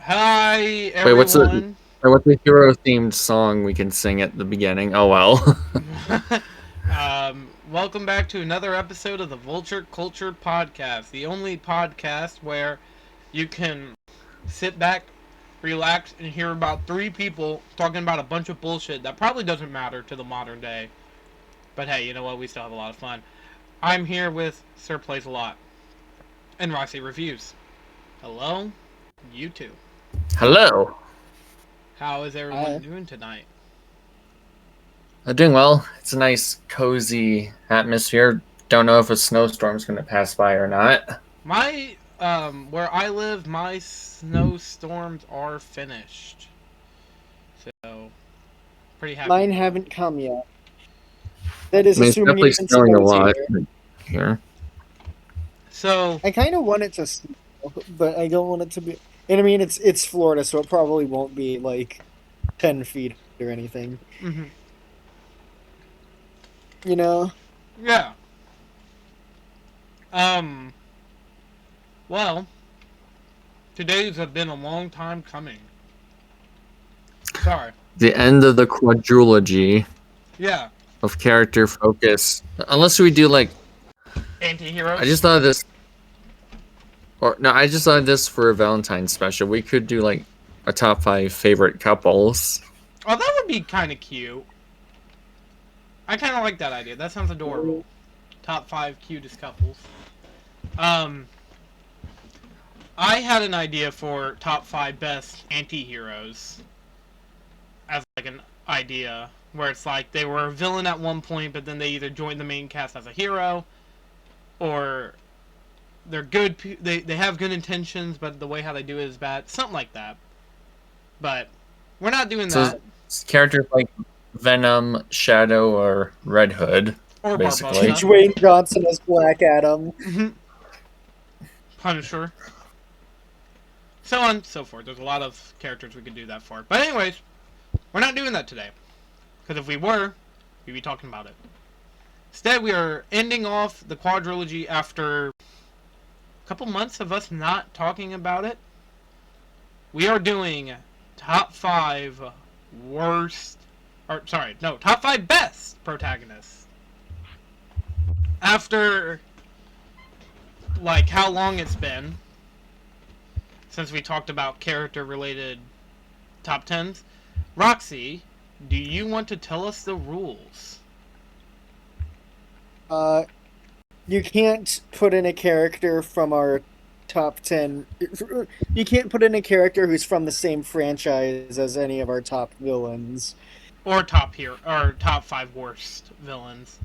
Hi, Wait, everyone. what's the hero themed song we can sing at the beginning? Oh well. Welcome back to another episode of the Vulture Culture Podcast, the only podcast where you can sit back, relax, and hear about three people talking about a bunch of bullshit that probably doesn't matter to the modern day. But hey, you know what? We still have a lot of fun. I'm here with Sirplayalot and Roxy Reviews. Hello, you two. Hello. How is everyone Hi. doing tonight? I'm doing well. It's a nice, cozy atmosphere. Don't know if a snowstorm's gonna pass by or not. Where I live, my snowstorms are finished. So, pretty happy Mine about that. haven't come yet. That is I mean, it's assuming it definitely even snowing a snows lot here. here. So, I kind of want it to snow, but I don't want it to be. And I mean, it's Florida, so it probably won't be like 10 feet or anything. hmm You know? yeah. Um, well, today's have been a long time coming. Sorry. The end of the quadrilogy Yeah. of character focus. Unless we do like, I Anti-heroes. just thought of this, or no, I just thought of this for a Valentine's special. We could do like a top 5 favorite couples. Oh, that would be kind of cute. I kind of like that idea. That sounds adorable. Top 5 cutest couples. Um, I had an idea for top 5 best anti-heroes as like an idea where it's like they were a villain at one point, but then they either joined the main cast as a hero, or they're good. They have good intentions, but the way how they do it is bad. Something like that. But we're not doing So that. characters like Venom, Shadow, or Red Hood, Or basically. Barbosa. Dwayne Johnson as Black Adam. Punisher. So on and so forth. There's a lot of characters we could do that for. But anyways, we're not doing that today. Because if we were, we'd be talking about it. Instead, we are ending off the quadrilogy after a couple months of us not talking about it. We are doing top 5 worst, or sorry, no, top 5 best protagonists. After, like, how long it's been since we talked about character-related top 10s. Roxy, do you want to tell us the rules? Uh, you can't put in a character from our top 10. You can't put in a character who's from the same franchise as any of our top villains. Or top 5 worst villains.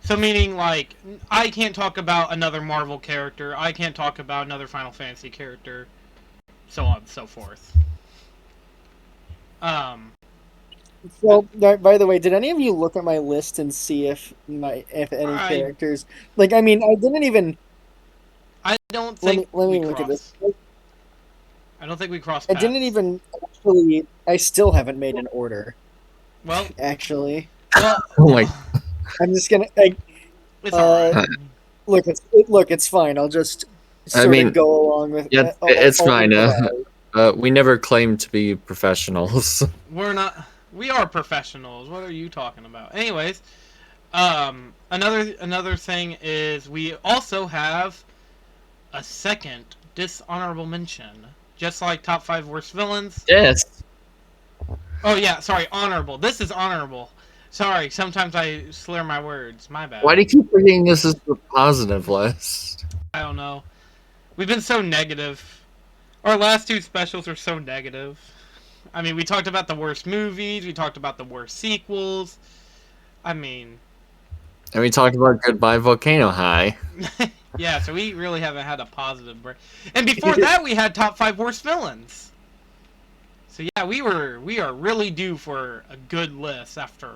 So meaning, like, I can't talk about another Marvel character, I can't talk about another Final Fantasy character, so on and so forth. So, by the way, did any of you look at my list and see if any I characters like? I mean, I didn't even. I don't Let think me let we me look at this. cross. I don't think we cross I didn't paths. even actually. I still haven't made an order. Well, Actually, well, Oh my! I'm just gonna. it's alright. Look, it's fine. I'll just I sort of mean, go along with. yeah, I'll it's fine. improvise. We never claimed to be professionals. We're not. We are professionals. What are you talking about? Anyways, another thing is we also have a second dishonorable mention, just like top 5 worst villains. Yes. Oh yeah, sorry, honorable. This is honorable. Sorry, sometimes I slur my words. My bad. Why do you keep bringing this as the positive list? I don't know. We've been so negative. Our last 2 specials were so negative. I mean, we talked about the worst movies. We talked about the worst sequels. I mean, And we talked about Goodbye Volcano High. yeah. So we really haven't had a positive break. And before that, we had top 5 worst villains. So yeah, we are really due for a good list after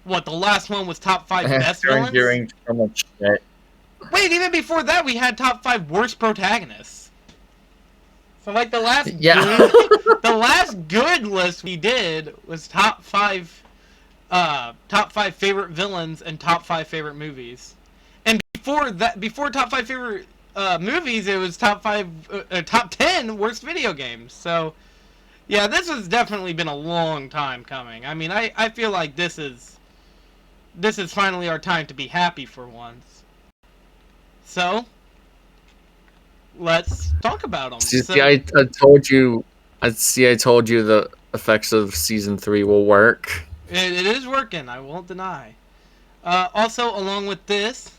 what the last one was top 5 best After villains. enduring so much shit. Wait, even before that, we had top 5 worst protagonists. So like the last Yeah. the last good list we did was top 5 favorite villains and top 5 favorite movies. And before top 5 favorite movies, it was top 10 worst video games. So, yeah, this has definitely been a long time coming. I mean, I feel like this is finally our time to be happy for once. So, let's talk about them. See, I told you. I told you the effects of season 3 will work. It is working, I won't deny. Also, along with this,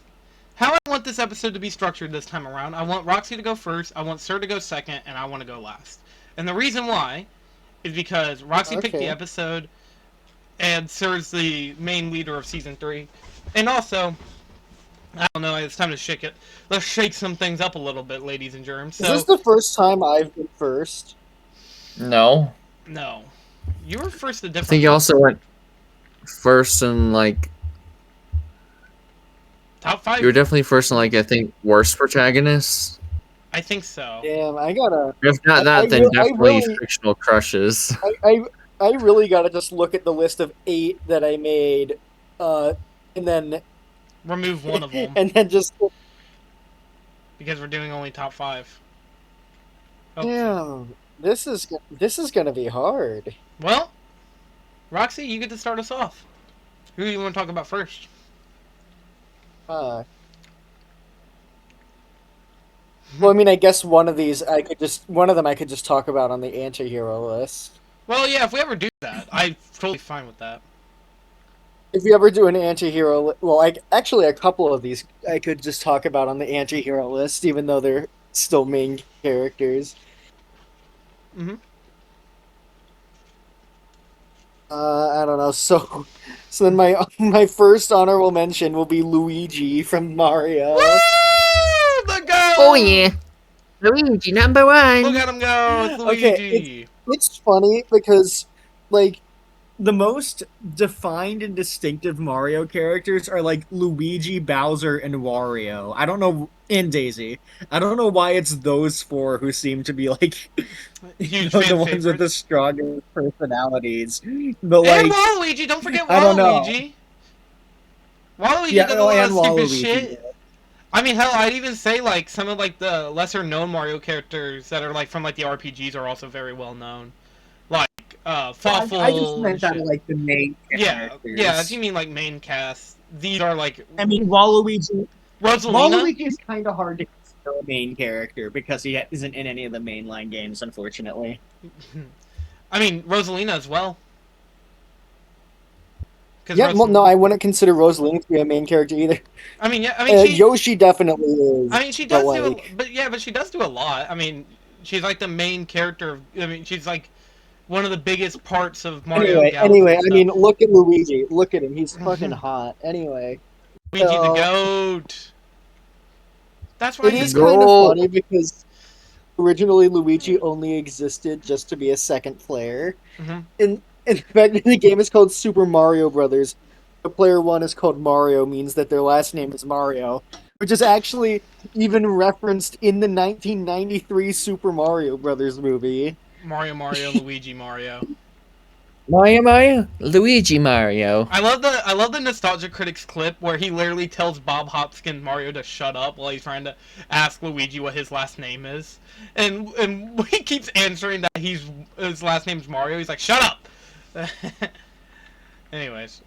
how I want this episode to be structured this time around, I want Roxy to go first, I want Sir to go second, and I want to go last. And the reason why is because Roxy picked the episode, and Sir's the main leader of season 3. And also, I don't know, it's time to shake it. Let's shake some things up a little bit, ladies and germs. So, is this the first time I've been first? No. No. You were first a different I think you also went first in, like... top 5? You were definitely first in, like, I think, worst protagonist. I think so. Damn, I gotta... If not that, then definitely really, fictional crushes. I really gotta just look at the list of 8 that I made, and then... remove one of them. And then just... Because we're doing only top 5. Oh, Damn, this is gonna be hard. well, Roxy, you get to start us off. Who do you want to talk about first? Well, I mean, I guess one of them I could just talk about on the anti-hero list. Well, yeah, if we ever do that, I'm totally fine with that. If you ever do an anti-hero, actually a couple of these I could just talk about on the anti-hero list, even though they're still main characters. Mm-hmm. I don't know. So then my first honorable mention will be Luigi from Mario. Woo! The go! Oh yeah, Luigi number 1. Look at him go, it's Luigi. Okay, it's funny because, like, the most defined and distinctive Mario characters are like Luigi, Bowser, and Wario. I don't know, and Daisy. I don't know why it's those 4 who seem to be like Huge the ones with the strongest personalities. But and like, Waluigi, don't forget I don't know. Waluigi. Waluigi did a lot of stupid Waluigi, shit. yeah. I mean, hell, I'd even say like some of like the lesser known Mario characters that are like from like the RPGs are also very well known. Like Fawful. I just meant that like the main characters. Yeah, if you mean like main cast, these are like. I mean, Waluigi. Rosalina. Waluigi is kind of hard to consider a main character because he isn't in any of the mainline games, unfortunately. I mean, Rosalina as well. Yeah, well, no, I wouldn't consider Rosalina to be a main character either. I mean, yeah, I mean, Yoshi definitely is. I mean, she does but she does do a lot. I mean, she's like the main character. I mean, she's like one of the biggest parts of Mario. Anyway, I mean, look at Luigi. Look at him. He's fucking hot. Anyway, Luigi the goat. That's why it is kind of funny because originally Luigi only existed just to be a second player. Mm-hmm. In fact, the game is called Super Mario Brothers. The player 1 is called Mario, means that their last name is Mario, which is actually even referenced in the 1993 Super Mario Brothers movie. Mario, Luigi, Mario. Mario, Luigi, Mario. I love the Nostalgia Critics clip where he literally tells Bob Hopkins Mario to shut up while he's trying to ask Luigi what his last name is, and he keeps answering that his last name's Mario. He's like, shut up. Anyways,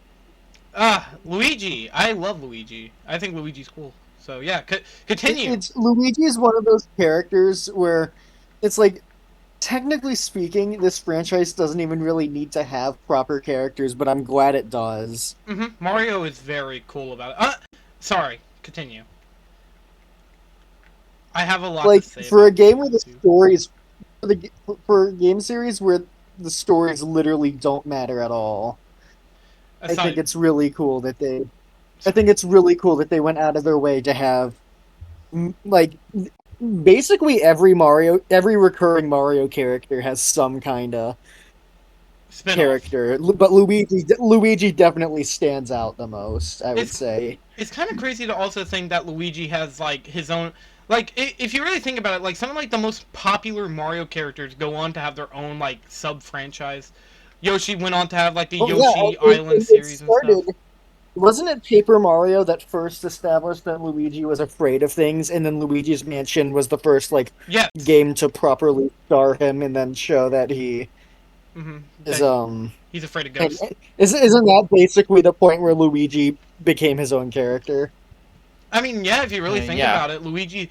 Luigi. I love Luigi. I think Luigi's cool. So yeah, continue. Luigi is one of those characters where it's like, technically speaking, this franchise doesn't even really need to have proper characters, but I'm glad it does. Mm-hmm. Mario is very cool about it. Sorry, continue. I have a lot to say. For a game where the stories, for a game series where the stories literally don't matter at all. I think it's really cool that they. I think it's really cool that they went out of their way to have, like, basically every recurring Mario character has some kind of character, but Luigi definitely stands out the most. I would say it's kind of crazy to also think that Luigi has like his own. Like, if you really think about it, like, some of, like, the most popular Mario characters go on to have their own, like, sub-franchise. Yoshi went on to have, like, the Yoshi Island series and stuff. Wasn't it Paper Mario that first established that Luigi was afraid of things, and then Luigi's Mansion was the first Yes. game to properly star him and then show that he Mm-hmm. is He's afraid of and ghosts. isn't that basically the point where Luigi became his own character? I mean, yeah, if you really think Yeah. about it, Luigi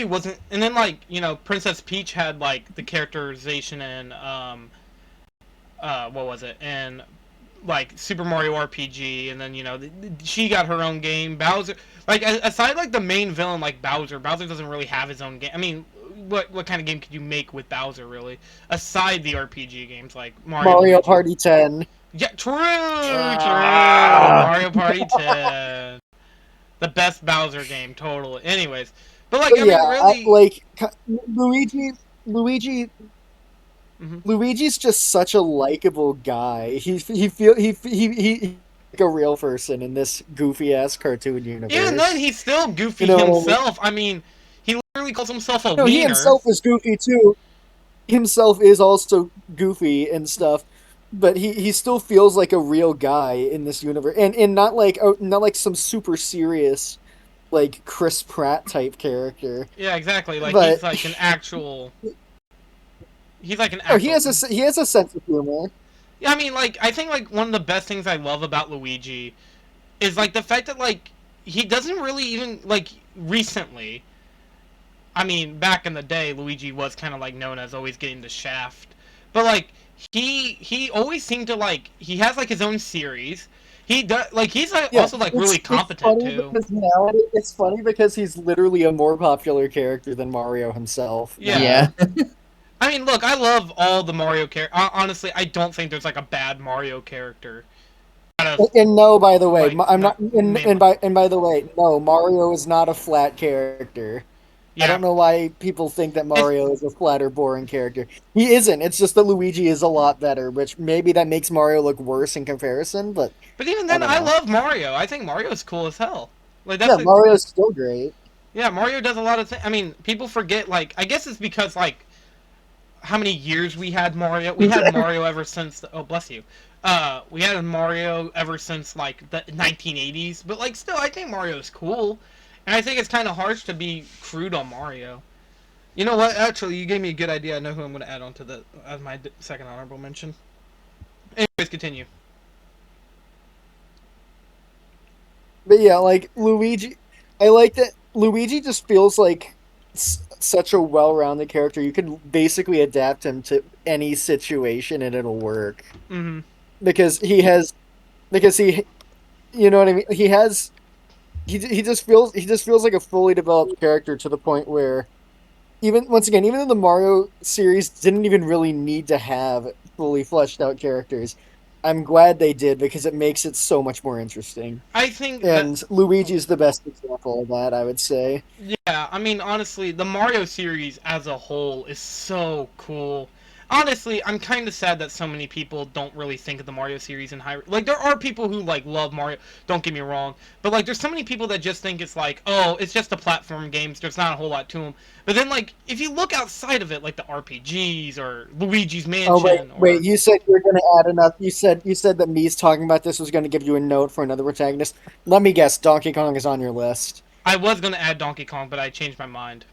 wasn't, and then Princess Peach had like the characterization in what was it, and like Super Mario RPG, and then she got her own game. Bowser, like aside like the main villain like Bowser doesn't really have his own game. I mean, what kind of game could you make with Bowser really, aside the RPG games like Mario Mario Luigi? Party 10. Yeah, true. Ah. Mario Party 10, the best Bowser game, totally. Anyways, but But I yeah, mean, really. Luigi. Luigi Mhm. Luigi's just such a likable guy. He like a real person in this goofy ass cartoon Even then, universe. he's still goofy You know what I mean? himself. I mean, he literally calls himself a No, he wiener. himself is goofy too. Himself is also goofy and stuff, but he still feels like a real guy in this universe, and not like some super serious like Chris Pratt type character. Yeah, exactly. Like But he's like an actual. He's like an no, actual. he has a sense of humor. Yeah, I mean, like I think like one of the best things I love about Luigi is like the fact that like he doesn't really even like recently. I mean, back in the day, Luigi was kind of like known as always getting the shaft, but like he always seemed to like he has like his own series. He does like he's like, Yeah, also like really it's competent funny too. because it's funny because he's literally a more popular character than Mario himself Yeah. now. Yeah. I mean, look, I love all the Mario characters. Honestly, I don't think there's like a bad Mario character. Out of And no, by the way, like I'm not. not mainly. And by the way, no, Mario is not a flat character. I Yeah, don't know why people think that it's Mario is a flat or boring character. He isn't. It's just that Luigi is a lot better, which maybe that makes Mario look worse in comparison. But but even I then, don't I know. love Mario. I think Mario's cool as hell. Like that's Yeah, a Mario's still great. yeah. Mario does a lot of things. I mean, people forget. Like I guess it's because like how many years we had Mario. We had Mario ever since. Oh, bless you. We had Mario ever since like the 1980s. But like still, I think Mario's cool, and I think it's kind of harsh to be crude on Mario. You know what? Actually, you gave me a good idea. I know who I'm going to add on to the as my second honorable mention. Anyways, continue. But yeah, like Luigi, I like that Luigi just feels like such a well-rounded character. You can basically adapt him to any situation and it'll work Mm-hmm. because he you know what I mean. He just feels like a fully developed character to the point where even though the Mario series didn't even really need to have fully fleshed out characters, I'm glad they did because it makes it so much more interesting. I think that And Luigi's the best example of that, I would say. yeah, I mean honestly, the Mario series as a whole is so cool. Honestly, I'm kind of sad that so many people don't really think of the Mario series in high. Like there are people who like love Mario. Don't get me wrong, but like there's so many people that just think it's like, oh, it's just a platform games. There's not a whole lot to them. But then like if you look outside of it, like the RPGs or Luigi's Oh Mansion wait, or you said you were gonna add enough. You said that me's talking about this was gonna give you a note for another protagonist. Let me guess, Donkey Kong is on your list. I was gonna add Donkey Kong, but I changed my mind.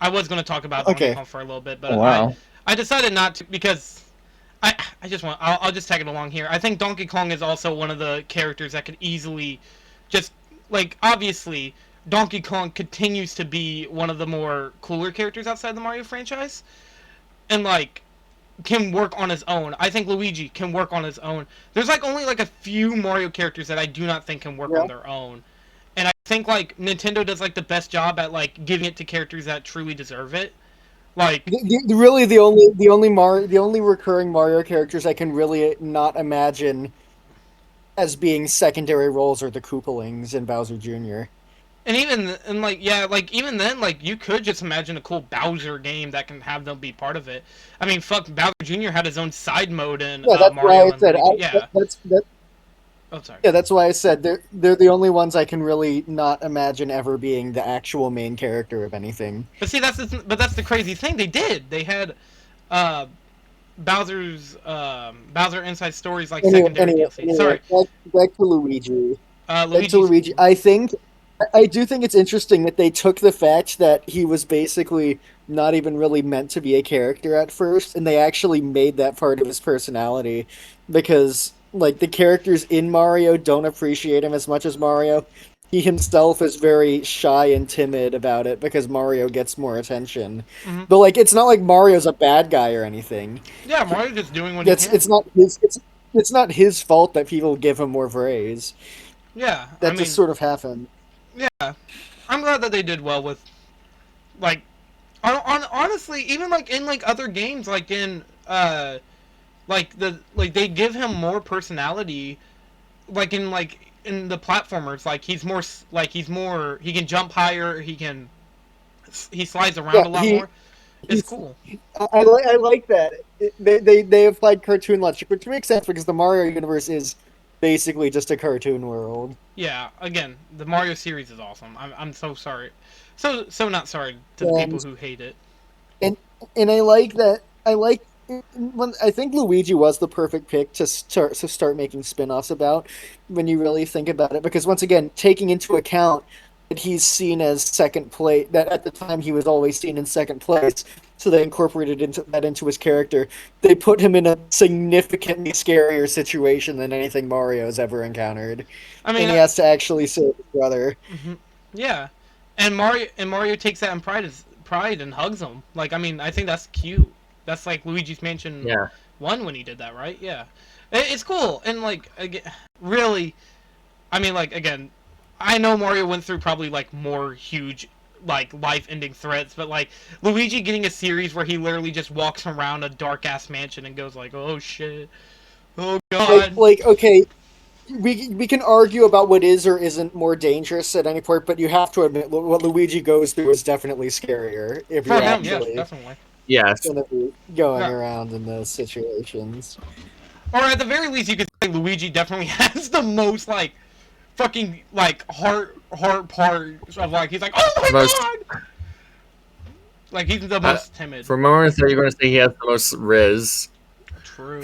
I was gonna talk about Donkey Okay. Kong for a little bit, Oh, but I wow. I decided not to because I just want I'll just tag it along here. I think Donkey Kong is also one of the characters that could easily just like obviously Donkey Kong continues to be one of the more cooler characters outside the Mario franchise and like can work on his own. I think Luigi can work on his own. There's like only like a few Mario characters that I do not think can work Yeah. on their own. And I think like Nintendo does like the best job at like giving it to characters that truly deserve it. Like Really, the only recurring Mario characters I can really not imagine as being secondary roles are the Koopalings and Bowser Jr. and even and like yeah, like even then like you could just imagine a cool Bowser game that can have them be part of it. I mean, fuck, Bowser Jr. had his own side mode in Yeah, that's why Mario I and said Luigi. Yeah. that, Oh, sorry. yeah, that's why I said they're the only ones I can really not imagine ever being the actual main character of anything. But see, that's the crazy thing. They did. They had uh Bowser Inside Stories like Anyway, secondary DLC. Sorry, back to Luigi. Back to Luigi's Luigi. cool. I do think it's interesting that they took the fact that he was basically not even really meant to be a character at first, and they actually made that part of his personality, because like the characters in Mario don't appreciate him as much as Mario. He himself is very shy and timid about it because Mario gets more attention. Hmm. But like, it's not like Mario's a bad guy or anything. Yeah, Mario just doing what he It's can. it's not his it's not his fault that people give him more praise. Yeah, I That just mean, sort of happened. yeah, I'm glad that they did well with like honestly, even like in like other games, like in like they give him more personality, like in the platformers, like he's more he can jump higher, he slides around Yeah, a lot more. It's he's cool. I like that. They applied cartoon logic, which makes sense because the Mario universe is basically just a cartoon world. Yeah, again, the Mario series is awesome. I'm so sorry, so not sorry to the people And who hate it. and and I like that. I think Luigi was the perfect pick to start making spin-offs about when you really think about it, because once again, taking into account that he's seen as second place, that at the time he was always seen in second place, so they incorporated into his character. They put him in a significantly scarier situation than anything Mario has ever encountered, I mean, and he has to actually save his brother. yeah, and Mario takes that in pride and hugs him. Like, I mean, I think that's cute. That's like Luigi's Mansion Yeah. 1 when he did that, right? Yeah, it's cool. And like, really, I mean, like, again, I know Mario went through probably like more huge like life-ending threats, but like Luigi getting a series where he literally just walks around a dark ass mansion and goes like, "Oh shit, oh god." Okay, we can argue about what is or isn't more dangerous at any point, but you have to admit what Luigi goes through is definitely scarier if For you're him, yes, actually definitely. Yes. gonna be going Yeah. around in those situations. Or at the very least, you could say Luigi definitely has the most like fucking like heart part of like he's like, "Oh my Most god!" Like he's the most timid. for a moment, I thought you were going to say he has the most Riz. True.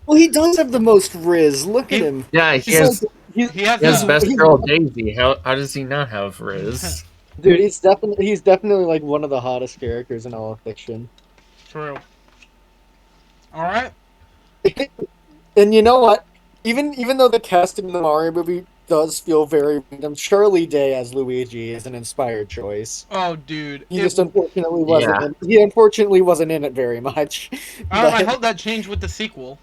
Well, he does have the most Riz. Look at He him. Yeah, he has he has a best girl Daisy. How does he not have Riz? dude. He's definitely like one of the hottest characters in all of fiction. true. All right. And you know what? Even though the casting in the Mario movie does feel very random, Charlie Day as Luigi is an inspired choice. Oh, dude. He just unfortunately wasn't. Yeah. He unfortunately wasn't in it very much. I But hope that changed with the sequel.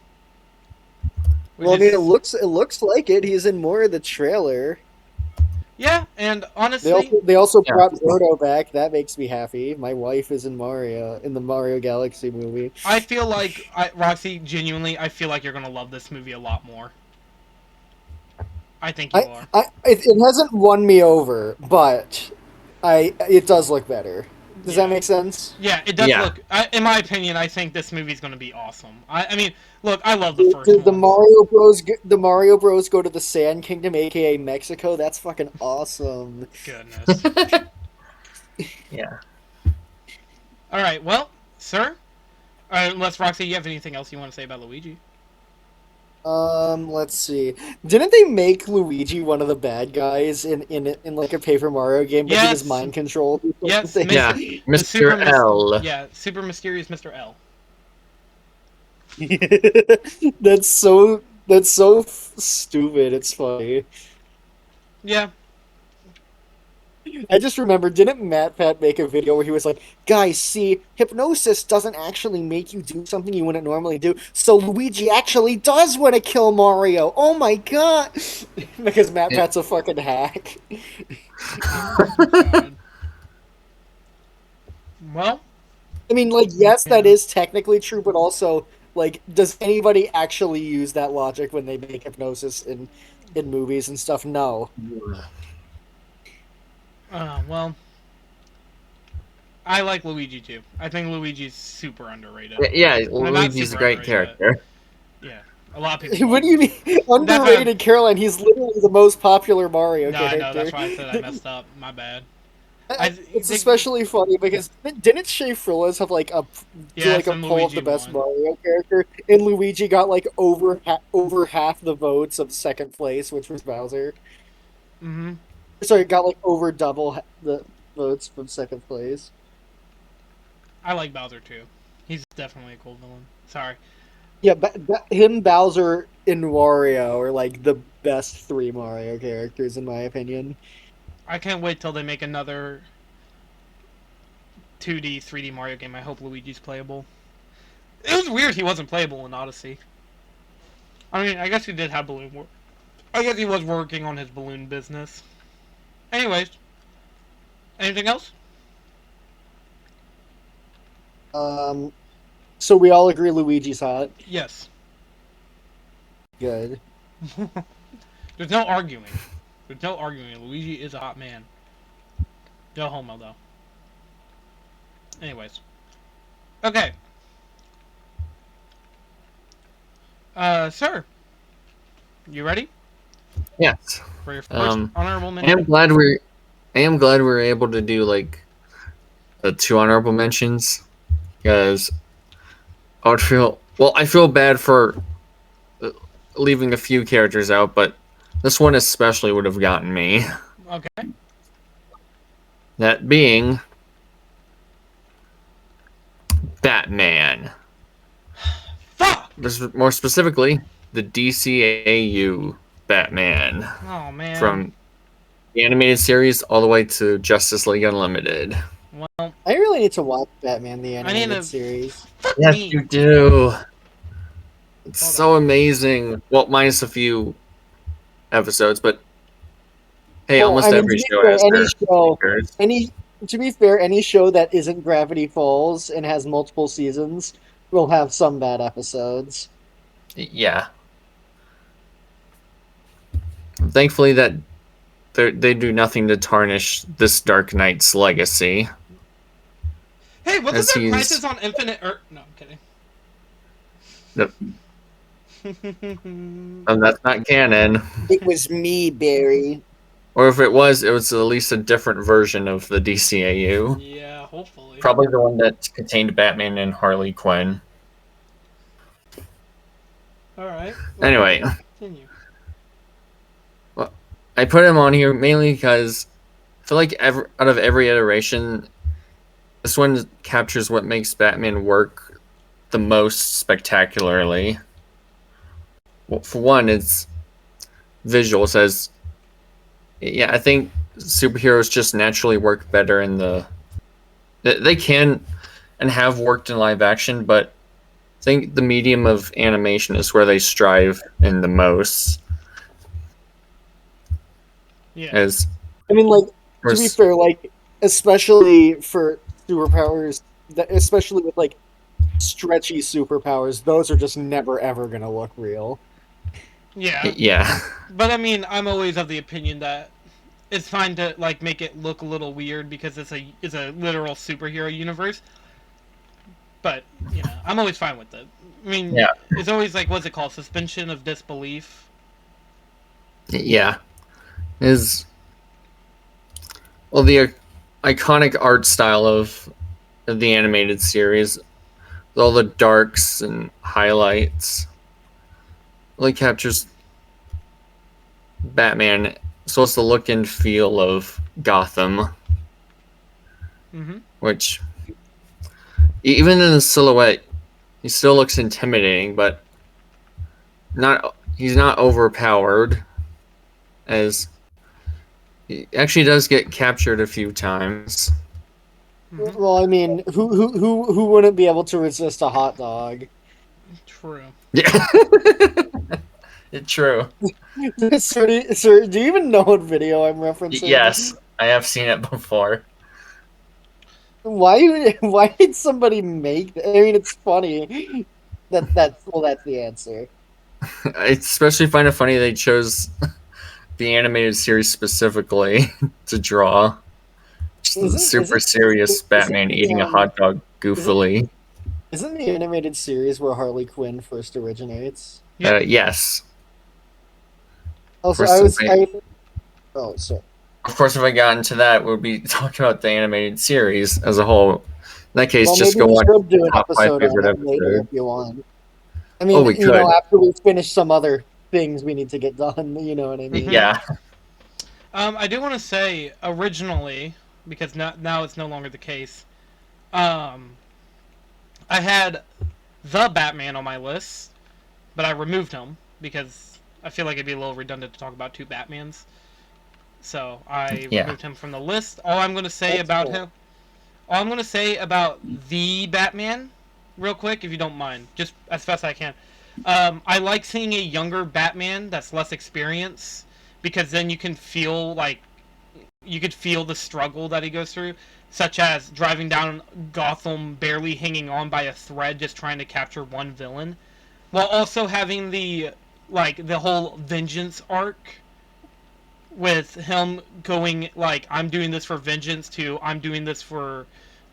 Which well, I mean, is, it looks like it. He's in more of the trailer. yeah, and honestly, They also Yeah. brought Birdo back. That makes me happy. My wife is in the Mario Galaxy movie. I feel like Roxy, genuinely, I feel like you're gonna love this movie a lot more. I think you are. It hasn't won me over, but it does look better. Does Yeah. that make sense? Yeah, it does Yeah. look. In my opinion, I think this movie's gonna be awesome. I mean, look, I love the first Did one. the Mario Bros go to the Sand Kingdom, aka Mexico? That's fucking awesome. Goodness. Yeah. All right, well, sir. Unless Roxy, you have anything else you want to say about Luigi? Let's see. Didn't they make Luigi one of the bad guys in like a Paper Mario game, but he was Yes. mind controlled? or Yes, something? Yeah. The Mr. L. Yeah, super mysterious Mr. L. That's so stupid. It's funny. Yeah. I just remember, didn't Matt Pat make a video where he was like, "Guys, see, hypnosis doesn't actually make you do something you wouldn't normally do. So Luigi actually does want to kill Mario. Oh my god!" Because Matt Yeah. Pat's a fucking hack. God. Well, I mean, like, yes, that Yeah. is technically true, but also, like, does anybody actually use that logic when they make hypnosis in movies and stuff? No. well, I like Luigi too. I think Luigi's super underrated. Yeah, Well, not Luigi's a super great underrated, character. Yeah, a lot of people. What do you Luigi. mean underrated, Caroline? He's literally the most popular Mario No, I character. know. That's why I said I messed up. My bad. It's especially funny because didn't Shea Frillis have like yes, a and poll of the Luigi best won. Mario character, and Luigi got like over half the votes of second place, which was Bowser. Mm-hmm. Sorry, got like over double the votes from second place. I like Bowser too. He's definitely a cool villain. Sorry. Yeah, him, Bowser, and Wario are like the best three Mario characters in my opinion. I can't wait till they make another 2D, 3D Mario game. I hope Luigi's playable. It was weird he wasn't playable in Odyssey. I mean, I guess he did have balloon work. I guess he was working on his balloon business. Anyways, anything else? So we all agree Luigi's hot. Yes. Good. There's no arguing. There's no arguing. Luigi is a hot man. No homo, though. Anyways. Okay. Sir. You ready? Yes. For your first honorable I mention? am glad we're able to do like the 2 honorable mentions because I feel bad for leaving a few characters out, but this one especially would have gotten me. Okay. That being Batman. Fuck! More specifically, the DCAU Batman. Oh, man. From the animated series all the way to Justice League Unlimited. Well, I really need to watch Batman the I animated need to... series. Yes, you do. It's so amazing. Well, minus a few episodes, but hey, Well, almost I mean, every to be show fair, has their features. to be fair, any show that isn't Gravity Falls and has multiple seasons will have some bad episodes. Yeah. Thankfully, that they do nothing to tarnish this Dark Knight's legacy. Hey, wasn't there Crisis on Infinite Earth? No, I'm kidding. Nope. That's not canon. It was me, Barry. Or if it was at least a different version of the DCAU. Yeah, hopefully. Probably the one that contained Batman and Harley Quinn. Alright. Well, anyway. Continue. Well, I put him on here mainly because I feel like out of every iteration, this one captures what makes Batman work the most spectacularly. Well, for one, it's visuals. I think superheroes just naturally work better in they can and have worked in live action, but I think the medium of animation is where they strive in the most. Yeah. I mean, like, to be fair, like, especially for superpowers, especially with, like, stretchy superpowers, those are just never, ever gonna look real. Yeah. Yeah. But, I mean, I'm always of the opinion that it's fine to, like, make it look a little weird because it's a literal superhero universe. But, you know, I'm always fine with it. I mean, it's always, like, what's it called? Suspension of disbelief? Yeah. Well, the iconic art style of the animated series, with all the darks and highlights, really captures Batman. So it's the look and feel of Gotham, which, even in the silhouette, he still looks intimidating, but he's not overpowered, as he actually does get captured a few times. Well, I mean, who wouldn't be able to resist a hot dog? True. Yeah. It's true. Sir, do you even know what video I'm referencing? Yes, I have seen it before. Why did somebody make that? I mean, it's funny. That's the answer. I especially find it funny they chose the animated series specifically to draw. Super serious Batman eating a hot dog goofily. Isn't the animated series where Harley Quinn first originates? Yes. Also, sorry. Of course, if I got into that, we'll be talking about the animated series as a whole. In that case, Well, just maybe go we watch should do the an top 5 episode on favorite it later episodes. if you want. I Oh, mean, we could. after we finish some other things we need to get done, you know what I mean? Yeah. I do want to say originally, because now it's no longer the case. I had the Batman on my list, but I removed him because I feel like it'd be a little redundant to talk about two Batmans. So I Yeah. removed him from the list. All I'm going to say That's about cool. him, all I'm going to say about the Batman, real quick, if you don't mind, just as fast as I can. I like seeing a younger Batman that's less experienced, because then you can feel like you could feel the struggle that he goes through, such as driving down Gotham, barely hanging on by a thread, just trying to capture one villain, while also having the whole vengeance arc with him going like, I'm doing this for vengeance, to I'm doing this for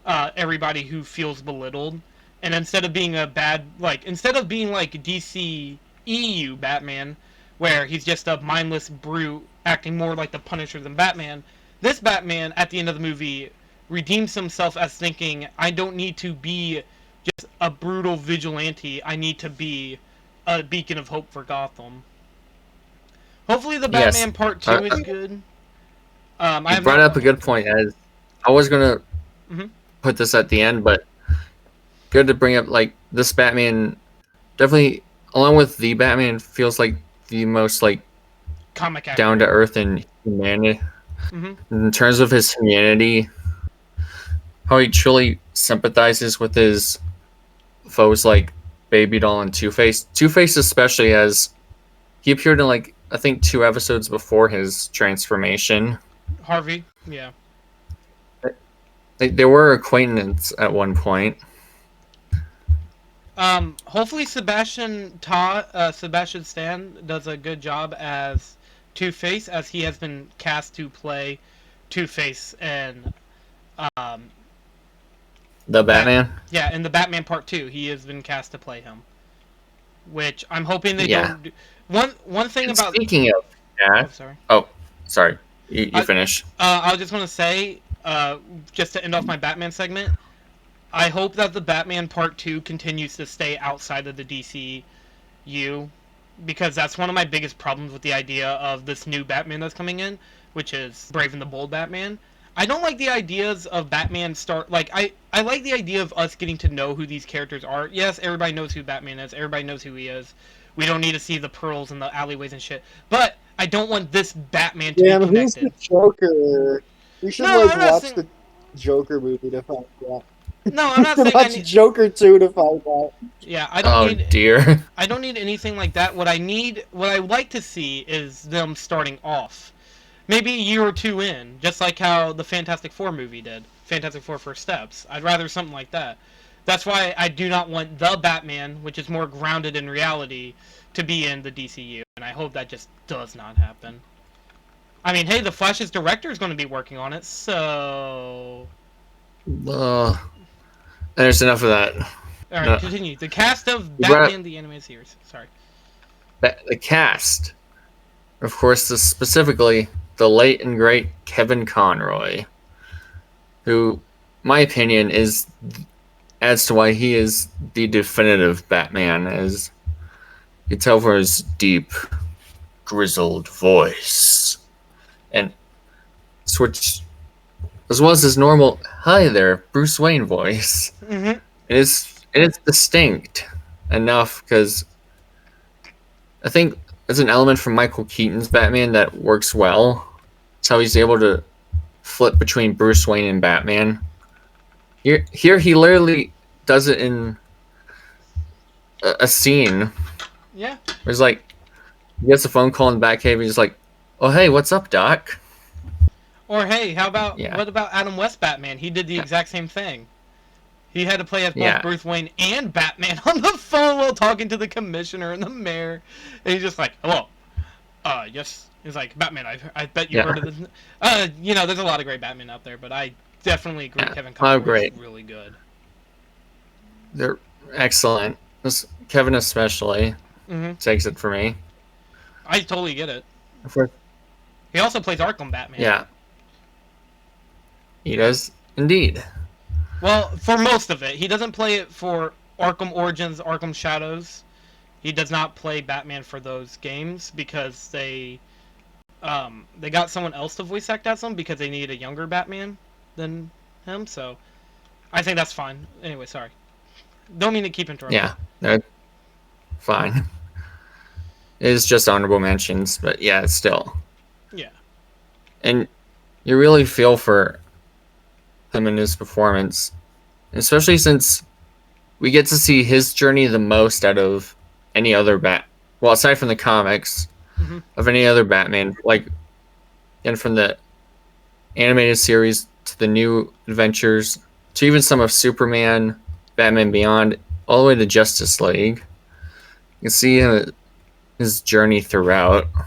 everybody who feels belittled. And instead of being instead of being like DC EU Batman, where he's just a mindless brute acting more like the Punisher than Batman, this Batman at the end of the movie redeems himself as thinking, I don't need to be just a brutal vigilante, I need to be a beacon of hope for Gotham. Hopefully the Yes. Batman Part 2 is good. I You have brought not... up a good point. As I was going to Mhm. put this at the end, but good to bring up, like, this Batman definitely, along with the Batman, feels like the most, like, Comic accurate. down to earth and humanity. Mhm. In terms of his humanity, how he truly sympathizes with his foes like Baby Doll and Two-Face. Two-Face especially, as he appeared in, like, I think 2 episodes before his transformation. Harvey, yeah. They were acquaintances at one point. Hopefully Sebastian Stan does a good job as Two-Face, as he has been cast to play Two-Face and The Batman? yeah, in the Batman Part 2, he has been cast to play him. Which I'm hoping they Yeah. don't do. One thing And about... speaking of Oh, that, sorry. sorry. You finish. I just want to say, just to end off my Batman segment, I hope that the Batman Part 2 continues to stay outside of the DCU, because that's one of my biggest problems with the idea of this new Batman that's coming in, which is Brave and the Bold Batman. I don't like the ideas of Batman I like the idea of us getting to know who these characters are. Yes, everybody knows who Batman is. Everybody knows who he is. We don't need to see the pearls in the alleyways and shit. But I don't want this Batman to Damn, be who's connected. the Joker? We should No, I'm not watch saying... the Joker movie to find out. No, I'm not saying Watch Joker 2 to find out. Yeah, I don't need... dear. I don't need anything like that. What I like to see is them starting off. Maybe a year or two in, just like how the Fantastic Four movie did. Fantastic Four First Steps. I'd rather something like that. That's why I do not want the Batman, which is more grounded in reality, to be in the DCU. And I hope that just does not happen. I mean, hey, the Flash's director is going to be working on it, so... There's enough of that. Alright, No. continue. The cast of You brought Batman the Animated Series. Sorry. The cast. Of course, specifically the late and great Kevin Conroy, who, my opinion, adds to why he is the definitive Batman, as you can tell from his deep, grizzled voice, and switch, as well as his normal "Hi there, Bruce Wayne" voice. Mm-hmm. It is distinct enough, because I think there's an element from Michael Keaton's Batman that works well. It's how he's able to flip between Bruce Wayne and Batman. Here he literally does it in a scene. Yeah. Where it's like, he gets a phone call in the Batcave and he's like, "Oh, hey, what's up, Doc?" Or hey, what about Adam West Batman? He did the exact same thing. He had to play as both Bruce Wayne and Batman on the phone while talking to the commissioner and the mayor. And he's just like, "Hello. Yes." He's like, "Batman, I bet you heard of this." There's a lot of great Batman out there, but I definitely agree Kevin Conroy is really good. They're excellent. Kevin especially takes it for me. I totally get it. He also plays Arkham Batman. Yeah. He does indeed. Well, for most of it. He doesn't play it for Arkham Origins, Arkham Shadows. He does not play Batman for those games because they got someone else to voice act as him because they need a younger Batman than him. So I think that's fine. Anyway, sorry. Don't mean to keep interrupting. Yeah, that's fine. It is just honorable mentions, but yeah, it's still. Yeah. And you really feel for him and his performance, especially since we get to see his journey the most out of any other well, aside from the comics, of any other Batman, like, and from the animated series to the new adventures to even some of Superman, Batman Beyond, all the way to Justice League. You can see his journey throughout, how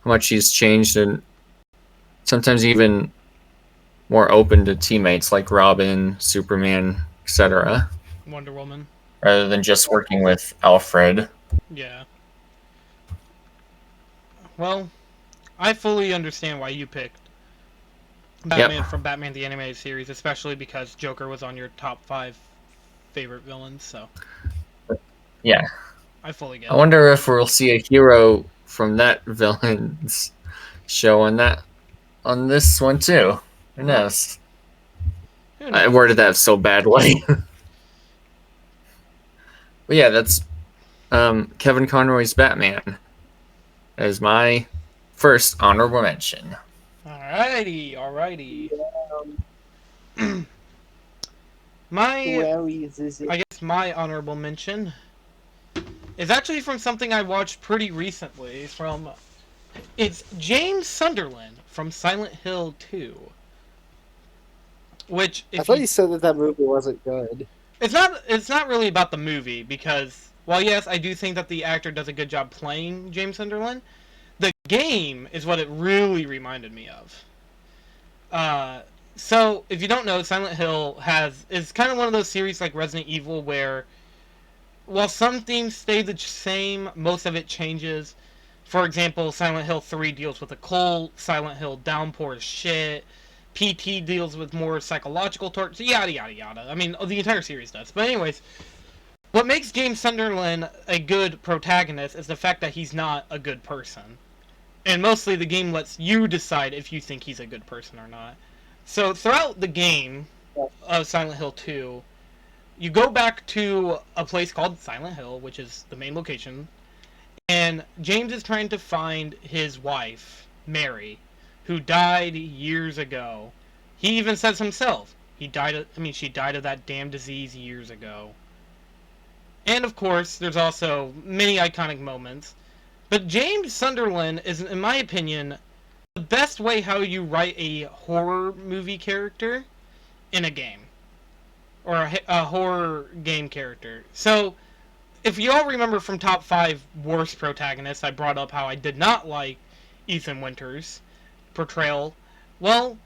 much he's changed, and sometimes even more open to teammates like Robin, Superman, etc. Wonder Woman. Rather than just working with Alfred. Yeah. Well, I fully understand why you picked Batman from Batman the Animated Series, especially because Joker was on your top 5 favorite villains, so. Yeah. I fully get it. I wonder if we'll see a hero from that villain's show on this one too. Who knows? I worded that so badly. But yeah, that's Kevin Conroy's Batman. That is my first honorable mention. Alrighty. I guess my honorable mention is actually from something I watched pretty recently. It's James Sunderland from Silent Hill 2. Which, I thought you said that movie wasn't good. It's not really about the movie because, while yes, I do think that the actor does a good job playing James Sunderland, the game is what it really reminded me of. So, if you don't know, Silent Hill is kind of one of those series like Resident Evil where, while some themes stay the same, most of it changes. For example, Silent Hill 3 deals with a cult, Silent Hill Downpour is shit, PT deals with more psychological torture, yada yada yada. I mean, the entire series does. But anyways, what makes James Sunderland a good protagonist is the fact that he's not a good person. And mostly the game lets you decide if you think he's a good person or not. So throughout the game of Silent Hill 2, you go back to a place called Silent Hill, which is the main location, and James is trying to find his wife, Mary, who died years ago. He even says himself, she died of that damn disease years ago. And of course, there's also many iconic moments. But James Sunderland is, in my opinion, the best way how you write a horror movie character in a game. Or a horror game character. So, if you all remember from top 5 worst protagonists, I brought up how I did not like Ethan Winters' portrayal. Well,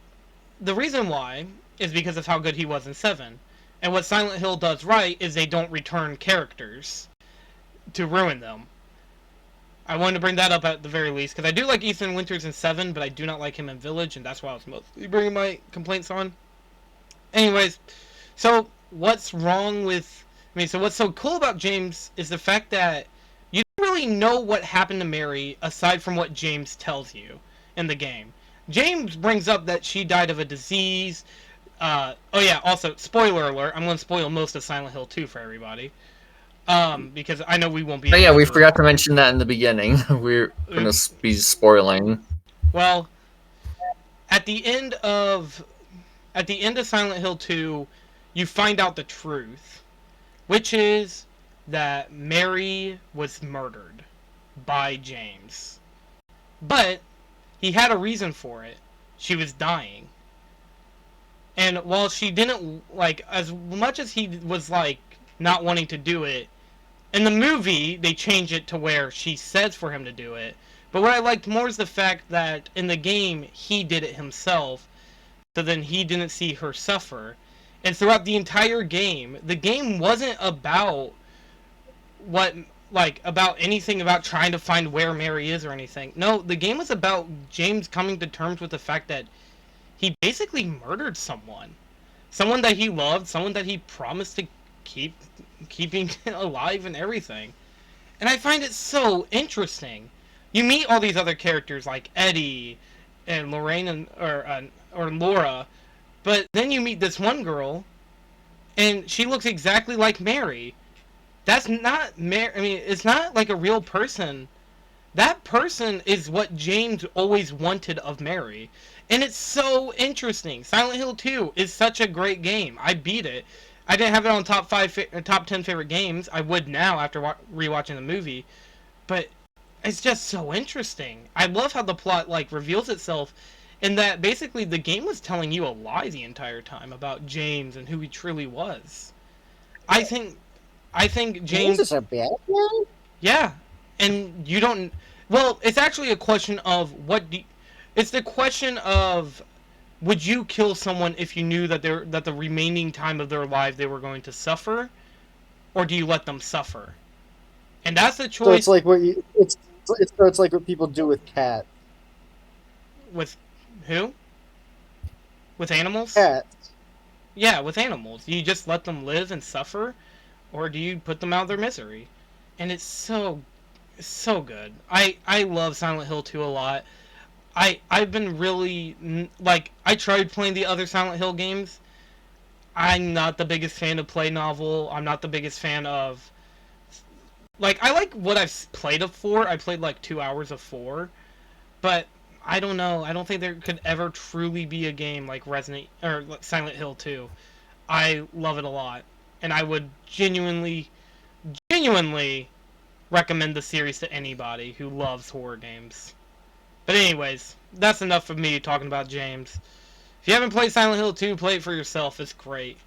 the reason why is because of how good he was in 7. And what Silent Hill does right is they don't return characters to ruin them. I wanted to bring that up at the very least, because I do like Ethan Winters in 7, but I do not like him in Village, and that's why I was mostly bringing my complaints on. Anyways, so what's wrong with... so what's so cool about James is the fact that you don't really know what happened to Mary, aside from what James tells you in the game. James brings up that she died of a disease. Oh yeah, also, spoiler alert, I'm going to spoil most of Silent Hill 2 for everybody. Because I know we won't be... Oh yeah, we forgot to mention that in the beginning. We're going to be spoiling. Well, at the end of Silent Hill 2, you find out the truth, which is that Mary was murdered by James. But he had a reason for it. She was dying. And while she didn't, as much as he was, not wanting to do it, in the movie, they change it to where she says for him to do it. But what I liked more is the fact that in the game, he did it himself, so then he didn't see her suffer. And throughout the entire game, the game wasn't about about anything about trying to find where Mary is or anything. No, the game was about James coming to terms with the fact that he basically murdered someone. Someone that he loved, someone that he promised to keeping alive and everything. And I find it so interesting. You meet all these other characters like Eddie and Lorraine or Laura, but then you meet this one girl, and she looks exactly like Mary. That's not Mary. I mean, it's not like a real person. That person is what James always wanted of Mary. And it's so interesting. Silent Hill 2 is such a great game. I beat it. I didn't have it on top 10 favorite games. I would now after rewatching the movie. But it's just so interesting. I love how the plot like reveals itself in that basically the game was telling you a lie the entire time about James and who he truly was. I think James is a bad guy? Yeah. And you don't. Well, it's actually a question of it's the question of would you kill someone if you knew that the remaining time of their life they were going to suffer, or do you let them suffer? And that's the choice. So it's like it's like what people do with cats. With who? With animals? Cats. Yeah, with animals. Do you just let them live and suffer, or do you put them out of their misery? And it's so good. I love Silent Hill 2 a lot. I've been really like I tried playing the other Silent Hill games. I'm not the biggest fan of Play Novel. I'm not the biggest fan of like I like what I've played of 4. I played like 2 hours of 4, but I don't know. I don't think there could ever truly be a game like Silent Hill 2. I love it a lot, and I would genuinely recommend the series to anybody who loves horror games. But anyways, that's enough of me talking about James. If you haven't played Silent Hill 2, play it for yourself. It's great.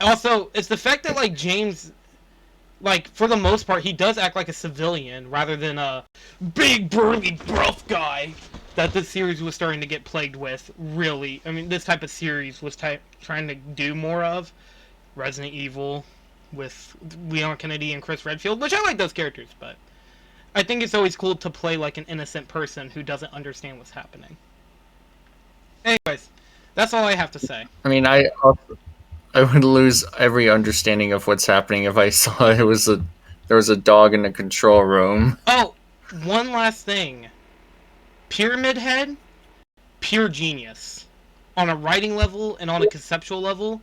Also, it's the fact that like James, like for the most part, he does act like a civilian rather than a big burly gruff guy that this series was starting to get plagued with. Really, I mean, this type of series was trying to do more of. Resident Evil with Leon Kennedy and Chris Redfield, which I like those characters, but I think it's always cool to play like an innocent person who doesn't understand what's happening. Anyways, that's all I have to say. I mean, I would lose every understanding of what's happening if I saw there was a dog in the control room. Oh, one last thing. Pyramid Head, pure genius. On a writing level and on a conceptual level.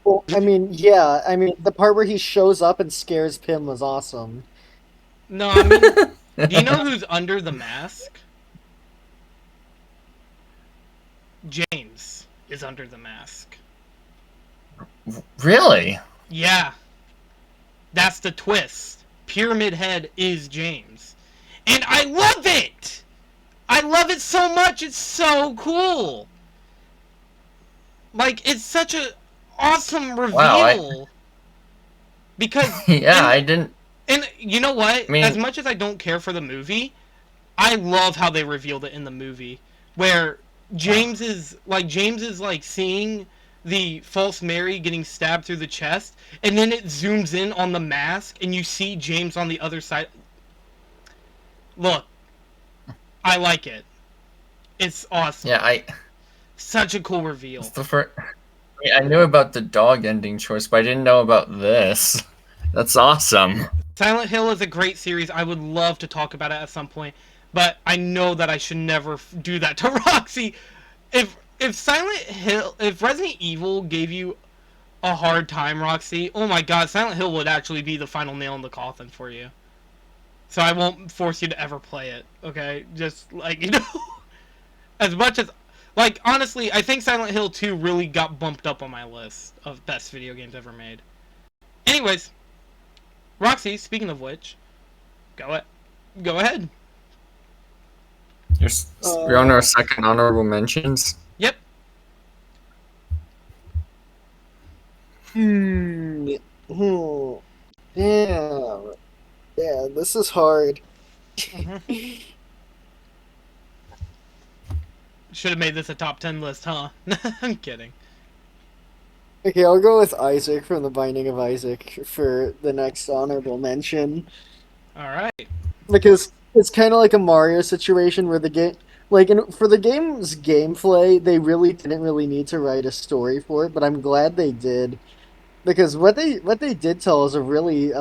Well, I mean, yeah. I mean, the part where he shows up and scares Pim was awesome. No, I mean, do you know who's under the mask? James is under the mask. Really? Yeah. That's the twist. Pyramid Head is James. And I love it! I love it so much, it's so cool! Like, it's such a awesome reveal. Wow, because yeah, I didn't. And you know what? I mean, as much as I don't care for the movie, I love how they revealed it in the movie, where James is like seeing the false Mary getting stabbed through the chest, and then it zooms in on the mask, and you see James on the other side. Look, I like it. It's awesome. Yeah, such a cool reveal. I knew about the dog ending choice, but I didn't know about this. That's awesome. Silent Hill is a great series. I would love to talk about it at some point, but I know that I should never do that to Roxy. If Resident Evil gave you a hard time, Roxy, oh my god, Silent Hill would actually be the final nail in the coffin for you. So I won't force you to ever play it, okay? Just, like, you know, as much as, like, honestly, I think Silent Hill 2 really got bumped up on my list of best video games ever made. Anyways, Roxy, speaking of which, go ahead. We're on our second honorable mentions. Yep. Yeah, this is hard. Should have made this a top 10 list, huh? I'm kidding. Okay, I'll go with Isaac from The Binding of Isaac for the next honorable mention. Alright. Because it's kind of like a Mario situation where like for the game's gameplay, they really didn't really need to write a story for it, but I'm glad they did because what they did tell is a really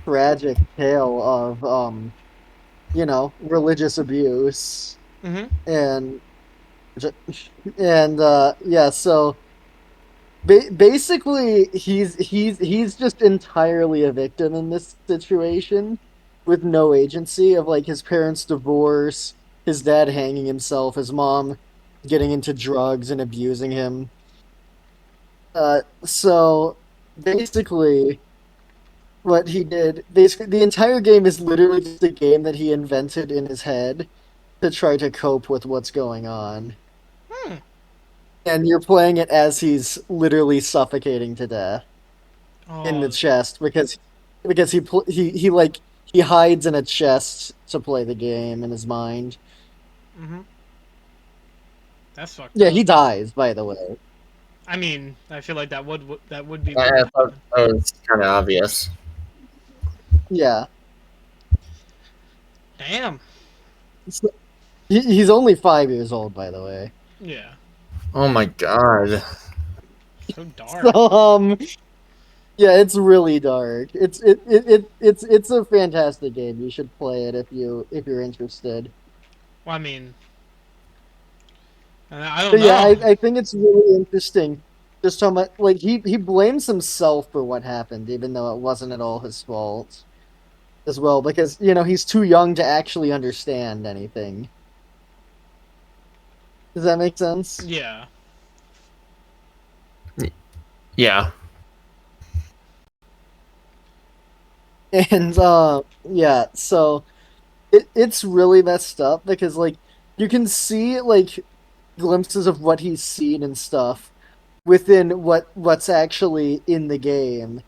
tragic tale of religious abuse Mm-hmm. and yeah, so basically he's just entirely a victim in this situation with no agency of like his parents' divorce, his dad hanging himself, his mom getting into drugs and abusing him. So basically what he did, basically the entire game is literally just a game that he invented in his head to try to cope with what's going on. Hmm. And you're playing it as he's literally suffocating to death in the Oh. chest because he like he hides in a chest to play the game in his mind. Mm-hmm. That's fucked Yeah, up. he dies, by the way. I mean, I feel like that would be what I would thought happen. that was kind of obvious. Yeah. Damn. So, he's only 5 years old, by the way. Yeah. Oh my god. So So, dark. yeah, it's really dark. It's a fantastic game. You should play it if you're interested. Well, I mean, I don't But yeah, know. I think it's really interesting just how much like he blames himself for what happened, even though it wasn't at all his fault as well, because he's too young to actually understand anything. Does that make sense? Yeah. Yeah. And yeah, so it's really messed up because like you can see like glimpses of what he's seen and stuff within what's actually in the game.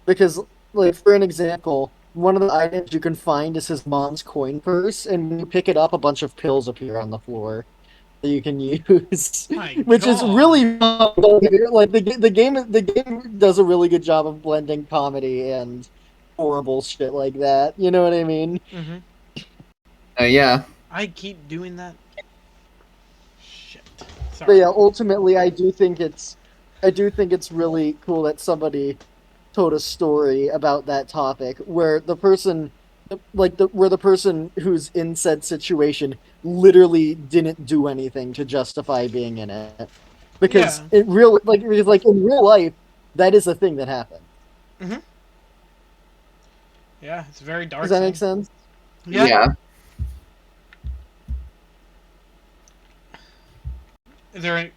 Because, like, for an example, one of the items you can find is his mom's coin purse, and when you pick it up, a bunch of pills appear on the floor that you can use, My which is God. really like the game does a really good job of blending comedy and horrible shit like that. You know what I mean? Mm-hmm. Yeah. I keep doing that. Shit. But Sorry. yeah, ultimately, I do think it's really cool that somebody told a story about that topic where the person where the person who's in said situation literally didn't do anything to justify being in it because Yeah. in real life that is a thing that happened. Mm-hmm. Yeah. It's a very Does dark that make thing. sense? Yeah. Yeah. Is there any?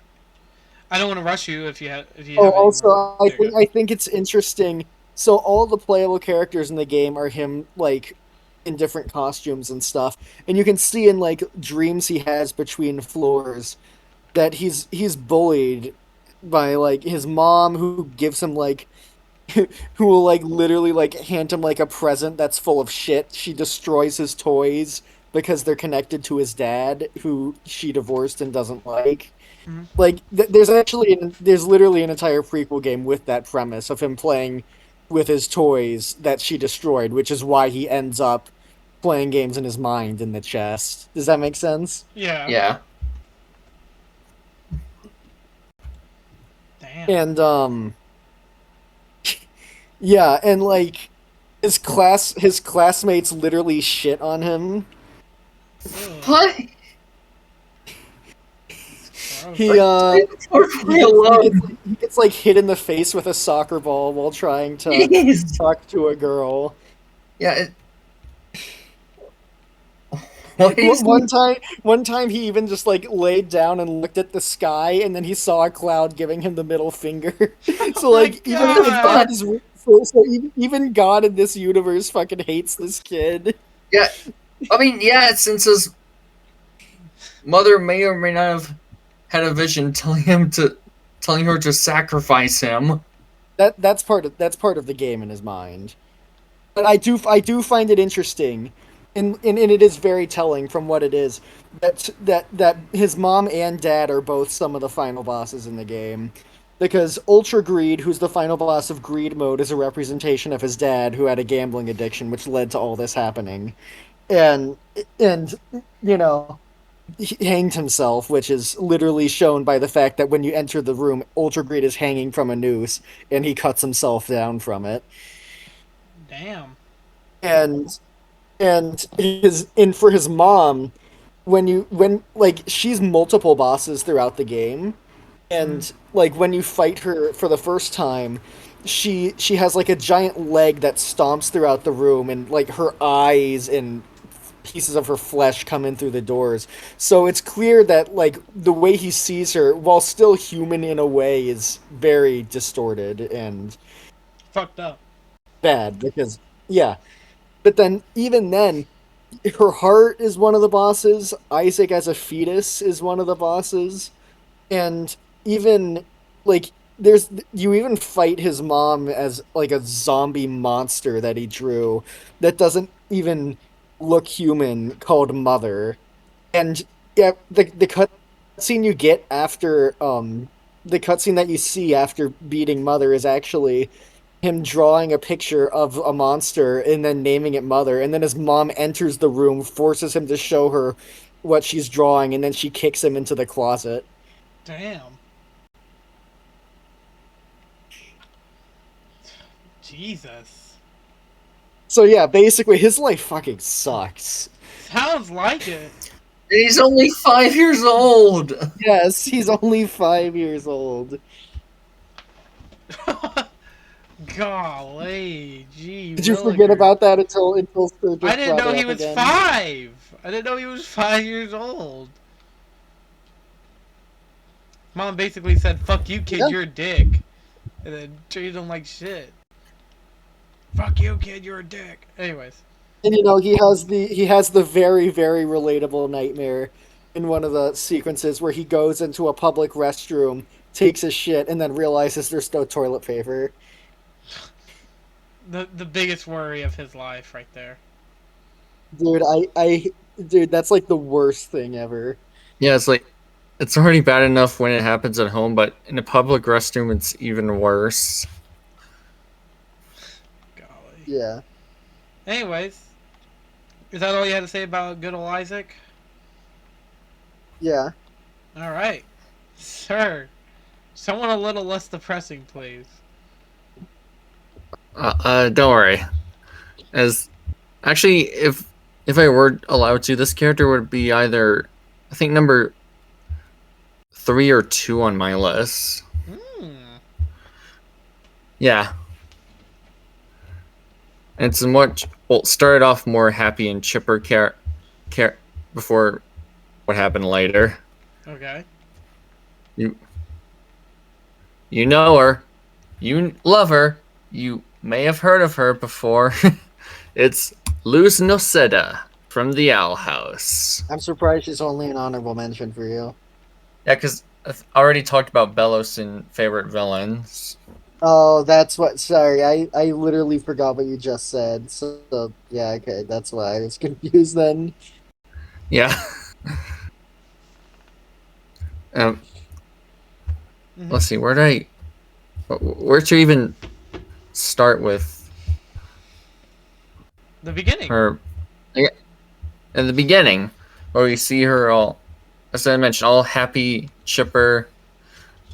I don't want to rush you if you Oh, have any also, more. I There you think go. I think it's interesting. So all the playable characters in the game are him, like in different costumes and stuff, and you can see in like dreams he has between floors that he's bullied by like his mom, who gives him like who will like literally like hand him like a present that's full of shit. She destroys his toys because they're connected to his dad, who she divorced and doesn't like. Mm-hmm. Like there's literally an entire prequel game with that premise of him playing with his toys that she destroyed, which is why he ends up playing games in his mind in the chest. Does that make sense? Yeah. Yeah. Damn. And yeah, and like his classmates literally shit on him. Ugh. What? He Gross. uh Leave he me gets he gets alone. he gets like hit in the face with a soccer ball while trying to Jeez. talk to a girl. Yeah. Why is he? One time he even just like laid down and looked at the sky, and then he saw a cloud giving him the middle finger. Oh So my like even What the if God. God fuck? is even God in this universe fucking hates this kid. Yeah. I mean, yeah. Since his mother may or may not have had a vision telling her to sacrifice him. That's part of the game in his mind. But I do find it interesting, and it is very telling from what it is that his mom and dad are both some of the final bosses in the game, because Ultra Greed, who's the final boss of Greed mode, is a representation of his dad, who had a gambling addiction, which led to all this happening, and and you know he hanged himself, which is literally shown by the fact that when you enter the room, Ultra Greed is hanging from a noose, and he cuts himself down from it. Damn. And for his mom, when like she's multiple bosses throughout the game, Mm. and like when you fight her for the first time, she has like a giant leg that stomps throughout the room, and like her eyes and pieces of her flesh come in through the doors. So it's clear that like the way he sees her, while still human in a way, is very distorted and Fucked up. bad because yeah. But then even then, her heart is one of the bosses. Isaac as a fetus is one of the bosses, and even like there's you even fight his mom as like a zombie monster that he drew that doesn't even look human called Mother. And yeah, the cut scene you get after the cutscene that you see after beating Mother is actually him drawing a picture of a monster and then naming it Mother, and then his mom enters the room, forces him to show her what she's drawing, and then she kicks him into the closet. Damn. Jesus. So yeah, basically his life fucking sucks. Sounds like it. He's only 5 years old. Yes, he's only 5 years old. Golly, gee Did you forget willikers. about that until Sir I just didn't brought know it he up was again? 5. I didn't know he was 5 years old. Mom basically said, "Fuck you, kid, Yeah. you're a dick," and then treated him like shit. Fuck you, kid, you're a dick. Anyways. And he has the very very relatable nightmare in one of the sequences where he goes into a public restroom, takes a shit, and then realizes there's no toilet paper. The biggest worry of his life right there. Dude, dude, that's like the worst thing ever. Yeah, it's like it's already bad enough when it happens at home, but in a public restroom, it's even worse. Golly. Yeah. Anyways, is that all you had to say about good old Isaac? Yeah. Alright. Sir, someone a little less depressing, please. Don't worry. As actually, if I were allowed to, this character would be either I think number 3 or 2 on my list. Hmm. Yeah, and it's a much started off more happy and chipper care before what happened later. Okay. You you know her, you love her, you may have heard of her before. It's Luz Noceda from the Owl House. I'm surprised she's only an honorable mention for you. Yeah, because I already talked about Belos in favorite villains. Oh, that's what. Sorry, I literally forgot what you just said. So yeah, okay, that's why I was confused then. Yeah. um, Mm-hmm. let's see. Where to even start with The beginning. her? Yeah, in the beginning, where we see her all, as I mentioned, all happy, chipper,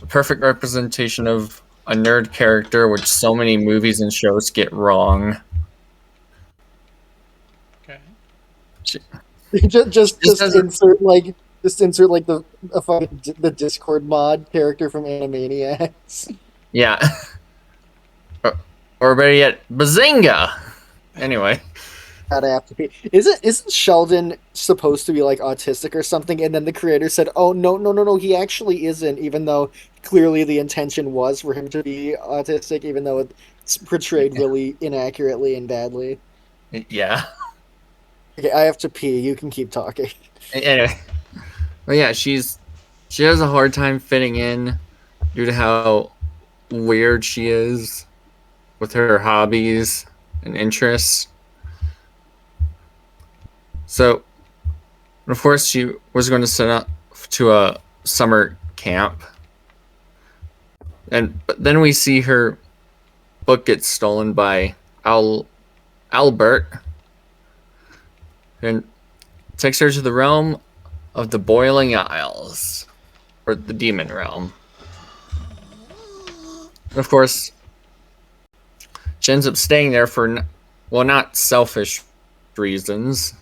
a perfect representation of a nerd character, which so many movies and shows get wrong. Okay. Just as a, insert like the a fucking the Discord mod character from Animaniacs. yeah, or better yet, Bazinga. Anyway. Gotta have to be. Isn't Sheldon supposed to be like autistic or something? And then the creator said, "Oh no, he actually isn't." Even though clearly the intention was for him to be autistic, even though it's portrayed really inaccurately and badly. Yeah. Okay, I have to pee. You can keep talking. Anyway, but yeah, she has a hard time fitting in due to how weird she is with her hobbies and interests. So, of course, she was going to set up to a summer camp, but then we see her book get stolen by Albert, and takes her to the realm of the Boiling Isles, or the Demon Realm. Of course, she ends up staying there for, well, not selfish reasons,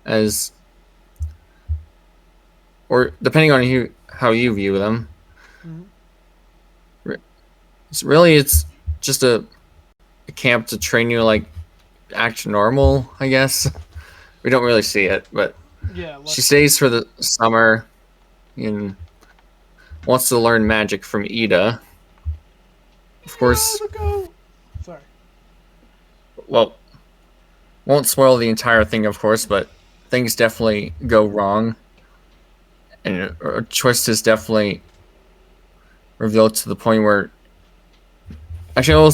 as, or depending on how you view them. It's just a camp to train you like act normal, I guess. We don't really see it, but yeah, she stays for the summer and wants to learn magic from Ida. Of course, sorry. Well, won't spoil the entire thing, of course, but things definitely go wrong, and a twist is definitely revealed to the point where. Actually, I'll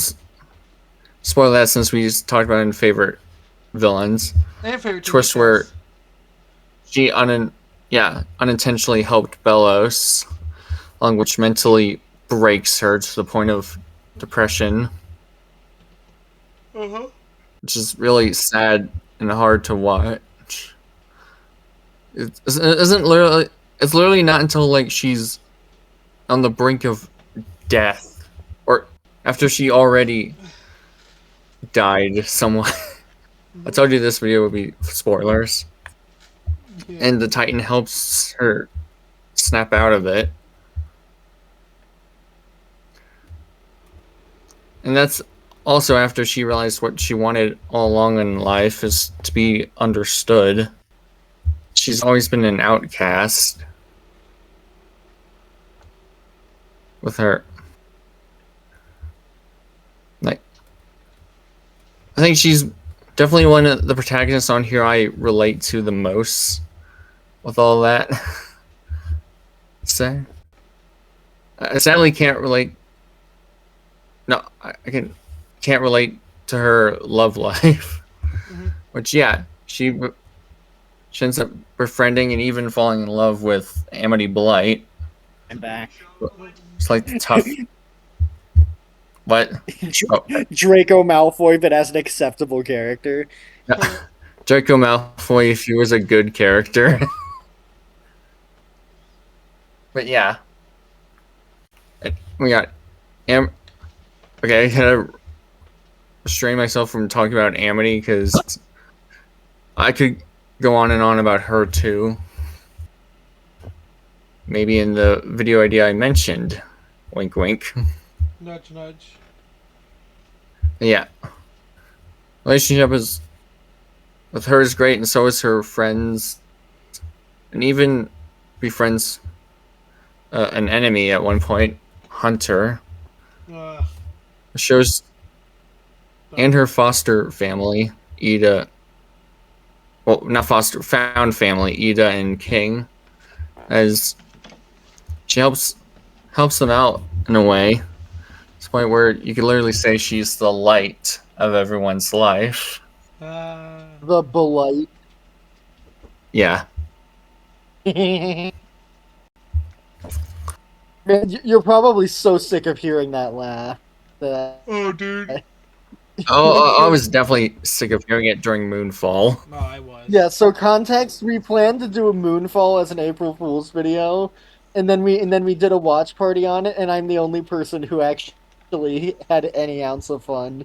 spoil that since we just talked about it in favorite villains. And favorite twist where she unintentionally helped Bellows, along which mentally breaks her to the point of depression. Which is really sad and hard to watch. It's literally not until like she's on the brink of death, or after she already died somewhat. I told you this video would be spoilers. Yeah. And the Titan helps her snap out of it. And that's also after she realized what she wanted all along in life is to be understood. She's always been an outcast. With her. Like, I think she's definitely one of the protagonists on here I relate to the most with all that. So, I sadly can't relate. No, I can't relate to her love life. Which, yeah, she ends up befriending and even falling in love with Amity Blight. I'm back. It's like tough. What? Draco Malfoy, but as an acceptable character. Draco Malfoy, if he was a good character. But yeah. We got Okay, I gotta restrain myself from talking about Amity because I could go on and on about her too. Maybe in the video idea I mentioned. Wink, wink. Nudge, nudge. Yeah. Relationship with her is great, and so is her friends. And even befriends an enemy at one point, Hunter. Shows. And her foster family, Ida. Well, not foster, found family, Ida and King. As she helps them out in a way. It's a point where you could literally say she's the light of everyone's life. The blight. Yeah. Man, you're probably so sick of hearing that laugh. Oh, dude. I was definitely sick of hearing it during Moonfall. Oh, I was. Yeah, so context, we planned to do a Moonfall as an April Fool's video, and then we did a watch party on it, and I'm the only person who actually had any ounce of fun.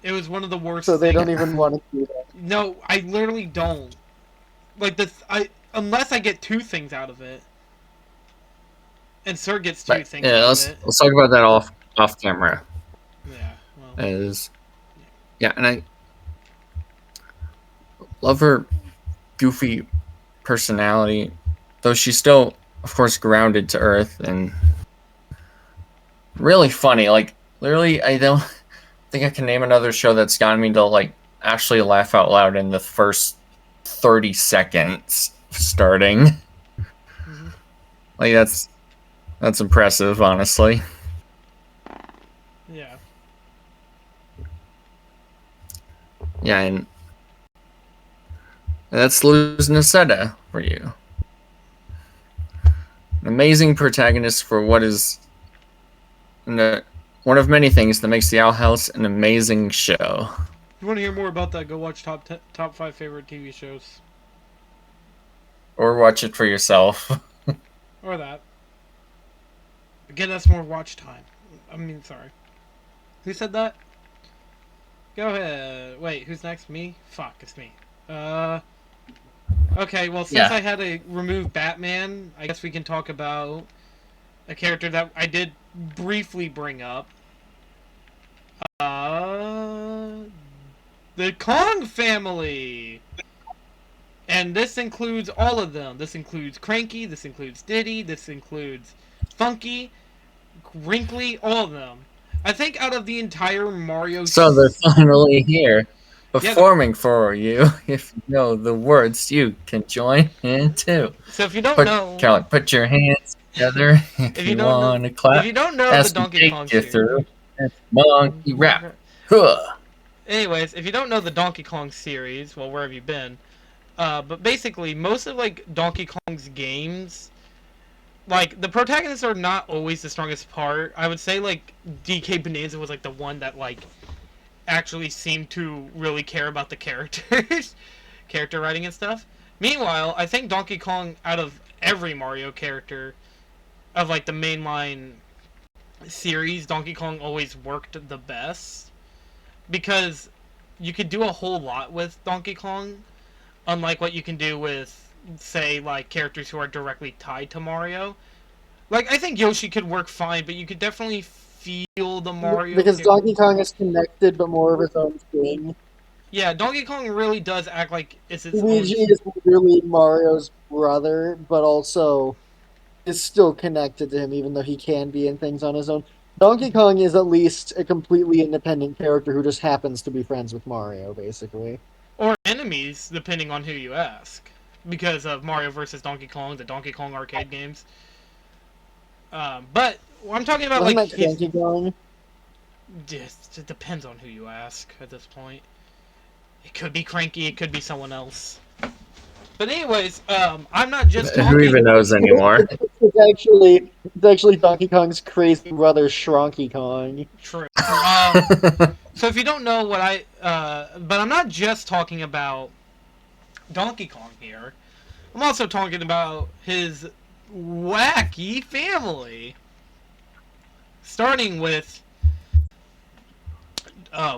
It was one of the worst. So they don't even want to do that. No, I literally don't. Like unless I get two things out of it. And Sir gets two things out of it. Let's talk about that off camera. Yeah. Well. And I love her goofy personality, though she's still, of course, grounded to earth and really funny. Like, literally, I don't think I can name another show that's gotten me to like actually laugh out loud in the first 30 seconds starting. Like, that's impressive, honestly. Yeah. Yeah, and that's Luz Noceda for you. An amazing protagonist for what is one of many things that makes the Owl House an amazing show. If you want to hear more about that, go watch top 5 favorite TV shows. Or watch it for yourself. Or that. Get us more watch time. I mean, sorry. Who said that? Go ahead. Wait, who's next? Me? Fuck, it's me. Okay, well, since I had to remove Batman, I guess we can talk about a character that I did briefly bring up. The Kong family! And this includes all of them. This includes Cranky, this includes Diddy, this includes Funky, Wrinkly, all of them. I think out of the entire Mario... So they're finally here, performing for you. If you know the words, you can join in too. So if you don't know... Put your hands together if you want to clap. If you don't know the Donkey Kong series... Monkey rap. Huh. Anyways, if you don't know the Donkey Kong series, well, where have you been? But basically, most of, like, Donkey Kong's games... Like, the protagonists are not always the strongest part. I would say, like, DK Bonanza was, like, the one that, like, actually seemed to really care about the characters. Character writing and stuff. Meanwhile, I think Donkey Kong, out of every Mario character, of, like, the mainline series, Donkey Kong always worked the best. Because you could do a whole lot with Donkey Kong, unlike what you can do with, say, like, characters who are directly tied to Mario. Like, I think Yoshi could work fine, but you could definitely feel the Mario... Because Donkey Kong is connected, but more of his own thing. Yeah, Donkey Kong really does act like it's his Luigi is really Mario's brother, but also is still connected to him, even though he can be in things on his own. Donkey Kong is at least a completely independent character who just happens to be friends with Mario, basically. Or enemies, depending on who you ask. Because of Mario vs. Donkey Kong, the Donkey Kong arcade games. But I'm talking about, like... Donkey Kong? It depends on who you ask at this point. It could be Cranky, it could be someone else. But anyways, I'm not just talking... Who even knows anymore? It's actually Donkey Kong's crazy brother, Shronky Kong. True. So if you don't know what but I'm not just talking about Donkey Kong here. I'm also talking about his wacky family. Starting with...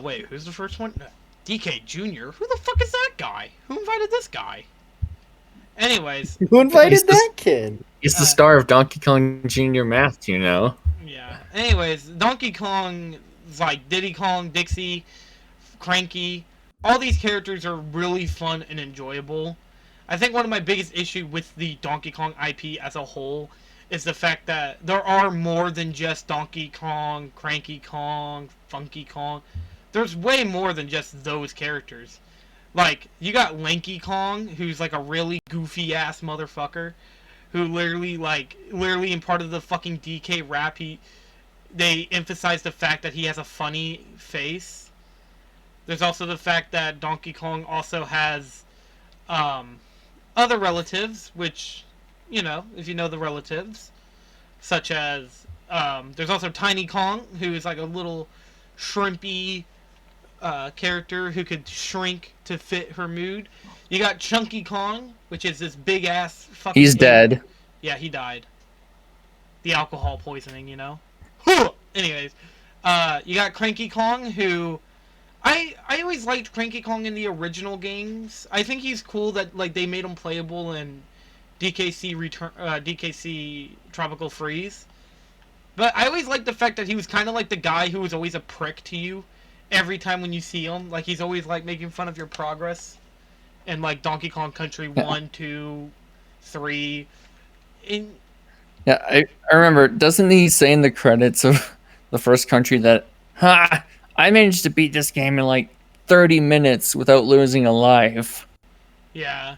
wait, who's the first one? DK Jr.? Who the fuck is that guy? Who invited this guy? Anyways... Who invited that kid? He's the star of Donkey Kong Jr. Math, you know. Yeah. Anyways, Donkey Kong, like Diddy Kong, Dixie, Cranky, all these characters are really fun and enjoyable. I think one of my biggest issues with the Donkey Kong IP as a whole is the fact that there are more than just Donkey Kong, Cranky Kong, Funky Kong. There's way more than just those characters. Like, you got Lanky Kong, who's like a really goofy-ass motherfucker, who literally in part of the fucking DK rap, they emphasize the fact that he has a funny face. There's also the fact that Donkey Kong also has, other relatives, which, you know, if you know the relatives, such as, there's also Tiny Kong, who is like a little shrimpy, character who could shrink to fit her mood. You got Chunky Kong, which is this big ass fucking... He's dead. Yeah, he died. The alcohol poisoning, you know? Anyways, you got Cranky Kong, who... I always liked Cranky Kong in the original games. I think he's cool that, like, they made him playable in DKC Tropical Freeze. But I always liked the fact that he was kind of like the guy who was always a prick to you every time when you see him. Like, he's always, like, making fun of your progress. And, like, Donkey Kong Country 1, 2, 3. Yeah, I remember, doesn't he say in the credits of the first country that, I managed to beat this game in like 30 minutes without losing a life. Yeah.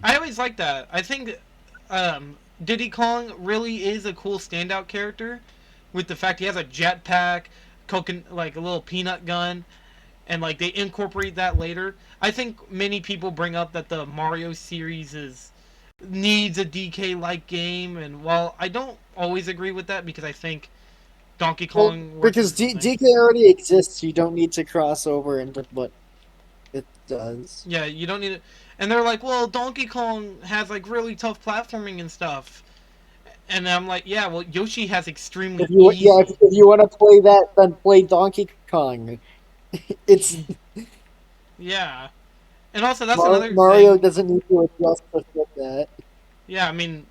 I always like that. I think Diddy Kong really is a cool standout character with the fact he has a jetpack, like a little peanut gun, and like they incorporate that later. I think many people bring up that the Mario series needs a DK-like game, and while I don't always agree with that because I think Donkey Kong... because DK already exists, you don't need to cross over into what... It does. Yeah, you don't need it. And they're like, well, Donkey Kong has like really tough platforming and stuff. And I'm like, yeah, well, Yoshi has extremely easy. If you want to play that, then play Donkey Kong. It's Yeah. And also, that's another Mario thing. doesn't need to adjust to fit that. Yeah, I mean,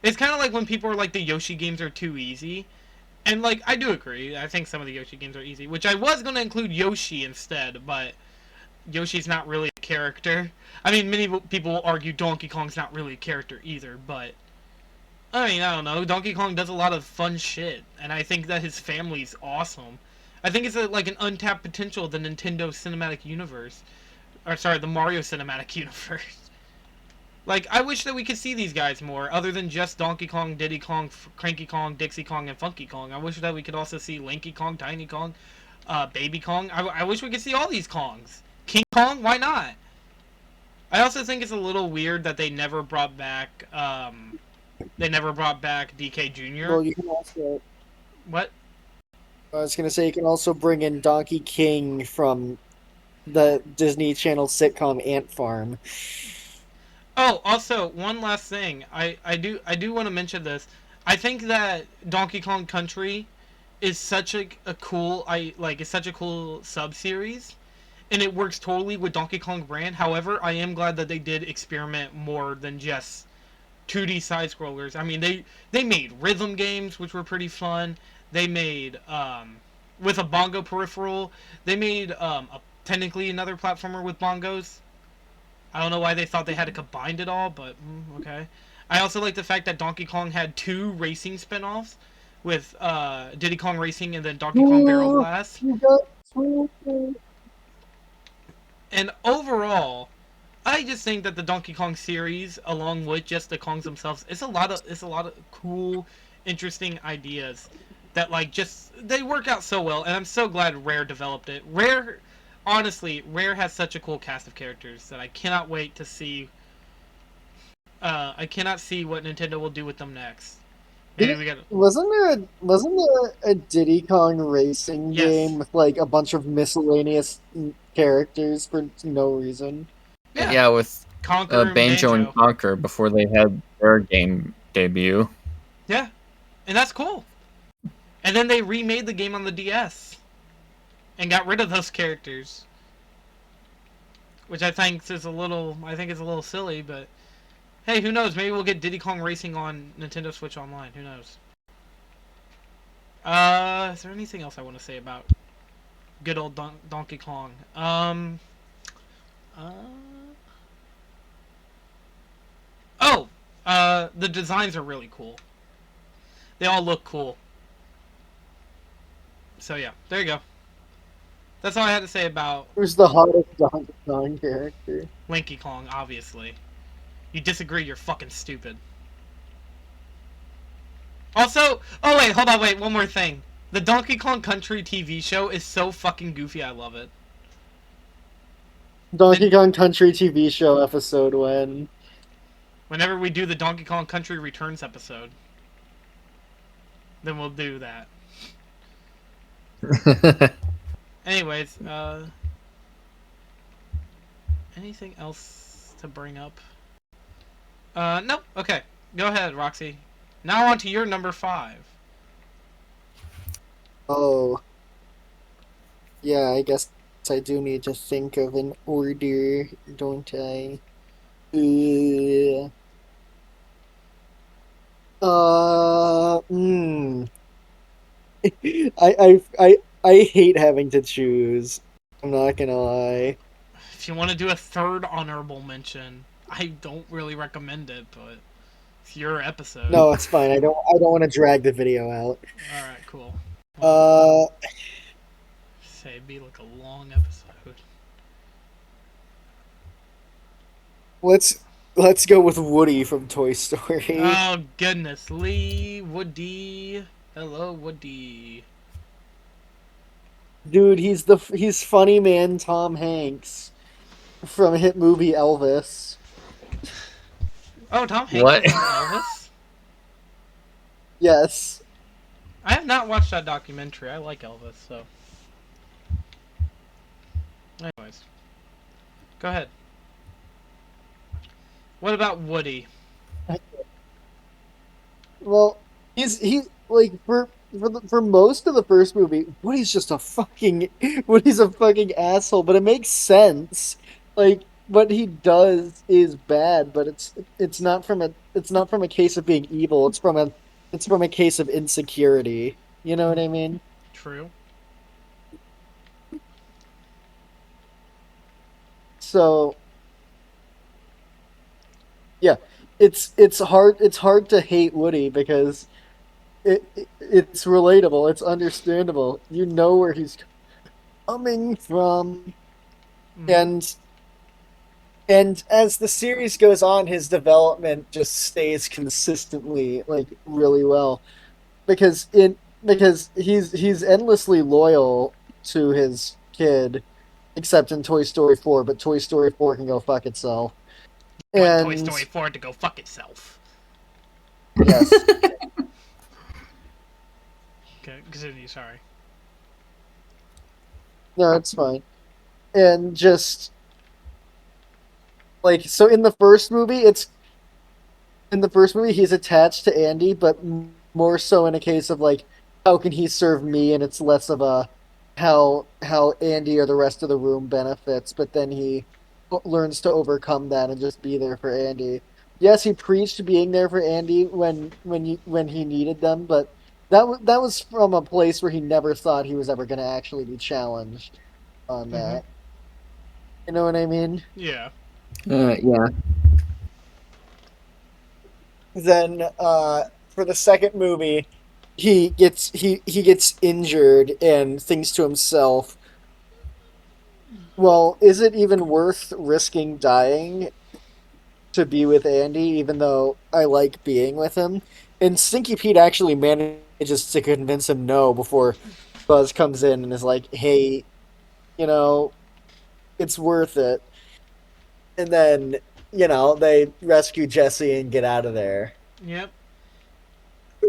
it's kind of like when people are like, the Yoshi games are too easy. And, like, I do agree. I think some of the Yoshi games are easy. Which I was going to include Yoshi instead, but Yoshi's not really a character. I mean, many people will argue Donkey Kong's not really a character either, but I mean, I don't know. Donkey Kong does a lot of fun shit, and I think that his family's awesome. I think it's like an untapped potential of the Nintendo Cinematic Universe. Or, sorry, the Mario Cinematic Universe. Like, I wish that we could see these guys more, other than just Donkey Kong, Diddy Kong, Cranky Kong, Dixie Kong, and Funky Kong. I wish that we could also see Lanky Kong, Tiny Kong, Baby Kong. I wish we could see all these Kongs. King Kong? Why not? I also think it's a little weird that they never brought back, DK Jr. Well, you can also. What? I was gonna say you can also bring in Donkey King from the Disney Channel sitcom Ant Farm. Oh, also, one last thing. I do want to mention this. I think that Donkey Kong Country is such a cool it's such a cool sub series, and it works totally with Donkey Kong brand. However, I am glad that they did experiment more than just 2D side scrollers. I mean, they made rhythm games, which were pretty fun. They made with a bongo peripheral. They made technically another platformer with bongos. I don't know why they thought they had to combine it all, but okay. I also like the fact that Donkey Kong had 2 racing spin-offs with Diddy Kong Racing and then Donkey Kong Barrel Blast. And overall, I just think that the Donkey Kong series, along with just the Kongs themselves, it's a lot of cool, interesting ideas that they work out so well, and I'm so glad Rare developed it. Honestly, Rare has such a cool cast of characters that I cannot wait to see. I cannot see what Nintendo will do with them next. Wasn't there a Diddy Kong racing game with like a bunch of miscellaneous characters for no reason? Yeah, with Banjo and Conquer before they had their game debut. Yeah, and that's cool. And then they remade the game on the DS and got rid of those characters, which I think is a little silly, but hey, who knows? Maybe we'll get Diddy Kong Racing on Nintendo Switch Online. Who knows? Is there anything else I want to say about good old Donkey Kong? The designs are really cool. They all look cool. So yeah, there you go. That's all I had to say about... Who's the hottest Donkey Kong character? Lanky Kong, obviously. You disagree, you're fucking stupid. Also... Oh wait, hold on, wait, one more thing. The Donkey Kong Country TV show is so fucking goofy, I love it. Donkey Kong Country TV show episode when? Whenever we do the Donkey Kong Country Returns episode. Then we'll do that. Anyways, anything else to bring up? Nope. Okay. Go ahead, Roxy. Now on to your number 5. Oh. Yeah, I guess I do need to think of an order, don't I? I hate having to choose. I'm not gonna lie. If you want to do a third honorable mention, I don't really recommend it, but it's your episode. No, it's fine. I don't want to drag the video out. All right, cool. Say it'd be like a long episode. Let's go with Woody from Toy Story. Oh goodness, Woody. Hello, Woody. Dude, he's funny man Tom Hanks from hit movie Elvis. Oh, Tom Hanks was in Elvis? Yes. I have not watched that documentary. I like Elvis, so. Anyways. Go ahead. What about Woody? Well, he like for most of the first movie, Woody's a fucking asshole, but it makes sense. Like what he does is bad, but it's not from a case of being evil. It's from a case of insecurity. You know what I mean? True. So yeah, it's hard to hate Woody because it's relatable, it's understandable. You know where he's coming from, Mm-hmm. and as the series goes on, his development just stays consistently like really well because he's endlessly loyal to his kid, except in Toy Story 4, but Toy Story 4 can go fuck itself. Want Toy And Story 4 to go fuck itself. yes, Okay, continue. Sorry. no, it's fine. And just like so in the first movie he's attached to Andy, but more so in a case of like how can he serve me, and it's less of a how Andy or the rest of the room benefits, but then he learns to overcome that and just be there for Andy. Yes, he preached being there for Andy when he needed them, but that was from a place where he never thought he was ever going to actually be challenged on Mm-hmm. that. You know what I mean? Yeah. Yeah. Then for the second movie he gets injured and thinks to himself, well, is it even worth risking dying to be with Andy, even though I like being with him? And Stinky Pete actually manages to convince him no before Buzz comes in and is like, hey, you know, it's worth it. And then, they rescue Jesse and get out of there. Yep.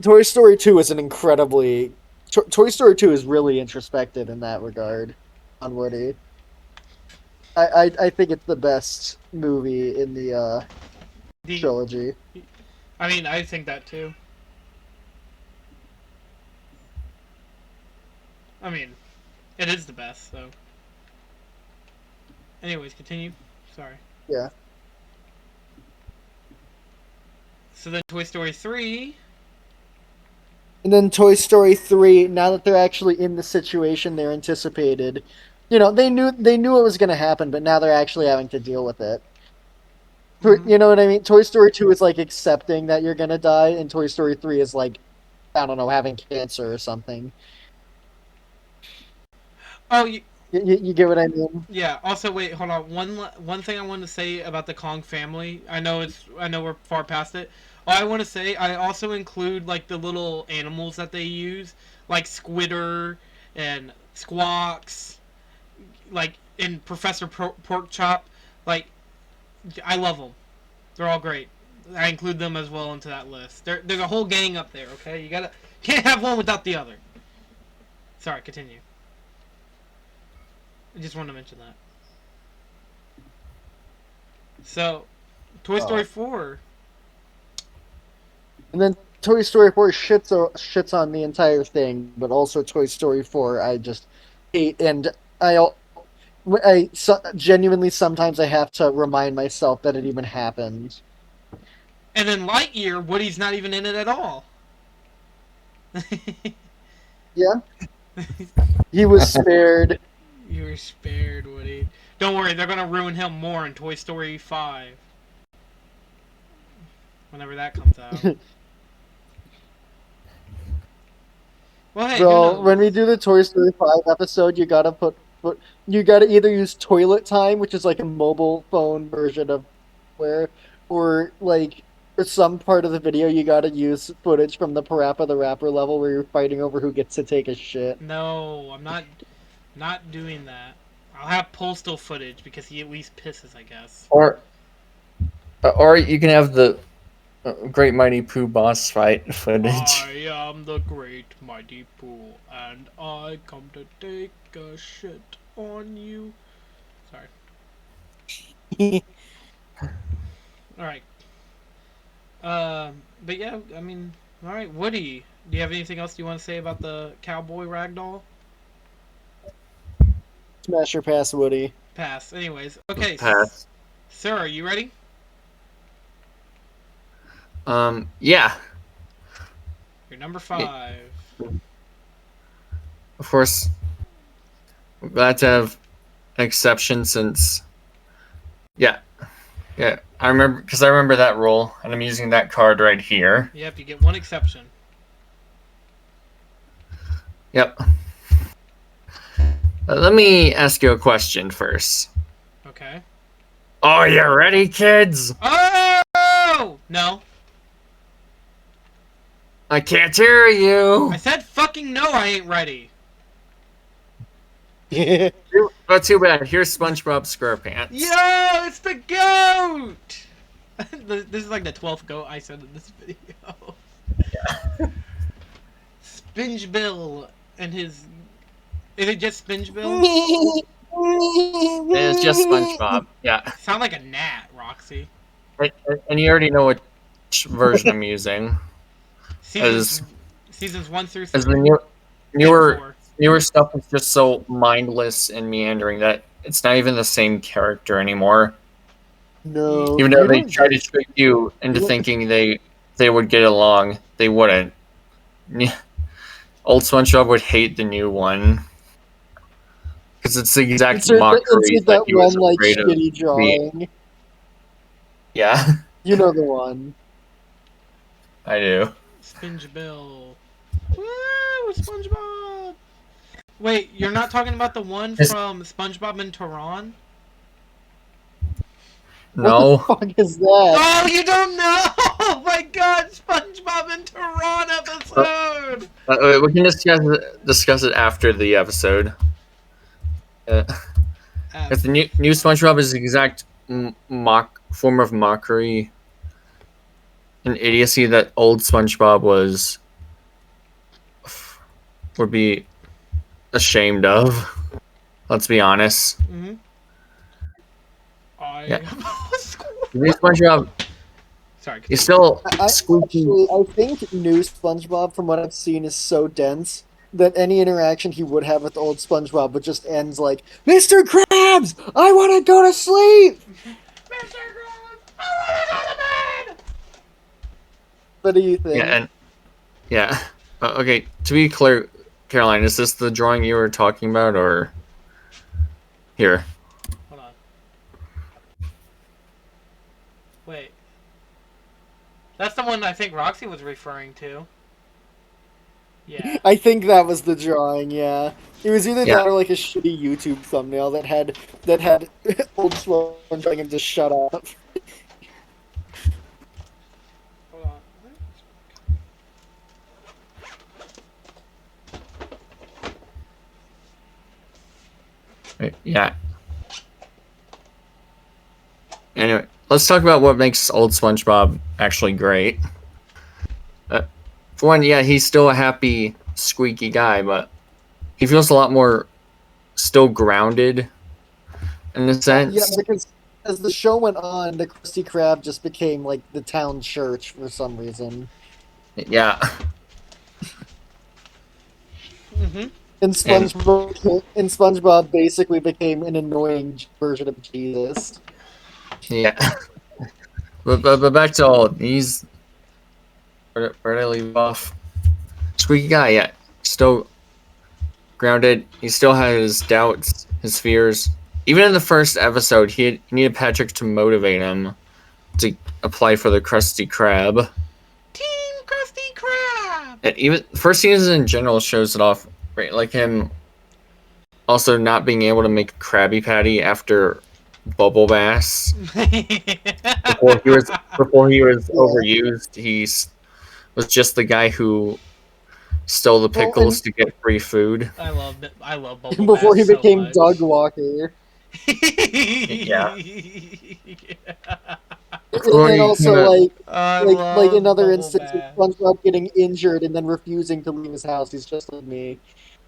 Toy Story 2 is an incredibly Toy Story 2 is really introspective in that regard on Woody. I think it's the best movie in the The. trilogy. I mean, I think that too. I mean, it is the best. So. Anyways, continue. Sorry. Yeah. So then, Toy Story 3. And then Toy Story 3, now that they're actually in the situation they're anticipated, they knew it was going to happen, but now they're actually having to deal with it. Mm-hmm. You know what I mean? Toy Story 2 is like accepting that you're going to die, and Toy Story 3 is like, I don't know, having cancer or something. Oh, You get what I mean? yeah. Also, wait, hold on. One thing I wanted to say about the Kong family. I know we're far past it. I want to say I also include like the little animals that they use, like Squitter and Squawks, like in Professor Porkchop. Like I love them. They're all great. I include them as well into that list. There's a whole gang up there. Okay, you gotta can't have one without the other. Sorry, continue. I just wanted to mention that. So, Toy Story Oh. 4. And then Toy Story 4 shits on the entire thing, but also Toy Story 4 I just hate, and I genuinely sometimes I have to remind myself that it even happened. And then Lightyear, Woody's not even in it at all. Yeah, he was spared. You were spared, Woody. Don't worry, they're gonna ruin him more in Toy Story 5. Whenever that comes out. Well, hey, who Bro, when knows? we do the Toy Story 5 episode, you gotta either use Toilet Time, which is like a mobile phone version of where, or like for some part of the video you gotta use footage from the Parappa the Rapper level where you're fighting over who gets to take a shit. No, I'm not doing that. I'll have postal footage because he at least pisses, I guess. Or you can have the Great Mighty Pooh boss fight footage. I am the great mighty Pooh, and I come to take a shit on you. Sorry. All right. But yeah, I mean, all right, Woody. Do you have anything else you want to say about the cowboy ragdoll? Smash or pass, Woody. Pass. Anyways, okay. Pass. Sir, are you ready? Yeah. You're number 5. Of course, I'm glad to have an exception since, yeah, I remember that rule, and I'm using that card right here. Yep, you get one exception. Yep. Let me ask you a question first. Okay. Are you ready, kids? Oh! No. I can't hear you. I said fucking no, I ain't ready. Yeah. But too bad. Here's SpongeBob SquarePants. Yo, it's the goat! This is like the 12th goat I said in this video. Yeah. Spinge Bill and his... Is it just Spinge Bill? It's just SpongeBob. Yeah. Sound like a gnat, Roxy. And you already know which version I'm using. Seasons 1 through 3. As the newer stuff is just so mindless and meandering that it's not even the same character anymore. No. Even though they try to trick you into thinking they would get along, they wouldn't. Old SpongeBob would hate the new one because it's the exact mockery that he was one, afraid of. shitty drawing. Yeah, You know the one. I do. Spinge Bill. Woo! SpongeBob! Wait, you're not talking about the one from SpongeBob and Tehran? No. What the fuck is that? Oh, you don't know! Oh my god, SpongeBob and Tehran episode! We can discuss it after the episode. If the new SpongeBob is the exact form of mockery and idiocy that old SpongeBob would be ashamed of. Let's be honest. Mm-hmm. Yeah. The new SpongeBob. Sorry. He's still squeaky. I think new SpongeBob, from what I've seen, is so dense that any interaction he would have with old SpongeBob would just end like, Mr. Krabs, I want to go to sleep! Mr. Krabs, I want to go to bed! What do you think? Yeah. Okay, to be clear, Caroline, is this the drawing you were talking about, or here? Hold on. Wait. That's the one I think Roxy was referring to. Yeah. I think that was the drawing, yeah. It was either that or like a shitty YouTube thumbnail that had old SpongeBob telling him to shut up. Hold on. Yeah. Anyway, let's talk about what makes old SpongeBob actually great. For one, yeah, he's still a happy, squeaky guy, but he feels a lot more still grounded in a sense. Yeah, because as the show went on, the Krusty Krab just became like the town church for some reason. Yeah. Mm-hmm. And SpongeBob basically became an annoying version of Jesus. Yeah. But back to all these. Where did I leave off? Squeaky guy, yeah. Still grounded. He still has his doubts, his fears. Even in the first episode, he needed Patrick to motivate him to apply for the Krusty Krab. Team Krusty Krab! And even the first season in general shows it off, right? Like him also not being able to make a Krabby Patty after Bubble Bass. before he was overused, he was just the guy who stole the pickles to get free food. I love Bubble Before Bass he became so Doug Walker. Yeah. And also, like another Bubble instance of Bass. SpongeBob getting injured and then refusing to leave his house. He's just like me.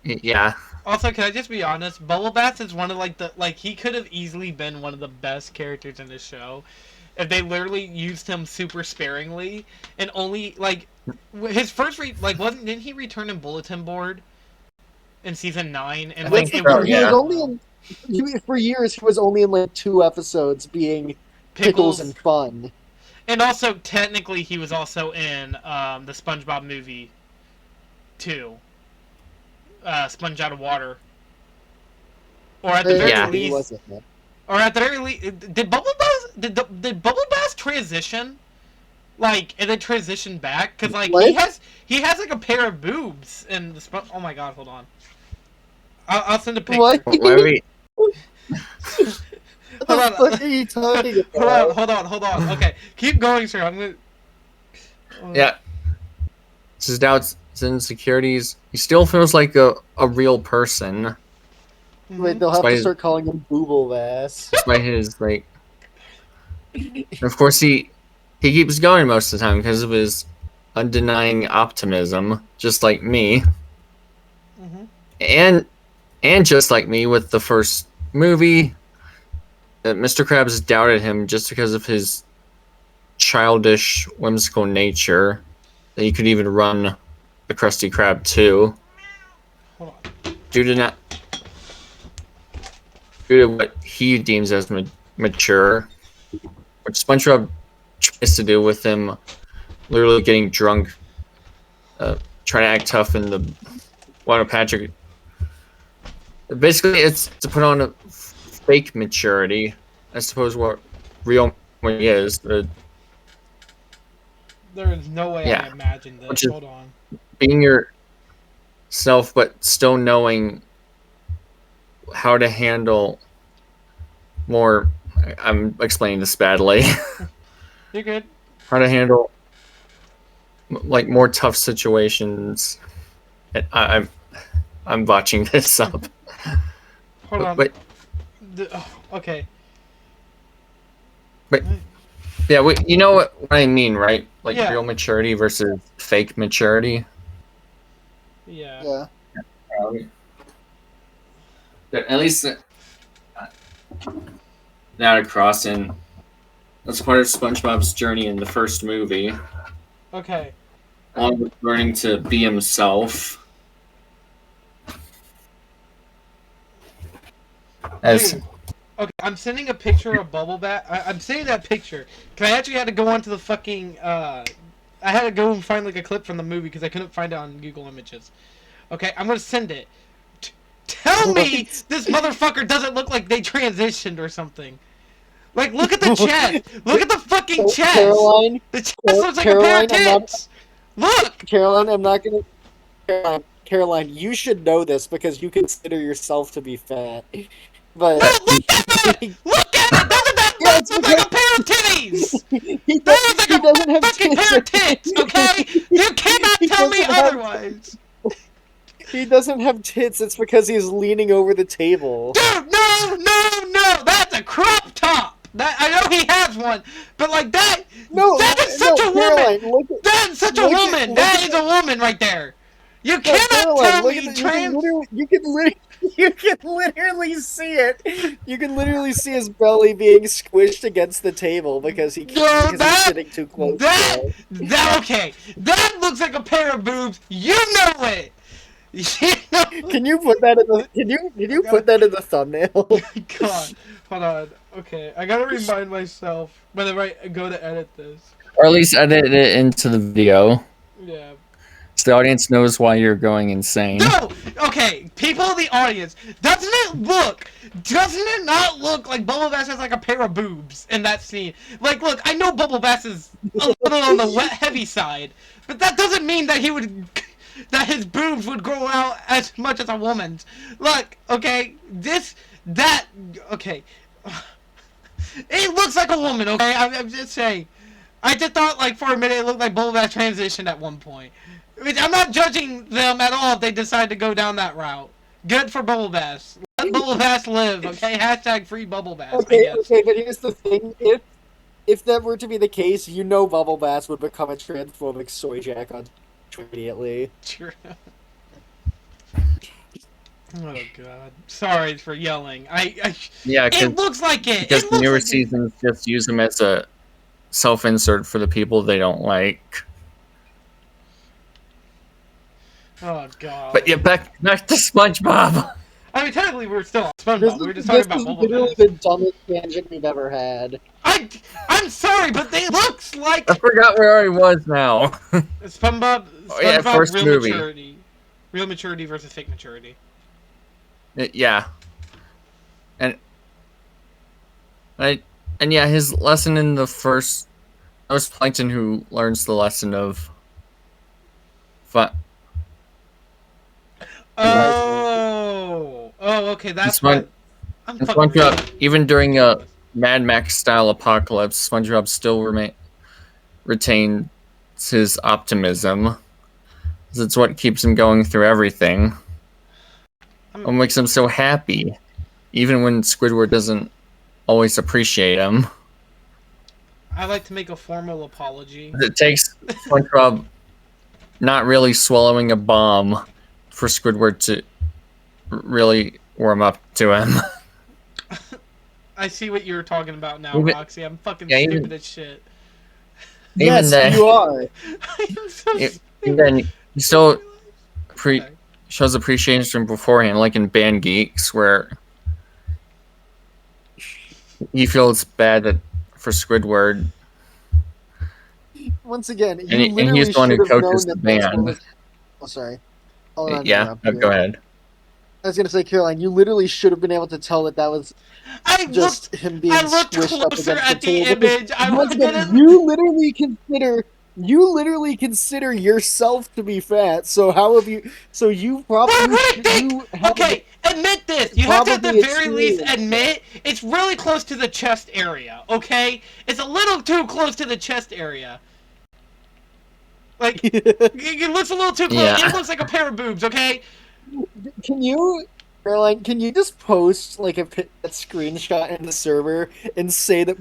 Yeah. Also, can I just be honest? Bubble Bath is one of he could have easily been one of the best characters in this show if they literally used him super sparingly and only his first didn't he return in Bulletin Board in season 9 and That's it the worked thing. He was yeah. only in for years. He was only in like 2 episodes, being pickles and fun. And also, technically, he was also in the SpongeBob movie too. Sponge Out of Water. Or at the very least, or at the very least, did Bubble Bass transition? Like, and then transition back? Because like What? he has like a pair of boobs in the oh my god, hold on. I'll send a picture. What? Why are we... What the fuck are you talking about? Hold on. Okay, keep going, sir. I'm gonna. Yeah. His doubts, his insecurities. He still feels like a real person. Wait, they'll have to start calling him Booble Ass. Despite his like. And of course, he keeps going most of the time because of his undenying optimism, just like me. And just like me with the first movie, Mr. Krabs doubted him just because of his childish, whimsical nature. That he could even run the Krusty Krab too. Hold on. Due to what he deems as mature, which SpongeBob tries to do with him literally getting drunk, trying to act tough in the water Patrick. Basically, it's to put on a fake maturity. I suppose what real maturity is. There is no way I imagined this. Hold on. Being yourself, but still knowing how to handle more. I'm explaining this badly. You're good. How to handle like more tough situations. I'm botching this up. Hold on. But okay. But yeah, you know what I mean, right? Like real maturity versus fake maturity. Yeah. But at least that across, and that's part of SpongeBob's journey in the first movie. Okay. Along with learning to be himself. Dude, okay, I'm sending a picture of Bubble Bath. I'm sending that picture. Cause I actually had to go onto the fucking. I had to go and find like a clip from the movie because I couldn't find it on Google Images. Okay, I'm gonna send it. Tell me this motherfucker doesn't look like they transitioned or something. Like, look at the chest. Look at the fucking chest. Caroline, the chest looks like a pair of tits. Look. Caroline, I'm not gonna. Caroline, you should know this because you consider yourself to be fat. But no, look at it! Look at it! Doesn't that look like a pair of titties? That looks like a fucking pair of tits, okay? You cannot tell me otherwise. He doesn't have tits, it's because he's leaning over the table. Dude, no! That's a crop top! That I know he has one, but like that is such a woman! That's such a woman! That is a woman right there! You cannot tell me trans... You can literally see it. You can literally see his belly being squished against the table because he's sitting too close. Okay. That looks like a pair of boobs. You know it. Can you put that in the? Can you put that in the thumbnail? God, hold on. Okay, I gotta remind myself whenever I go to edit this, or at least edit it into the video. Yeah. So the audience knows why you're going insane. No! Okay, people in the audience, doesn't it not look like Bubble Bass has like a pair of boobs in that scene? Like, look, I know Bubble Bass is a little on the wet, heavy side, but that doesn't mean that that his boobs would grow out as much as a woman's. Look, okay, okay. It looks like a woman, okay? I'm just saying. I just thought, like, for a minute it looked like Bubble Bass transitioned at one point. I'm not judging them at all if they decide to go down that route. Good for Bubble Bass. Let Bubble Bass live, okay? Hashtag free Bubble Bass, okay, but here's the thing. If that were to be the case, you know Bubble Bass would become a transphobic soy jack on Twitter immediately. True. Oh god. Sorry for yelling. Yeah, It looks like it. because It the looks newer like it. seasons just use them as a self-insert for the people they don't like. Oh god. But yeah, back to SpongeBob. I mean, technically, we're still on SpongeBob. We were just This talking about is Bubble literally Bath. the dumbest tangent we've ever had. I'm sorry, but they looks like I forgot where I was now. SpongeBob. Oh yeah, SpongeBob first real movie. maturity, real maturity versus fake maturity. Yeah, and I and yeah, his lesson in the first. That was Plankton who learns the lesson of. Oh, okay, that's why. I'm And fucking. SpongeBob, even during a Mad Max style apocalypse, SpongeBob still retains his optimism. It's what keeps him going through everything. What makes him so happy, even when Squidward doesn't always appreciate him. I like to make a formal apology. It takes SpongeBob not really swallowing a bomb for Squidward to really warm up to him. I see what you're talking about now, Roxy. I'm fucking stupid as shit. Yes, then, you are. I am so stupid. Then he still shows appreciation beforehand, like in Band Geeks, where he feels bad for Squidward. Once again, you And literally he's the one who should have coaches known the that that's what band. was. Oh, sorry. I'll Yeah, interrupt you. go ahead. I was gonna say, Caroline, you literally should have been able to tell that was just him being squished up against the table. Image. Once again, you literally consider yourself to be fat. So how have you? So you probably Okay, admit this. You have to at the very least admit it's really close to the chest area. Okay, it's a little too close to the chest area. Like it looks a little too close. Yeah. It looks like a pair of boobs. Okay. Can you, Caroline? Can you just post like a screenshot in the server and say that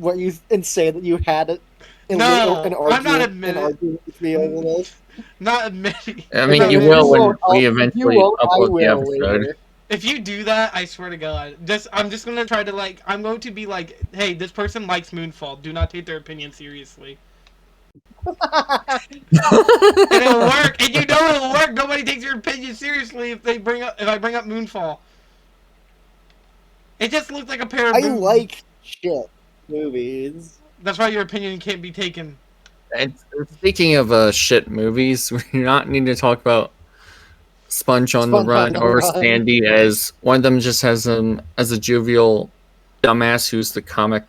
you had it? An argument with me over this. Not admitting. I mean, you will when we eventually upload the episode. Later. If you do that, I swear to God, I'm just gonna try to I'm going to be like, hey, this person likes Moonfall. Do not take their opinion seriously. And it'll work, and you know it'll work. Nobody takes your opinion seriously if I bring up Moonfall. It just looks like a pair of boobs. I like shit movies. That's why your opinion can't be taken. And speaking of shit movies, we do not need to talk about Sponge on the Run or Sandy, as one of them just has him as a jovial dumbass who's the comic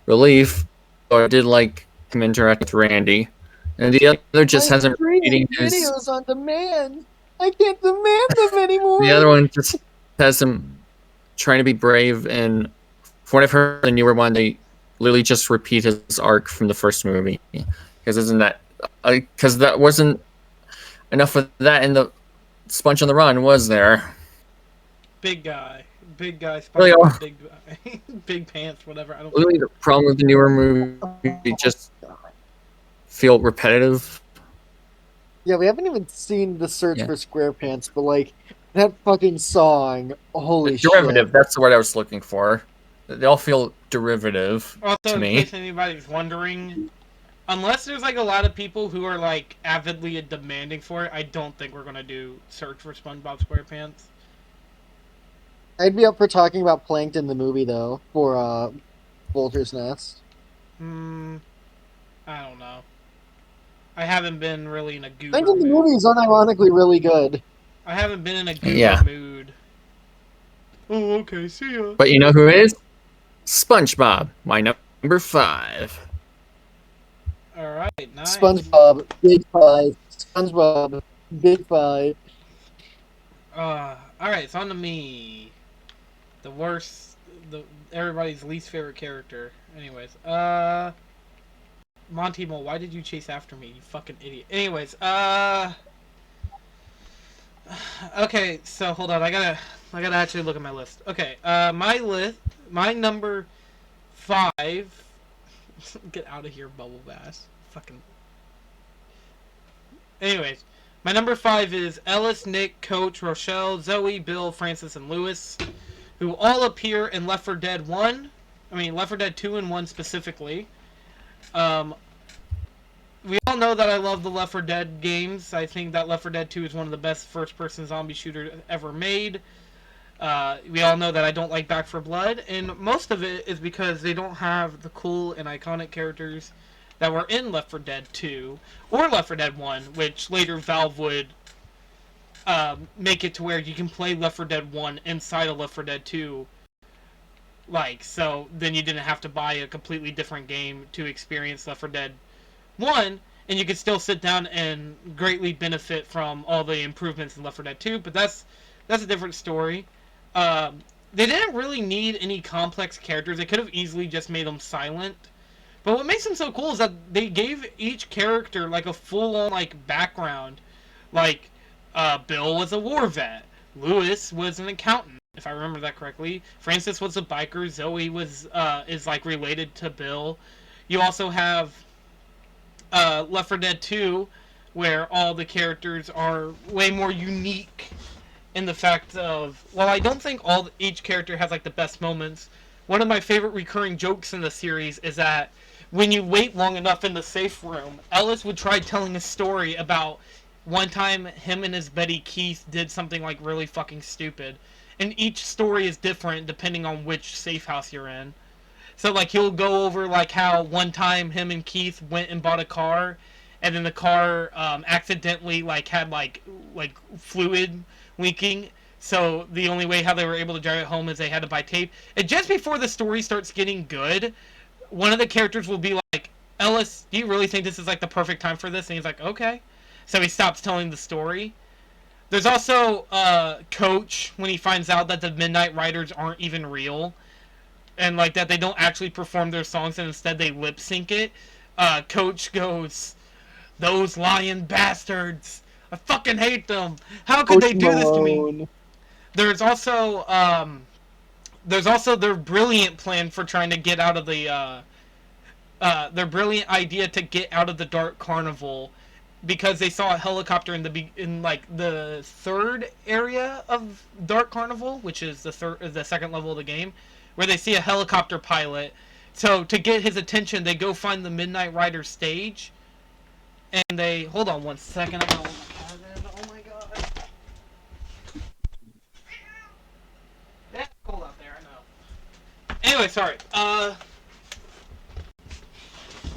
relief. Or I did like him interact with Randy, and the other just has him reading his videos on demand. I can't demand them anymore. The other one just has him trying to be brave, and from what I've heard, the newer one, they literally just repeat his arc from the first movie. Because that wasn't enough of that in the Sponge on the Run, was there? Big guy, Sponge, really big guy, big pants, whatever. I don't. Really, the problem with the newer movie just feel repetitive. Yeah, we haven't even seen the search for SquarePants, but like that fucking song, holy shit. Derivative, that's the word I was looking for. They all feel derivative to me. In case anybody's wondering, unless there's like a lot of people who are like avidly demanding for it, I don't think we're gonna do Search for SpongeBob SquarePants. I'd be up for talking about Plankton the movie though, for Vulture's Nest. I don't know. I haven't been really in a goober Plankton mood. the movie is unironically really good. I haven't been in a goober mood. Oh, okay, see ya. But you know who is? SpongeBob, my number 5. Alright, nice. SpongeBob, Big 5. SpongeBob, Big 5. Alright, it's on to me. The worst, everybody's least favorite character. Anyways, Monty Mole, why did you chase after me, you fucking idiot? Anyways, okay, so hold on, I gotta actually look at my list. Okay, my number 5. Get out of here, Bubble Bass. Fucking. Anyways, My number 5 is Ellis, Nick, Coach, Rochelle, Zoe, Bill, Francis, and Lewis, who all appear in Left 4 Dead 1. I mean, Left 4 Dead 2 and 1 specifically. We all know that I love the Left 4 Dead games. I think that Left 4 Dead 2 is one of the best first-person zombie shooters ever made. We all know that I don't like Back 4 Blood, and most of it is because they don't have the cool and iconic characters that were in Left 4 Dead 2 or Left 4 Dead 1, which later Valve would make it to where you can play Left 4 Dead 1 inside of Left 4 Dead 2. So then you didn't have to buy a completely different game to experience Left 4 Dead 1, and you could still sit down and greatly benefit from all the improvements in Left 4 Dead 2, but that's a different story. They didn't really need any complex characters. They could have easily just made them silent. But what makes them so cool is that they gave each character like a full-on like background. Like, Bill was a war vet. Lewis was an accountant, if I remember that correctly. Francis was a biker. Zoe is like related to Bill. You also have Left 4 Dead 2, where all the characters are way more unique in the fact of, well, I don't think each character has like the best moments. One of my favorite recurring jokes in the series is that when you wait long enough in the safe room, Ellis would try telling a story about one time him and his buddy Keith did something like really fucking stupid. And each story is different depending on which safe house you're in. So like he'll go over like how one time him and Keith went and bought a car, and then the car accidentally like had like fluid leaking. So the only way how they were able to drive it home is they had to buy tape. And just before the story starts getting good, one of the characters will be like, Ellis, do you really think this is like the perfect time for this? And he's like, okay. So he stops telling the story. There's also Coach, when he finds out that the Midnight Riders aren't even real, and like that they don't actually perform their songs and instead they lip sync it. Coach goes, "Those lying bastards! I fucking hate them! How could they do this to me?" There's also their brilliant plan for trying to get out of the their brilliant idea to get out of the Dark Carnival, because they saw a helicopter in the third area of Dark Carnival, which is the second level of the game, where they see a helicopter pilot. So to get his attention, they go find the Midnight Rider stage, and they hold on one second. I don't know what my cat is. Oh my god. It's cold out there, I know. Anyway, sorry.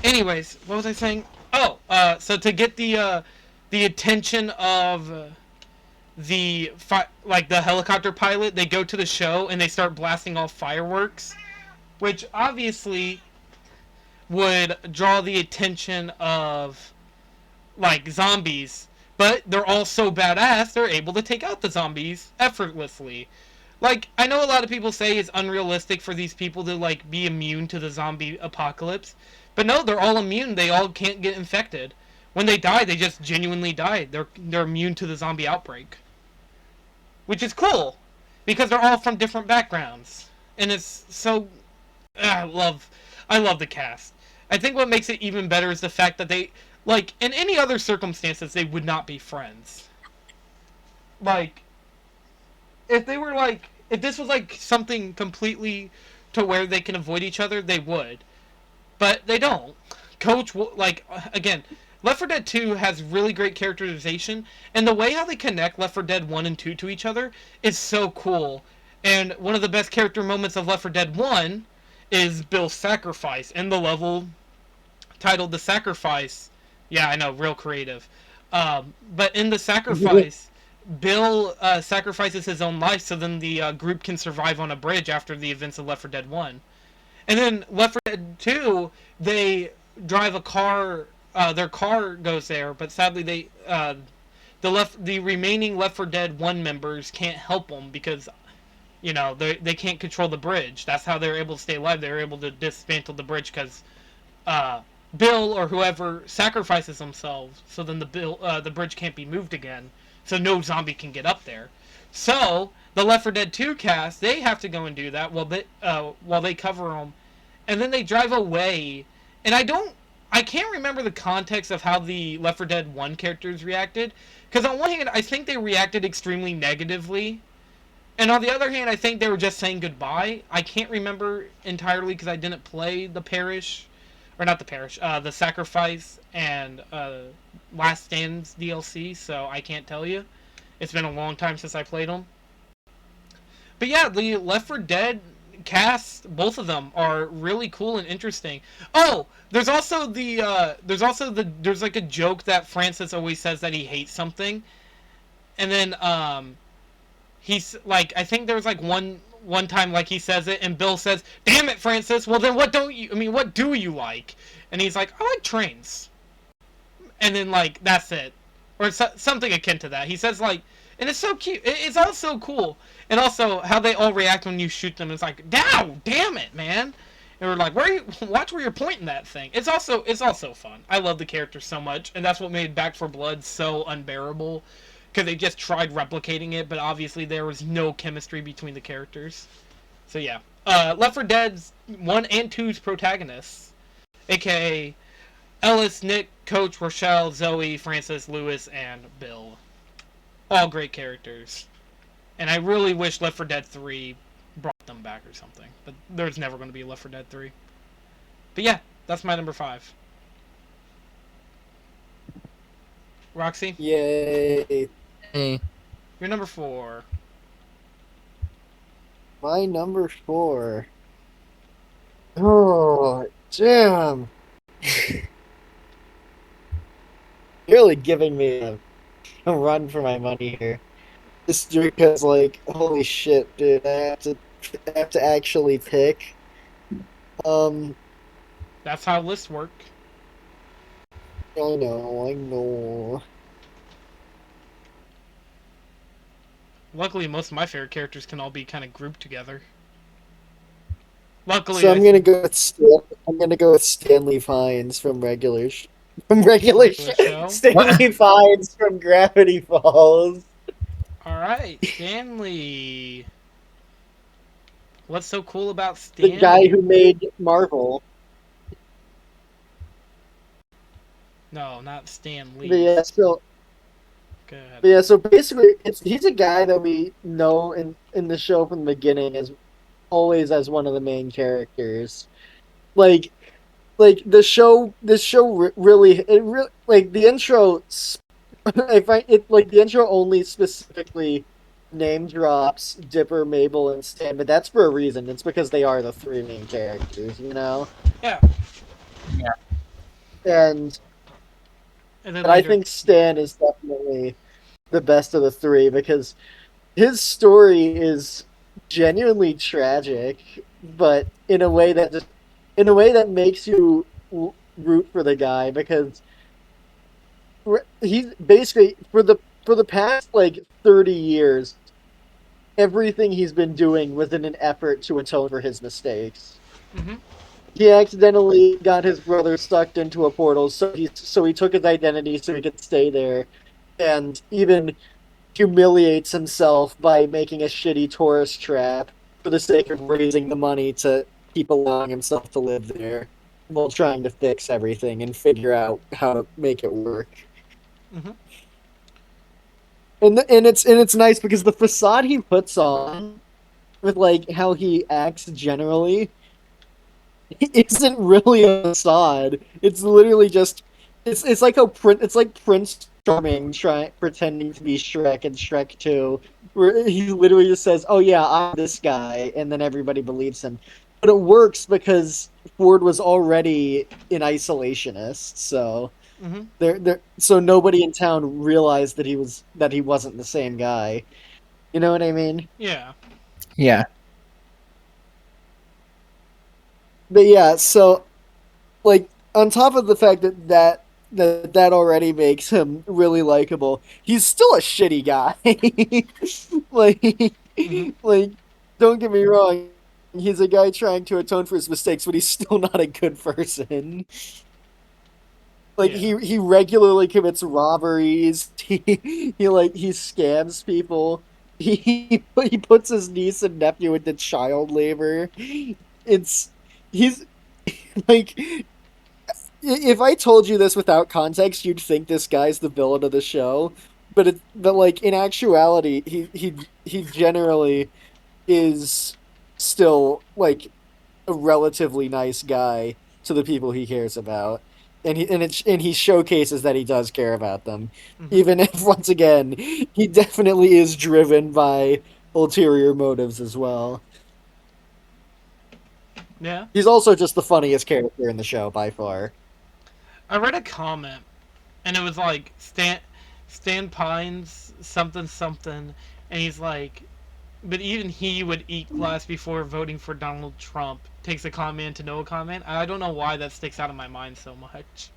Anyways, what was I saying? Oh, so to get the attention of the helicopter pilot, they go to the show and they start blasting off fireworks, which obviously would draw the attention of like zombies, but they're all so badass they're able to take out the zombies effortlessly. Like, I know a lot of people say it's unrealistic for these people to like be immune to the zombie apocalypse, but no, they're all immune. They all can't get infected. When they die, they just genuinely die. They're immune to the zombie outbreak, which is cool because they're all from different backgrounds, and it's so I love the cast. I think what makes it even better is the fact that they, like, in any other circumstances, they would not be friends. Like, if this was like something completely to where they can avoid each other, they would. But they don't. Coach, like, again, Left 4 Dead 2 has really great characterization, and the way how they connect Left 4 Dead 1 and 2 to each other is so cool. And one of the best character moments of Left 4 Dead 1 is Bill's sacrifice in the level titled The Sacrifice. Yeah, I know, real creative. But in the sacrifice, Bill sacrifices his own life so then the group can survive on a bridge after the events of Left 4 Dead 1. And then Left 4 Dead 2, they drive a car, their car goes there, but sadly the remaining Left 4 Dead 1 members can't help them because, you know, they can't control the bridge. That's how they're able to stay alive. They're able to dismantle the bridge because Bill or whoever sacrifices themselves, so then the bridge can't be moved again, so no zombie can get up there. So the Left 4 Dead 2 cast, they have to go and do that while they cover them, and then they drive away. And I I can't remember the context of how the Left 4 Dead 1 characters reacted. Because on one hand, I think they reacted extremely negatively. And on the other hand, I think they were just saying goodbye. I can't remember entirely because I didn't play the Parish. Or not the Parish. The Sacrifice and Last Stand's DLC. So I can't tell you. It's been a long time since I played them. But yeah, the Left 4 Dead cast, both of them are really cool and interesting. Oh, there's also there's like a joke that Francis always says that he hates something, and then he's like, I think there's like one time like he says it, and Bill says, "Damn it, Francis! Well then, what don't you? I mean, what do you like?" And he's like, "I like trains," and then like that's it, or something akin to that. He says like. And it's so cute. It's all so cool. And also, how they all react when you shoot them. It's like, damn it, man. And we're like, watch where you're pointing that thing. It's also fun. I love the characters so much. And that's what made Back 4 Blood so unbearable. Because they just tried replicating it, but obviously there was no chemistry between the characters. So yeah. Left 4 Dead's 1 and 2's protagonists. A.k.a. Ellis, Nick, Coach, Rochelle, Zoe, Francis, Lewis, and Bill. All great characters. And I really wish Left 4 Dead 3 brought them back or something. But there's never going to be a Left 4 Dead 3. But yeah, that's my number 5. Roxy? Yay. Hey. Your number 4. My number 4. Oh, damn. Really giving me a run for my money here. Just because, like, holy shit, dude, I have to actually pick. That's how lists work. I know. Luckily, most of my favorite characters can all be kind of grouped together. Luckily, So I'm gonna go with Stanley Fines from regular Regular show? Stanley Fines from Gravity Falls. Alright, Stanley. What's so cool about Stanley? The guy who made Marvel. No, not Stan Lee. But yeah, so Go ahead. But yeah, so basically, he's a guy that we know in the show from the beginning as always as one of the main characters. Like the show, really like the intro. I find it like the intro only specifically name drops Dipper, Mabel, and Stan, but that's for a reason. It's because they are the 3 main characters, you know. Yeah. And I think Stan is definitely the best of the 3 because his story is genuinely tragic, but in a way that makes you root for the guy because he's basically for the past like 30 years, everything he's been doing was in an effort to atone for his mistakes. Mm-hmm. He accidentally got his brother sucked into a portal, so he took his identity so he could stay there, and even humiliates himself by making a shitty tourist trap for the sake of raising the money to keep allowing himself to live there, while trying to fix everything and figure out how to make it work. Mm-hmm. And it's nice because the facade he puts on, with like how he acts generally, isn't really a facade. It's literally just it's like Prince Charming pretending to be Shrek in Shrek 2, where he literally just says, "Oh yeah, I'm this guy," and then everybody believes him. But it works because Ford was already an isolationist, so so nobody in town realized that he wasn't the same guy. You know what I mean? Yeah. Yeah. But yeah, so like on top of the fact that already makes him really likable, he's still a shitty guy. Like don't get me wrong, he's a guy trying to atone for his mistakes, but he's still not a good person. Like he regularly commits robberies. He scams people. He puts his niece and nephew into child labor. He's like if I told you this without context, you'd think this guy's the villain of the show. But like in actuality, he generally is still like a relatively nice guy to the people he cares about, and he showcases that he does care about them, Mm-hmm. even if once again he definitely is driven by ulterior motives as well. Yeah. He's also just the funniest character in the show by far. I read a comment, and it was like Stan Pines something something, and he's like, but even he would eat glass before voting for Donald Trump. Takes a comment to no comment. I don't know why that sticks out of my mind so much.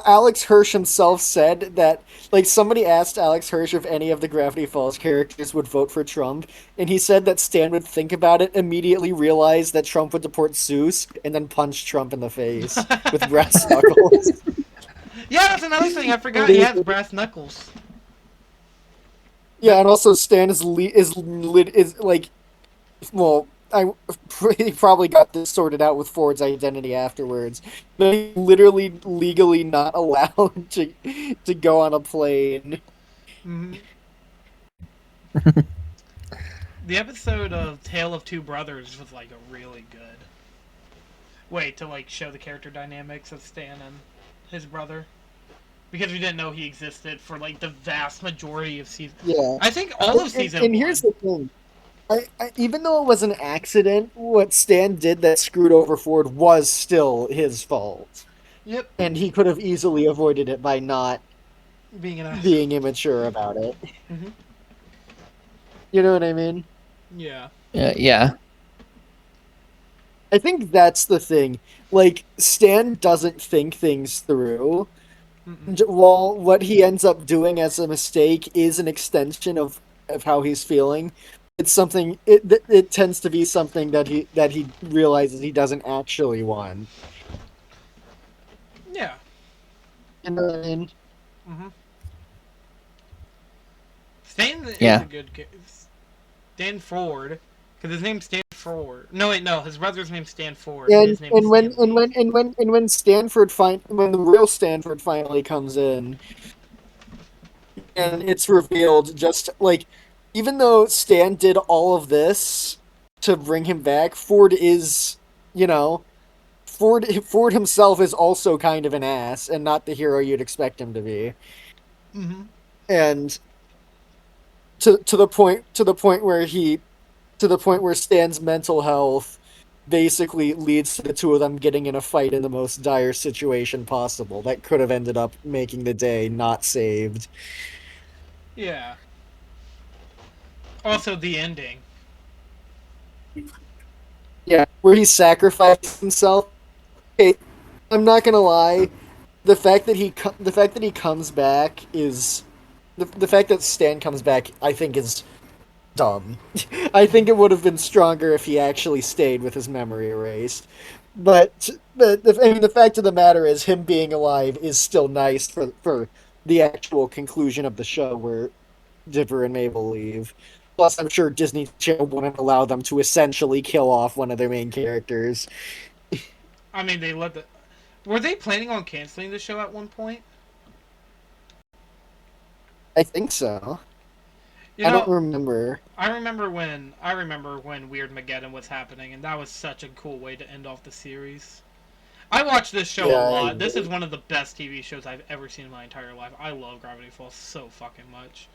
Alex Hirsch himself said that, like, somebody asked Alex Hirsch if any of the Gravity Falls characters would vote for Trump, and he said that Stan would think about it, immediately realize that Trump would deport Seuss, and then punch Trump in the face with brass knuckles. Yeah, that's another thing I forgot. He has brass knuckles. Yeah, and also Stan is like, well, he probably got this sorted out with Ford's identity afterwards, but he's literally legally not allowed to go on a plane. Mm-hmm. The episode of Tale of Two Brothers was like a really good way to like show the character dynamics of Stan and his brother, because we didn't know he existed for like the vast majority of season. Yeah, I think all of season and one. here's the thing. Even though it was an accident, what Stan did that screwed over Ford was still his fault. Yep. And he could have easily avoided it by not being immature about it. Mm-hmm. You know what I mean? Yeah. Yeah. I think that's the thing. Like, Stan doesn't think things through. While what he ends up doing as a mistake is an extension of how he's feeling, it's something it tends to be something that he realizes he doesn't actually want. Yeah. You know what I mean? Mm-hmm. Stan is Yeah. a good Stan Ford, because his name's Stan Ford. No, wait, no, his brother's name's Stan Ford. And his name is when the real Stanford finally comes in, and it's revealed, just like, even though Stan did all of this to bring him back, Ford is, Ford himself is also kind of an ass and not the hero you'd expect him to be. Mm-hmm. And to the point where Stan's mental health basically leads to the two of them getting in a fight in the most dire situation possible that could have ended up making the day not saved. Yeah. Also, the ending. Yeah, where he sacrificed himself. Okay, I'm not gonna lie. The fact that he comes back is the fact that Stan comes back, I think, is dumb. I think it would have been stronger if he actually stayed with his memory erased. But the fact of the matter is, him being alive is still nice for the actual conclusion of the show where Dipper and Mabel leave. Plus, I'm sure Disney Channel wouldn't allow them to essentially kill off one of their main characters. I mean, they let the. Were they planning on canceling the show at one point? I think so. You I know, don't remember. I remember when Weird Mageddon was happening, and that was such a cool way to end off the series. I watched this show a lot. This is one of the best TV shows I've ever seen in my entire life. I love Gravity Falls so fucking much.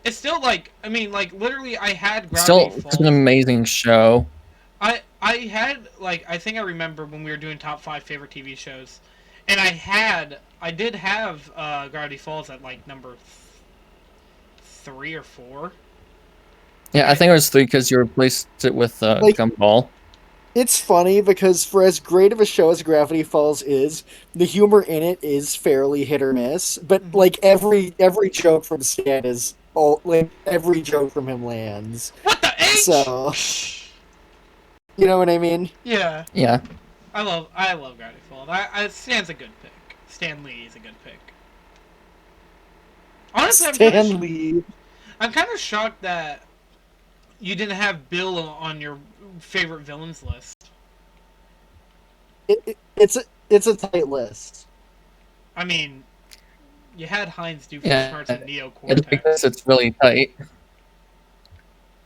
It's still like, I mean, like, literally, I had Gravity Falls. It's an amazing show. I had, like, I think I remember when we were doing top 5 favorite TV shows, and I did have Gravity Falls at, like, number 3 or 4. Yeah, I think it was 3 because you replaced it with Gumball. It's funny because for as great of a show as Gravity Falls is, the humor in it is fairly hit or miss. But like every joke from Stan is every joke from him lands. What the H? So, you know what I mean? Yeah. Yeah. I love Gravity Falls. Stan's a good pick. Stan Lee is a good pick. Honestly, Stan Lee. I'm kind of shocked that you didn't have Bill on your favorite villains list. it's a tight list. I mean, you had Heinz do first Yeah, parts of Neo it's Cortex. because it's really tight.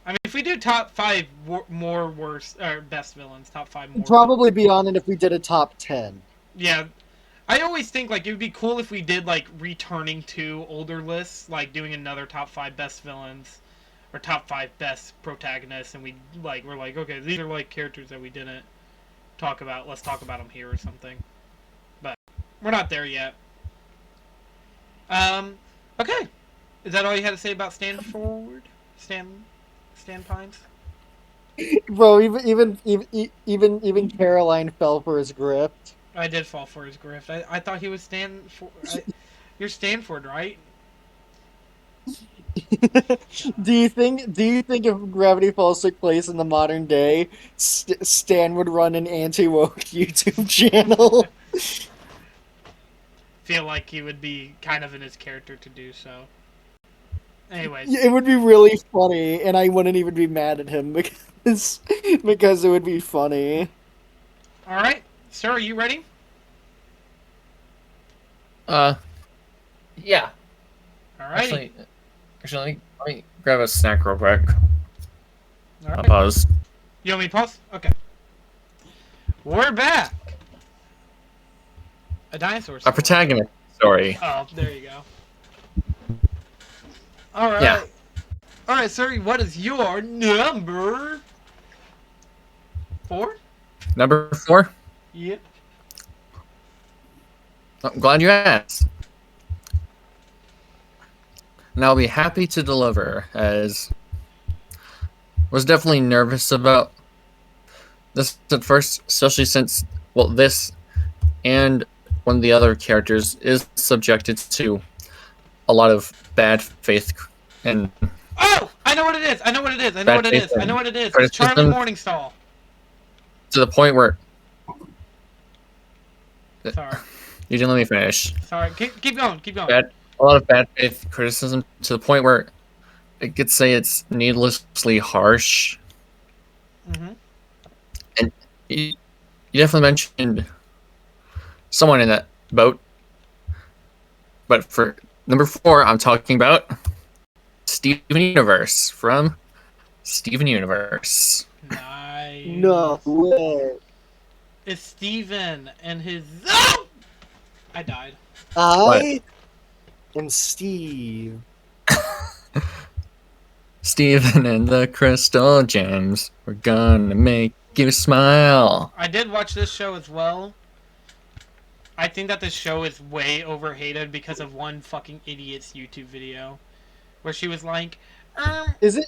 I mean, if we do top 5 more worst or best villains, top 5 more. It'd probably be on it if we did a top 10. Yeah, I always think like it would be cool if we did like returning to older lists, like doing another top 5 best villains or top 5 best protagonists, and we're like, okay, these are like characters that we didn't talk about. Let's talk about them here or something. But we're not there yet. Okay, is that all you had to say about Stand Pines? Bro, even Caroline fell for his grift. I did fall for his grift. I thought he was you're Stanford, right? Do you think if Gravity Falls took place in the modern day, Stan would run an anti-woke YouTube channel? Feel like he would be kind of in his character to do so. Anyways, It would be really funny, and I wouldn't even be mad at him because it would be funny. all right, sir, are you ready? Yeah. All right. Actually, let me grab a snack real quick. All I'll right. pause. You want me to pause? Okay. We're back. A dinosaur story. A protagonist story. Oh, there you go. All right. Yeah. All right, sir. What is your number 4? Number 4? Yep. I'm glad you asked. And I'll be happy to deliver, as was definitely nervous about this at first, especially since, well, this and one of the other characters is subjected to a lot of bad faith and Oh, I know what it is. I know what it is. I know what it is. I know what it is. It's Charlie criticism. Morningstar. To the point where Sorry. you didn't let me finish. Sorry. Keep going. Keep going. A lot of bad faith criticism to the point where it could say it's needlessly harsh. Mm-hmm. And you definitely mentioned someone in that boat. But for number 4, I'm talking about Steven Universe from Steven Universe. Nice. No way. It's Steven and his. Oh! I died. I am Steve. Steven and the Crystal Gems. We're gonna make you smile. I did watch this show as well. I think that this show is way overhated because of one fucking idiot's YouTube video where she was like, Isn't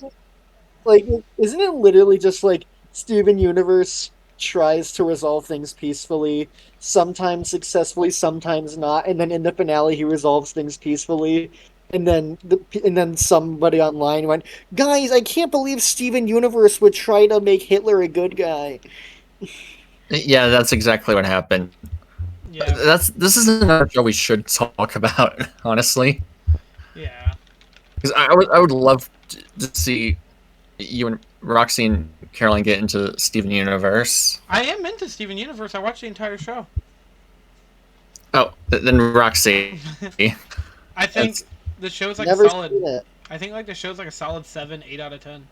it literally just like Steven Universe tries to resolve things peacefully, sometimes successfully, sometimes not, and then in the finale he resolves things peacefully, and then somebody online went, "Guys, I can't believe Steven Universe would try to make Hitler a good guy." Yeah, that's exactly what happened. yeah, This is another show we should talk about, honestly. yeah. Because I would love to see you and Roxy and Caroline get into Steven Universe. I am into Steven Universe. I watched the entire show. Oh, then Roxy. I think the show's like Never a solid. seen it. I think like the show's like a solid 7, 8 out of 10.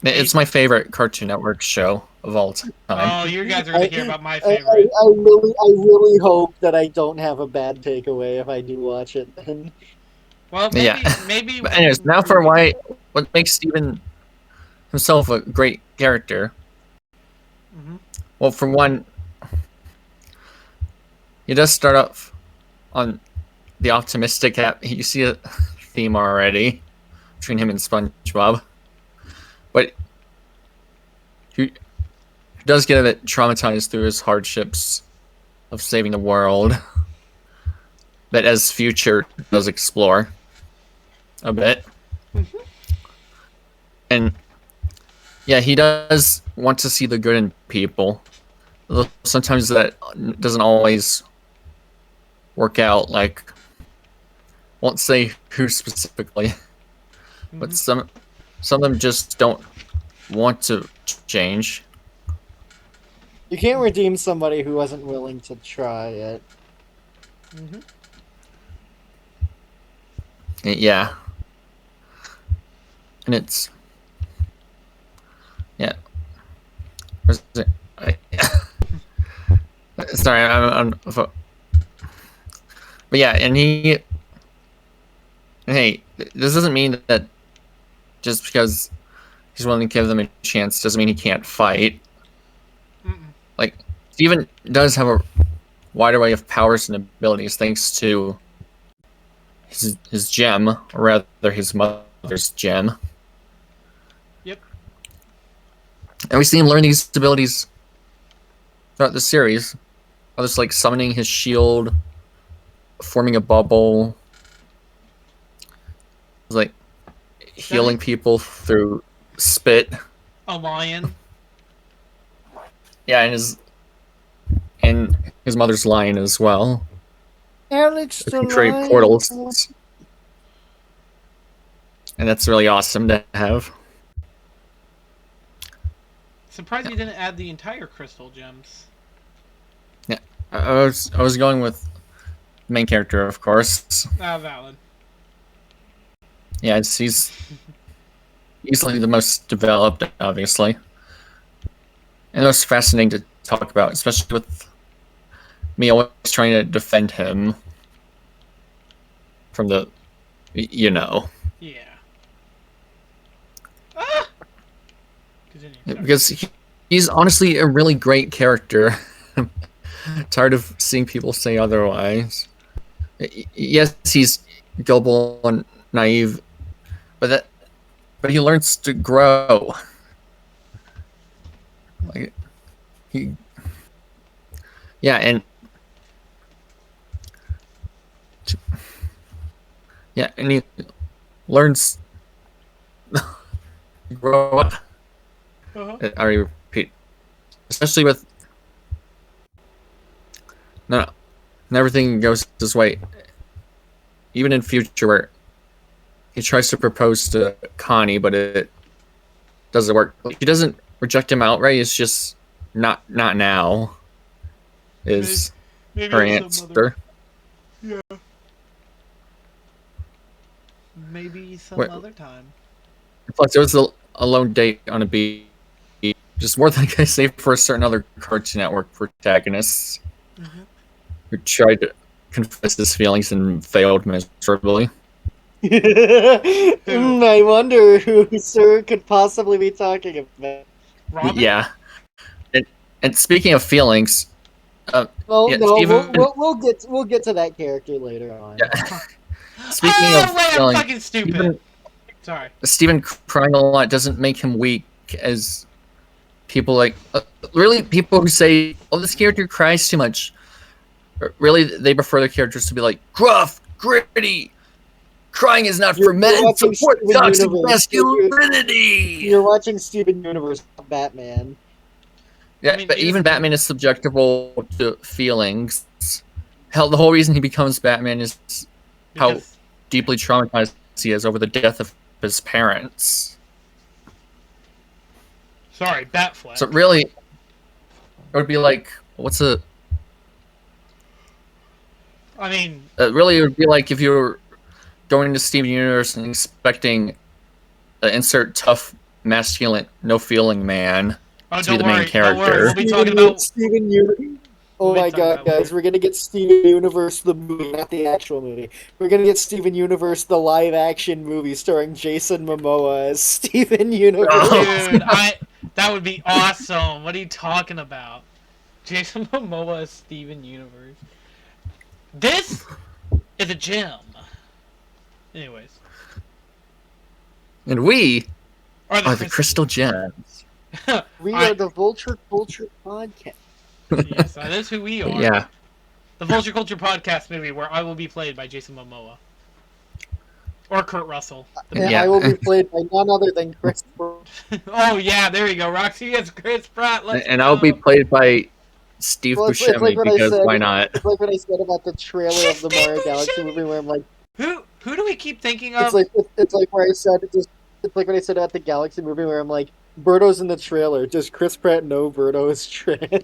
It's my favorite Cartoon Network show of all time. Oh, you guys are gonna hear about my I favorite. really hope that I don't have a bad takeaway if I do watch it. Then Well, maybe. But anyways, now for what makes Steven himself a great character. Mm-hmm. Well, for one, he does start off on the optimistic app. You see a theme already between him and SpongeBob. But he does get a bit traumatized through his hardships of saving the world. But as Future does explore a bit. Mm-hmm. And yeah, he does want to see the good in people. Though sometimes that doesn't always work out. Like, won't say who specifically, but Mm-hmm. some of them just don't want to change. You can't redeem somebody who wasn't willing to try it. Mm-hmm. Yeah. And it's... Yeah. Where's it? Sorry, I'm but yeah, and he... Hey, this doesn't mean that just because he's willing to give them a chance doesn't mean he can't fight. Mm-mm. Like, Steven does have a wide array of powers and abilities thanks to his gem, or rather his mother's gem. Yep. And we see him learn these abilities throughout the series. Others like summoning his shield, forming a bubble, like healing people through spit. A lion. Yeah, and his mother's lion as well. Alex It can create portals, and that's really awesome to have. Surprised you didn't add the entire crystal gems. Yeah, I was going with the main character, of course. Ah, valid. Yeah, he's easily the most developed, obviously, and the most fascinating to talk about, especially with me always trying to defend him from the, you know. Yeah. Ah! Continue. Sorry. Because he's honestly a really great character. Tired of seeing people say otherwise. Yes, he's gullible and naive, but he learns to grow. Like and he learns to grow up. Uh-huh. I repeat, especially with not everything goes his way. Even in future, where he tries to propose to Connie, but it doesn't work. He doesn't reject him outright. It's just not now. Is Maybe her some other... answer? Yeah. Maybe some other time. Plus, there was a lone date on a beach. Just more than I can say for a certain other Cartoon Network protagonists who tried to confess his feelings and failed miserably. I wonder who Sir could possibly be talking about. Robin? Yeah, and speaking of feelings, well, yeah, no, Steven... we'll get to that character later on. Yeah. Speaking of wait, feelings, I'm fucking stupid. Sorry. Steven crying a lot doesn't make him weak, as people like really people who say, "Oh, this character cries too much." Really, they prefer their characters to be like gruff, gritty. Crying is not for men. Support toxic masculinity. You're watching Steven Universe, not Batman. Yeah, I mean, but even Batman is subjectable to feelings. Hell, the whole reason he becomes Batman is how deeply traumatized he is over the death of his parents. Sorry, Batfleck. So really, it would be like, what's a... I mean... really, it would be like if you were going to Steven Universe and expecting insert tough, masculine, no-feeling man to be the main character. Don't worry. We'll be talking about... Steven Universe. Oh my god, guys, we're gonna get Steven Universe the movie, not the actual movie. We're gonna get Steven Universe the live-action movie starring Jason Momoa as Steven Universe. Oh, dude, that would be awesome. What are you talking about? Jason Momoa as Steven Universe. This is a gem. Anyways. And we are the Crystal Gems. We are the Vulture Culture Podcast. Yes, that is who we are. Yeah. The Vulture Culture Podcast movie where I will be played by Jason Momoa. Or Kurt Russell. And I will be played by none other than Chris Pratt. Oh yeah, there you go. Roxy is Chris Pratt. And I'll be played by Steve Buscemi, because why not? It's like what I said about the trailer of the Mario Galaxy movie where I'm like... Who do we keep thinking of? It's like where I said... It's like what I said about the Galaxy movie where I'm like, Birdo's in the trailer. Does Chris Pratt know Birdo is trans?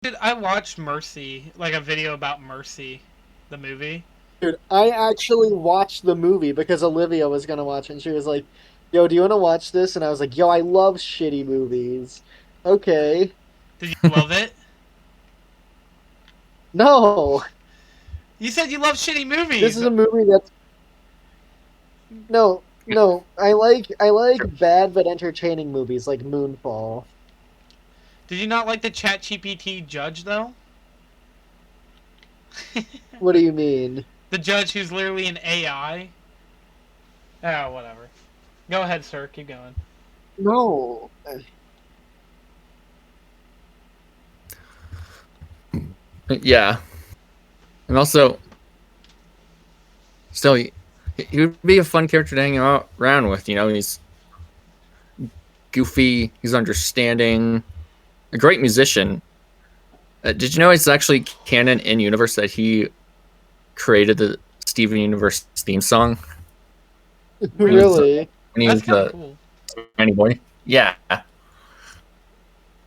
Dude, I watched Mercy, like a video about Mercy, the movie. Dude, I actually watched the movie because Olivia was gonna watch it, and she was like, "Yo, do you want to watch this?" And I was like, "Yo, I love shitty movies." Okay. Did you love it? No, You said you love shitty this movies. is a movie that's no. I like bad but entertaining movies like Moonfall. Did you not like the ChatGPT judge though? What do you mean? The judge who's literally an AI. Oh, whatever. Go ahead, sir. Keep going. No. Yeah, and also, still, he would be a fun character to hang out around with. You know, he's goofy, he's understanding, a great musician. Did you know it's actually canon in universe that he created the Steven Universe theme song Really? when he That's was kind of the cool. tiny boy? Yeah,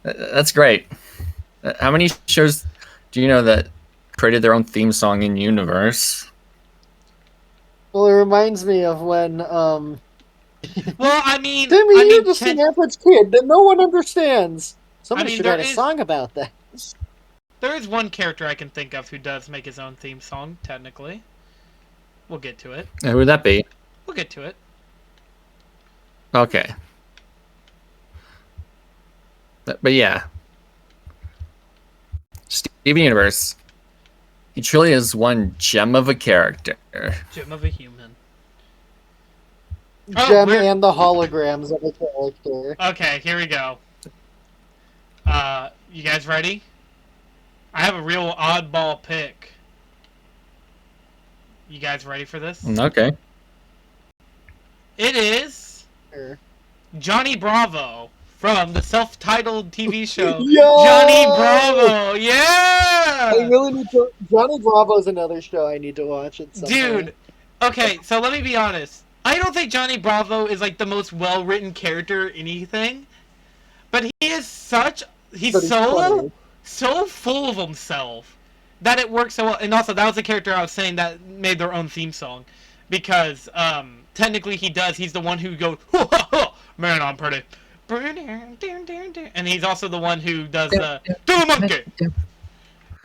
that's great. How many shows do you know that created their own theme song in universe? Well, it reminds me of when Well, I mean, Timmy, you're just an average kid that no one understands. Somebody should write a song about that. there is one character I can think of who does make his own theme song. Technically, we'll get to it. Who would that be? We'll get to it. Okay. But yeah. Steven Universe. He truly is one gem of a character. Gem of a human. Gem and the holograms of a character. Okay, here we go. You guys ready? I have a real oddball pick. You guys ready for this? Okay. It is Sure. Johnny Bravo from the self-titled TV show Yo! Johnny Bravo. Yeah! I really need to. Johnny Bravo's another show I need to watch at some Dude, point. okay, so let me be honest. I don't think Johnny Bravo is like the most well-written character or anything, but he's Funny. so full of himself that it works so well. And also, that was the character I was saying that made their own theme song, because technically he's the one who goes, man, I'm pretty. And he's also the one who does the do the monkey.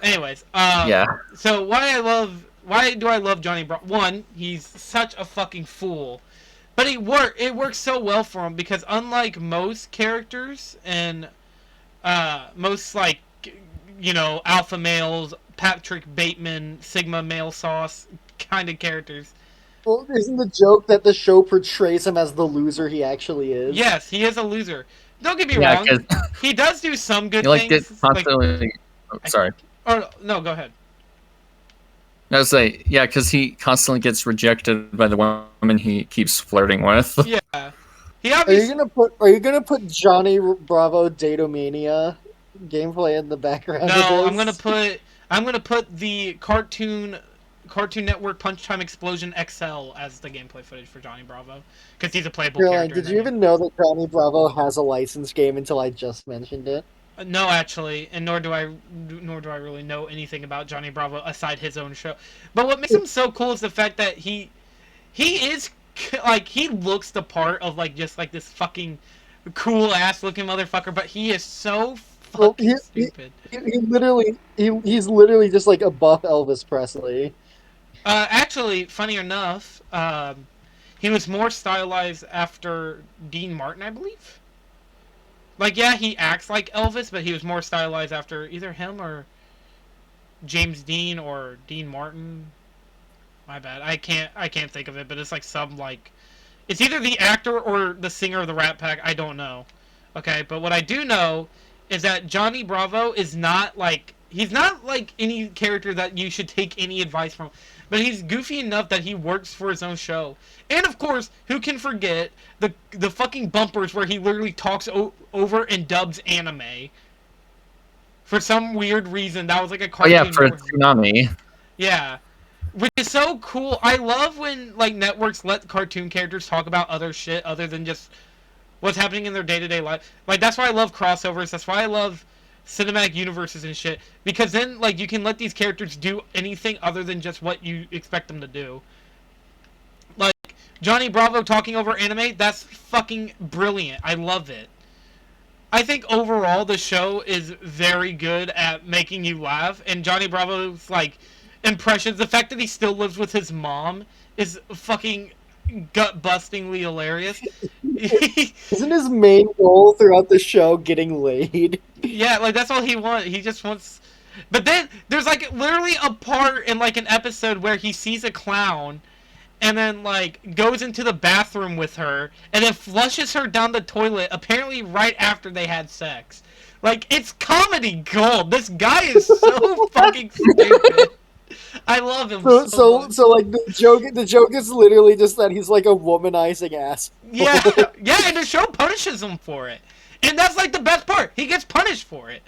Anyways, Yeah. So why do I love Johnny Bravo? One, he's such a fucking fool, but it works so well for him because unlike most characters and most like alpha males, Patrick Bateman, Sigma male sauce kind of characters. Well, isn't the joke that the show portrays him as the loser he actually is? Yes, he is a loser. Don't get me wrong. He does do some good things. Constantly. Sorry. Or no, go ahead. I was say, yeah, because he constantly gets rejected by the woman he keeps flirting with. Yeah. Are you gonna put Johnny Bravo Datomania gameplay in the background? No, of this? I'm gonna put the Cartoon Network Punch Time Explosion XL as the gameplay footage for Johnny Bravo because he's a playable character. Did you even know that Johnny Bravo has a licensed game until I just mentioned it? No, actually, and nor do I really know anything about Johnny Bravo aside his own show. But what makes him so cool is the fact that he is like he looks the part of like just like this fucking cool ass looking motherfucker, but he is so fucking stupid. He's literally just like a buff Elvis Presley. Actually, funny enough, he was more stylized after Dean Martin, I believe. Like, yeah, he acts like Elvis, but he was more stylized after either him or James Dean or Dean Martin. My bad. I can't think of it, but it's like some like it's either the actor or the singer of the Rat Pack. I don't know. Okay, but what I do know is that Johnny Bravo is not like he's not like any character that you should take any advice from. But he's goofy enough that he works for his own show. And of course, who can forget the fucking bumpers where he literally talks over and dubs anime. For some weird reason, that was like a cartoon. Oh yeah, for Tsunami. Yeah. Which is so cool. I love when like networks let cartoon characters talk about other shit other than just what's happening in their day-to-day life. Like that's why I love crossovers. That's why I love cinematic universes and shit, because then like you can let these characters do anything other than just what you expect them to do. Like Johnny Bravo talking over anime, that's fucking brilliant. I love it. I think overall the show is very good at making you laugh, and Johnny Bravo's like impressions, the fact that he still lives with his mom is fucking gut-bustingly hilarious. Isn't his main goal throughout the show getting laid? Yeah, like that's all he wants. He just wants. But then there's like literally a part in like an episode where he sees a clown and then like goes into the bathroom with her and then flushes her down the toilet apparently right after they had sex. Like it's comedy gold. This guy is so fucking stupid. I love him so much. So like the joke is literally just that he's like a womanizing ass. Yeah, yeah, and the show punishes him for it. And that's like the best part. He gets punished for it.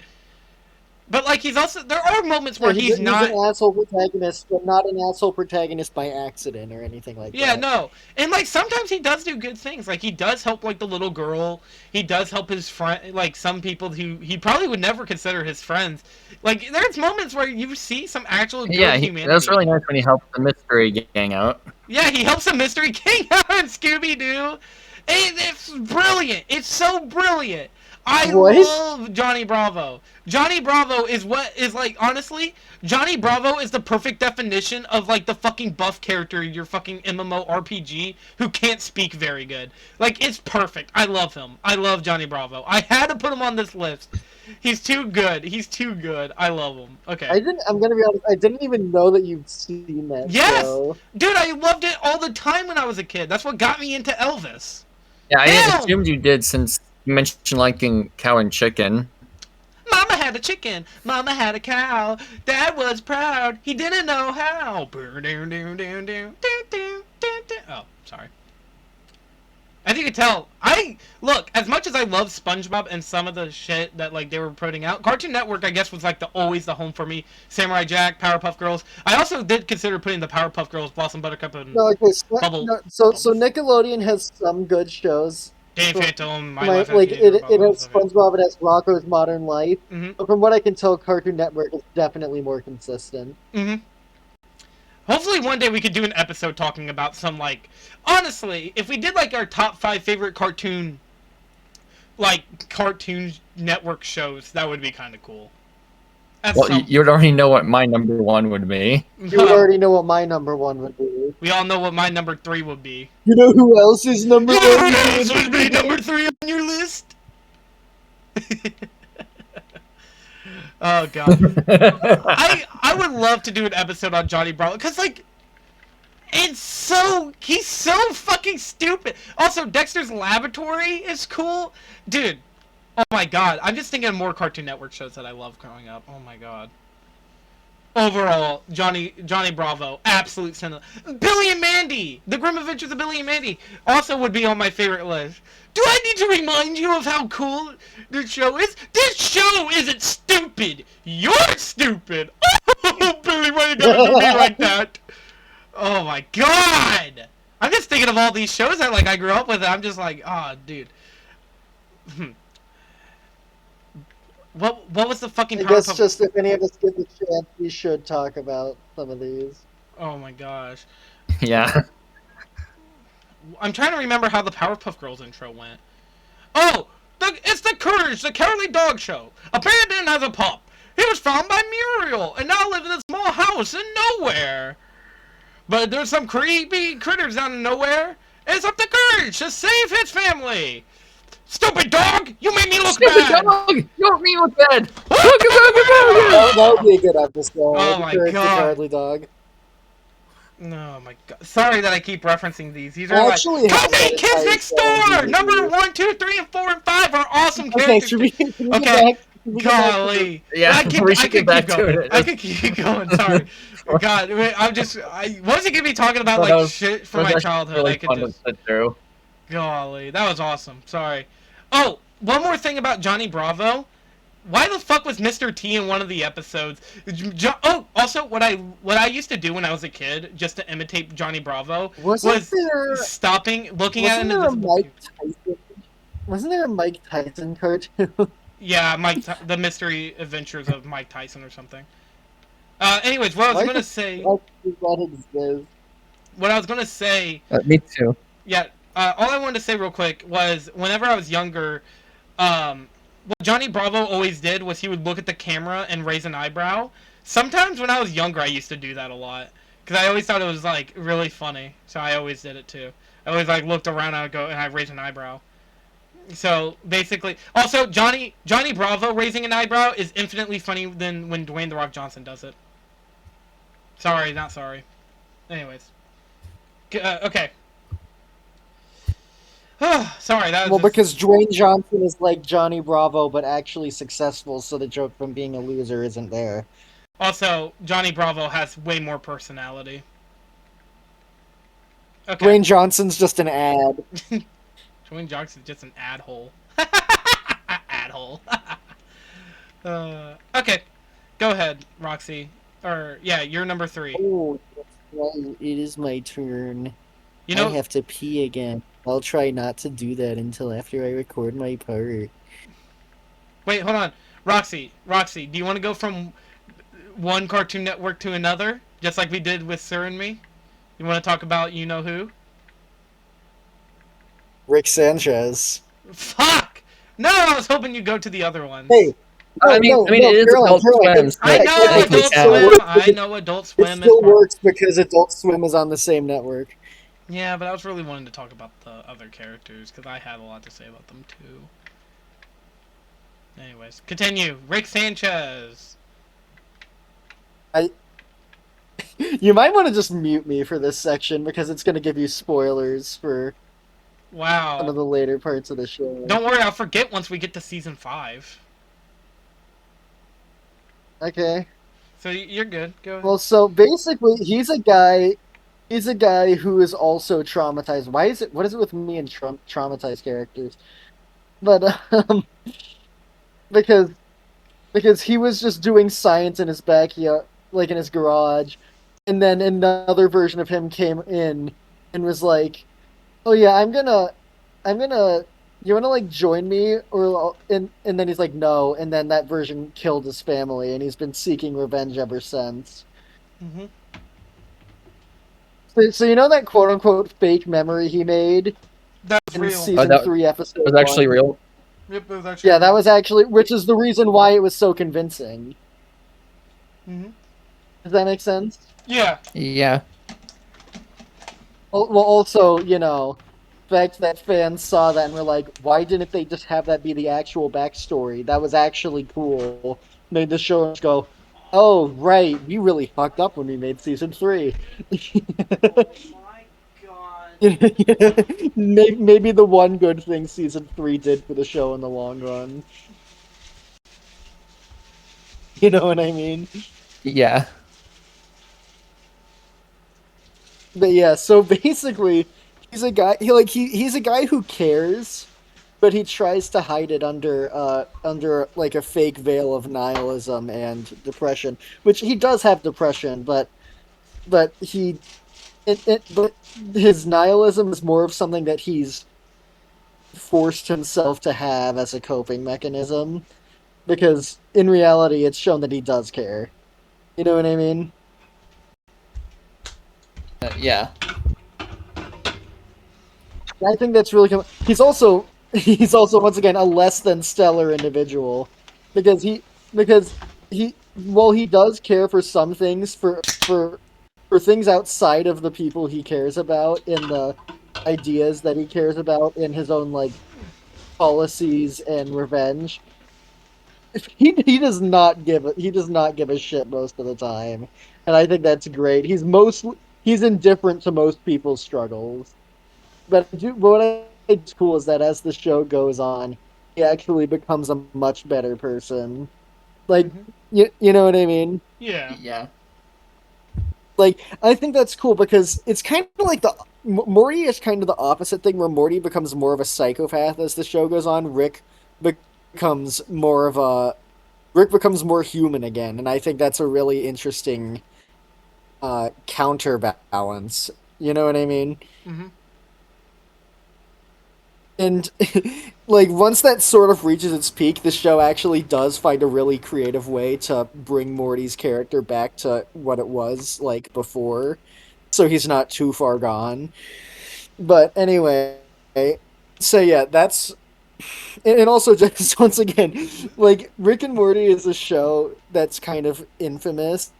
But like he's also there are moments where he's not an asshole protagonist, but not an asshole protagonist by accident or anything like that. Yeah, no. And like sometimes he does do good things. Like he does help like the little girl. He does help his friend, like some people who he probably would never consider his friends. Like there's moments where you see some actual good humanity. That was really nice when he helped the mystery gang out. Yeah, he helps the mystery gang out in Scooby-Doo. It's brilliant. It's so brilliant. I love Johnny Bravo. Johnny Bravo is what is like, honestly, Johnny Bravo is the perfect definition of like the fucking buff character in your fucking MMO RPG who can't speak very good. Like, it's perfect. I love him. I love Johnny Bravo. I had to put him on this list. He's too good. He's too good. I love him. Okay. I'm gonna be honest, I didn't even know that you'd seen that show. Dude, I loved it all the time when I was a kid. That's what got me into Elvis. Yeah, I assumed you did since you mentioned liking cow and chicken. Mama had a chicken. Mama had a cow. Dad was proud. He didn't know how. Oh, sorry. As you can tell, look, as much as I love SpongeBob and some of the shit that like they were putting out, Cartoon Network I guess was like always the home for me. Samurai Jack, Powerpuff Girls. I also did consider putting the Powerpuff Girls, Blossom Buttercup, and Bubble. So Nickelodeon has some good shows. Danny Phantom, it has SpongeBob, it has Rocko's Modern Life. But from what I can tell, Cartoon Network is definitely more consistent. Hopefully one day we could do an episode talking about some, like, honestly, if we did like our top 5 favorite Cartoon Network shows, that would be kind of cool. You would already know what my number 1 would be. You would already know what my number 1 would be. We all know what my number 3 would be. You know who else is number 1? Who else would be number 3 on your list? Oh god. I would love to do an episode on Johnny Bravo because like he's so fucking stupid. Also, Dexter's Laboratory is cool, dude. Oh my god, I'm just thinking of more Cartoon Network shows that I loved growing up. Oh my god. Overall, Johnny Bravo, absolute cinema. Billy and Mandy, The Grim Adventures of Billy and Mandy, also would be on my favorite list. Do I need to remind you of how cool this show is? This show isn't stupid. You're stupid. Oh, Billy, why you gotta do me like that? Oh my god. I'm just thinking of all these shows that like I grew up with. And I'm just like, oh, dude. What was the fucking I guess just if any of us get the chance, we should talk about some of these. Oh my gosh. Yeah. I'm trying to remember how the Powerpuff Girls intro went. Oh! It's the Courage, the Cowardly Dog Show. Abandoned as a pup. He was found by Muriel and now lives in a small house in nowhere. But there's some creepy critters down in nowhere. It's up to Courage to save his family. Stupid dog! You made me look bad! Stupid dog! You made me look bad! That would be a good episode. Oh my god. The Cowardly Dog. Oh my god. Sorry that I keep referencing these. These are like Codename Kids Next Door! Number 1, 2, 3, and 4, and 5 are awesome characters. Okay. Golly. Yeah, I could keep going. I could keep going, sorry. God, wasn't gonna be talking about like shit from my childhood. Really I could just sit through. Golly, that was awesome. Sorry. Oh, one more thing about Johnny Bravo. Why the fuck was Mr. T in one of the episodes? Oh, also, what I used to do when I was a kid, just to imitate Johnny Bravo, was stopping, looking at an invisible Wasn't there a Mike Tyson cartoon? Yeah, the Mystery Adventures of Mike Tyson or something. Anyways, what I was gonna say. What I was gonna say. Me too. Yeah. All I wanted to say real quick was whenever I was younger, what Johnny Bravo always did was he would look at the camera and raise an eyebrow. Sometimes when I was younger, I used to do that a lot because I always thought it was like really funny. So I always did it too. I always like looked around and I'd go and I'd raise an eyebrow. So basically, also Johnny Bravo raising an eyebrow is infinitely funny than when Dwayne the Rock Johnson does it. Sorry, not sorry. Anyways, okay. Sorry, that was because Dwayne Johnson is like Johnny Bravo, but actually successful, so the joke from being a loser isn't there. Also, Johnny Bravo has way more personality. Okay. Dwayne Johnson's just an ad. Dwayne Johnson's just an ad hole. Ad hole. Okay. Go ahead, Roxy. Or, yeah, you're number 3. Oh, right. It is my turn. You know, I have to pee again. I'll try not to do that until after I record my part. wait, hold on. Roxy, do you want to go from one Cartoon Network to another? Just like we did with Sir and me? You want to talk about you know who? Rick Sanchez. Fuck! No, I was hoping you'd go to the other ones. Hey, It is Adult Swim. I know Adult Swim. I know Adult Swim. It still works because Adult Swim is on the same network. Yeah, but I was really wanting to talk about the other characters because I had a lot to say about them too. Anyways, continue. Rick Sanchez. You might want to just mute me for this section because it's going to give you spoilers for one of the later parts of the show. Don't worry, I'll forget once we get to season 5. Okay. So you're good. Go ahead. Well, so basically, he's a guy who is also traumatized. What is it with me and traumatized characters? But because he was just doing science in his backyard, like in his garage, and then another version of him came in and was like, "Oh yeah, I'm gonna, you wanna like join me?" And then he's like, "No," and then that version killed his family, and he's been seeking revenge ever since. Mm-hmm. So you know that quote unquote fake memory he made? That's real. Season 3, episode 1? Was actually real. Yep, it was actually. Yeah, that was actually, which is the reason why it was so convincing. Mm-hmm. Does that make sense? Yeah. Yeah. Well, also, the fact that fans saw that and were like, why didn't they just have that be the actual backstory? That was actually cool. Made the show go, oh, right, we really fucked up when we made season 3. Oh my god. Maybe the one good thing season 3 did for the show in the long run. You know what I mean? Yeah. But yeah, so basically, he's a guy. He's a guy who cares, but he tries to hide it under like a fake veil of nihilism and depression. Which he does have depression, but he but his nihilism is more of something that he's forced himself to have as a coping mechanism. Because in reality, it's shown that he does care. You know what I mean? Yeah. I think that's really cool. He's also once again a less than stellar individual because while he does care for some things for things outside of the people he cares about in the ideas that he cares about in his own like policies and revenge, he does not give a shit most of the time, and I think that's great. He's indifferent to most people's struggles. But what I think is cool is that as the show goes on, he actually becomes a much better person. Like, you know what I mean? Yeah. Yeah. Like, I think that's cool because it's kind of like Morty is kind of the opposite thing, where Morty becomes more of a psychopath as the show goes on. Rick becomes more human again, and I think that's a really interesting counterbalance. You know what I mean? Mm-hmm. and like once that sort of reaches its peak, the show actually does find a really creative way to bring Morty's character back to what it was like before, so he's not too far gone. But anyway, so yeah, that's and also just once again, like Rick and Morty is a show that's kind of infamous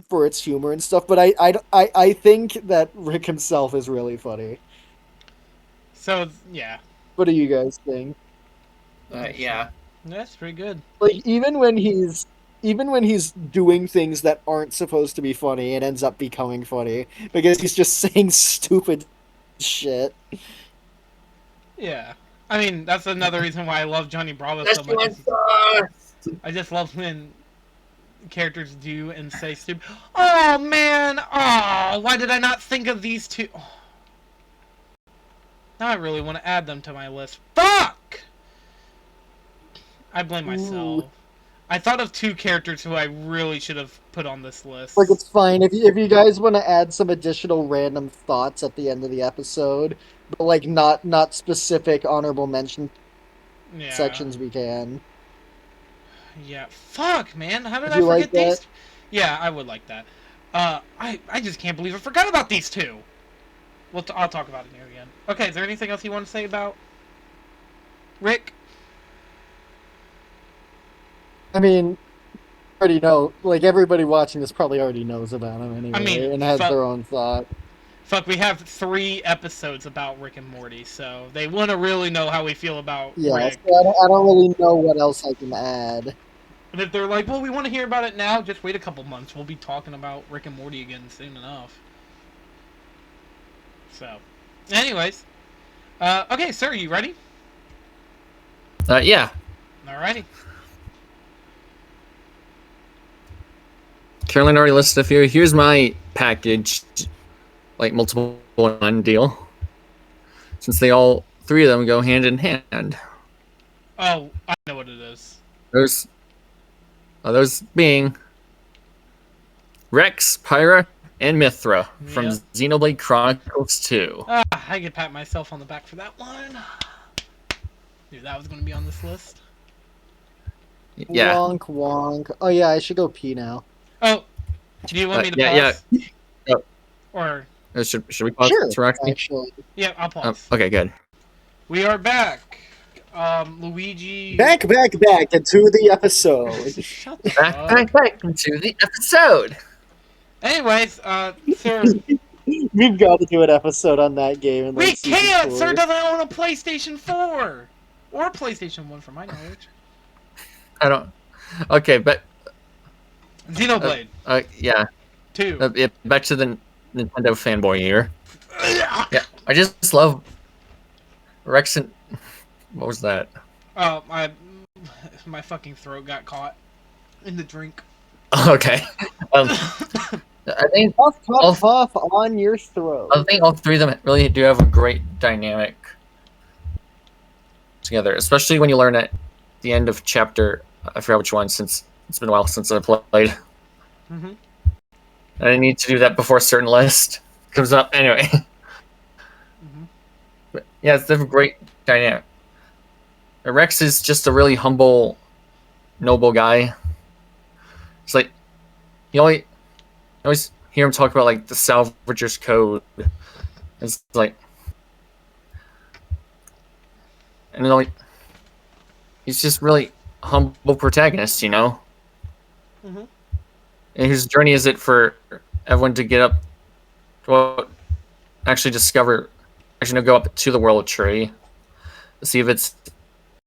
for its humor and stuff, but I think that Rick himself is really funny. So yeah. What do you guys think? Yeah. That's pretty good. Like even when he's doing things that aren't supposed to be funny, it ends up becoming funny because he's just saying stupid shit. Yeah. I mean, that's another reason why I love Johnny Bravo so much. I just love when characters do and say stupid. Oh man! Oh, why did I not think of these two? Oh. Now I really want to add them to my list. Fuck! I blame myself. Ooh. I thought of two characters who I really should have put on this list. Like it's fine if you guys want to add some additional random thoughts at the end of the episode, but like not specific honorable mention sections, we can. Yeah. Fuck, man. How did Would I you forget like that? these? Yeah, I would like that. I just can't believe I forgot about these two. Well, I'll talk about it near the end. Okay, is there anything else you want to say about Rick? I mean, already know. Like everybody watching this probably already knows about him anyway, I mean, and has their own thought. Fuck, we have 3 episodes about Rick and Morty, so they want to really know how we feel about Rick. So I don't really know what else I can add. And if they're like, well, we want to hear about it now, just wait a couple months. We'll be talking about Rick and Morty again soon enough. So, anyways. Okay, sir, you ready? Yeah. Alrighty. Caroline already listed a few. Here's my package, like multiple in one deal. Since they all 3 of them go hand in hand. Oh, I know what it is. Those being Rex, Pyra, and Mithra from Xenoblade Chronicles 2. I could pat myself on the back for that one. Knew that was going to be on this list. Yeah. Wonk wonk. Oh yeah, I should go pee now. Oh, do you want me to pause? Yeah. Or should we pause? Sure, Roxy? actually. Yeah, I'll pause. Okay, good. We are back. Luigi. Back into the episode. Shut the fuck. Back into the episode. Anyways, sir. We've got to do an episode on that game. In We can't! Sir doesn't own a PlayStation 4! Or a PlayStation 1, from my knowledge. I don't... Okay, but... Xenoblade. Yeah. 2. Yeah, back to the Nintendo fanboy here. Yeah, I just love... Rex and... What was that? Oh, my fucking throat got caught in the drink. Okay. I think cough on your throat. I think all 3 of them really do have a great dynamic together, especially when you learn at the end of chapter. I forgot which one, since it's been a while since I played. Mm-hmm. I didn't need to do that before a certain list comes up. Anyway. Mm-hmm. But yeah, it's a great dynamic. Rex is just a really humble, noble guy. It's like you always hear him talk about like the Salvager's Code. It's like, and then like he's just really humble protagonist, you know. Mm-hmm. And whose journey is it for everyone to get up? Well, actually go up to the World Tree, see if it's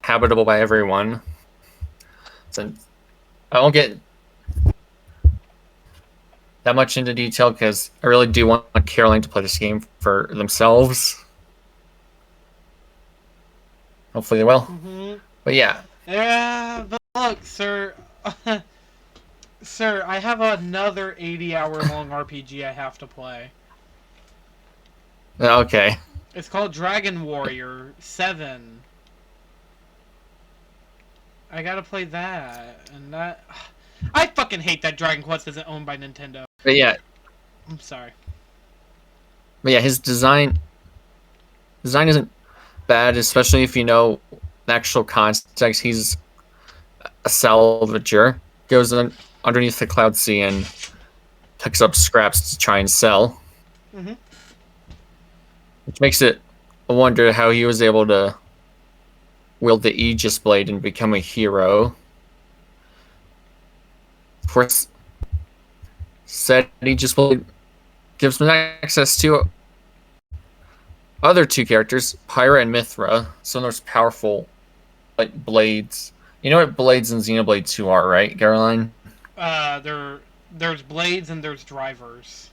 habitable by everyone. So I won't get that much into detail because I really do want Caroline to play this game for themselves. Hopefully they will. Mm-hmm. But yeah. Yeah, but look, sir. Sir, I have another 80-hour-long RPG I have to play. Okay. It's called Dragon Warrior 7. I gotta play that, and that... I fucking hate that Dragon Quest isn't owned by Nintendo. But yeah. I'm sorry. But yeah, his design isn't bad, especially if you know the actual context. He's a salvager, goes underneath the cloud sea and picks up scraps to try and sell, Mm-hmm. which makes it a wonder how he was able to wield the Aegis blade and become a hero. Of course, said Aegis blade gives him access to other two characters, Pyra and Mithra, some of those powerful like blades. You know what blades in Xenoblade 2 are, right, Caroline? There's blades and there's drivers.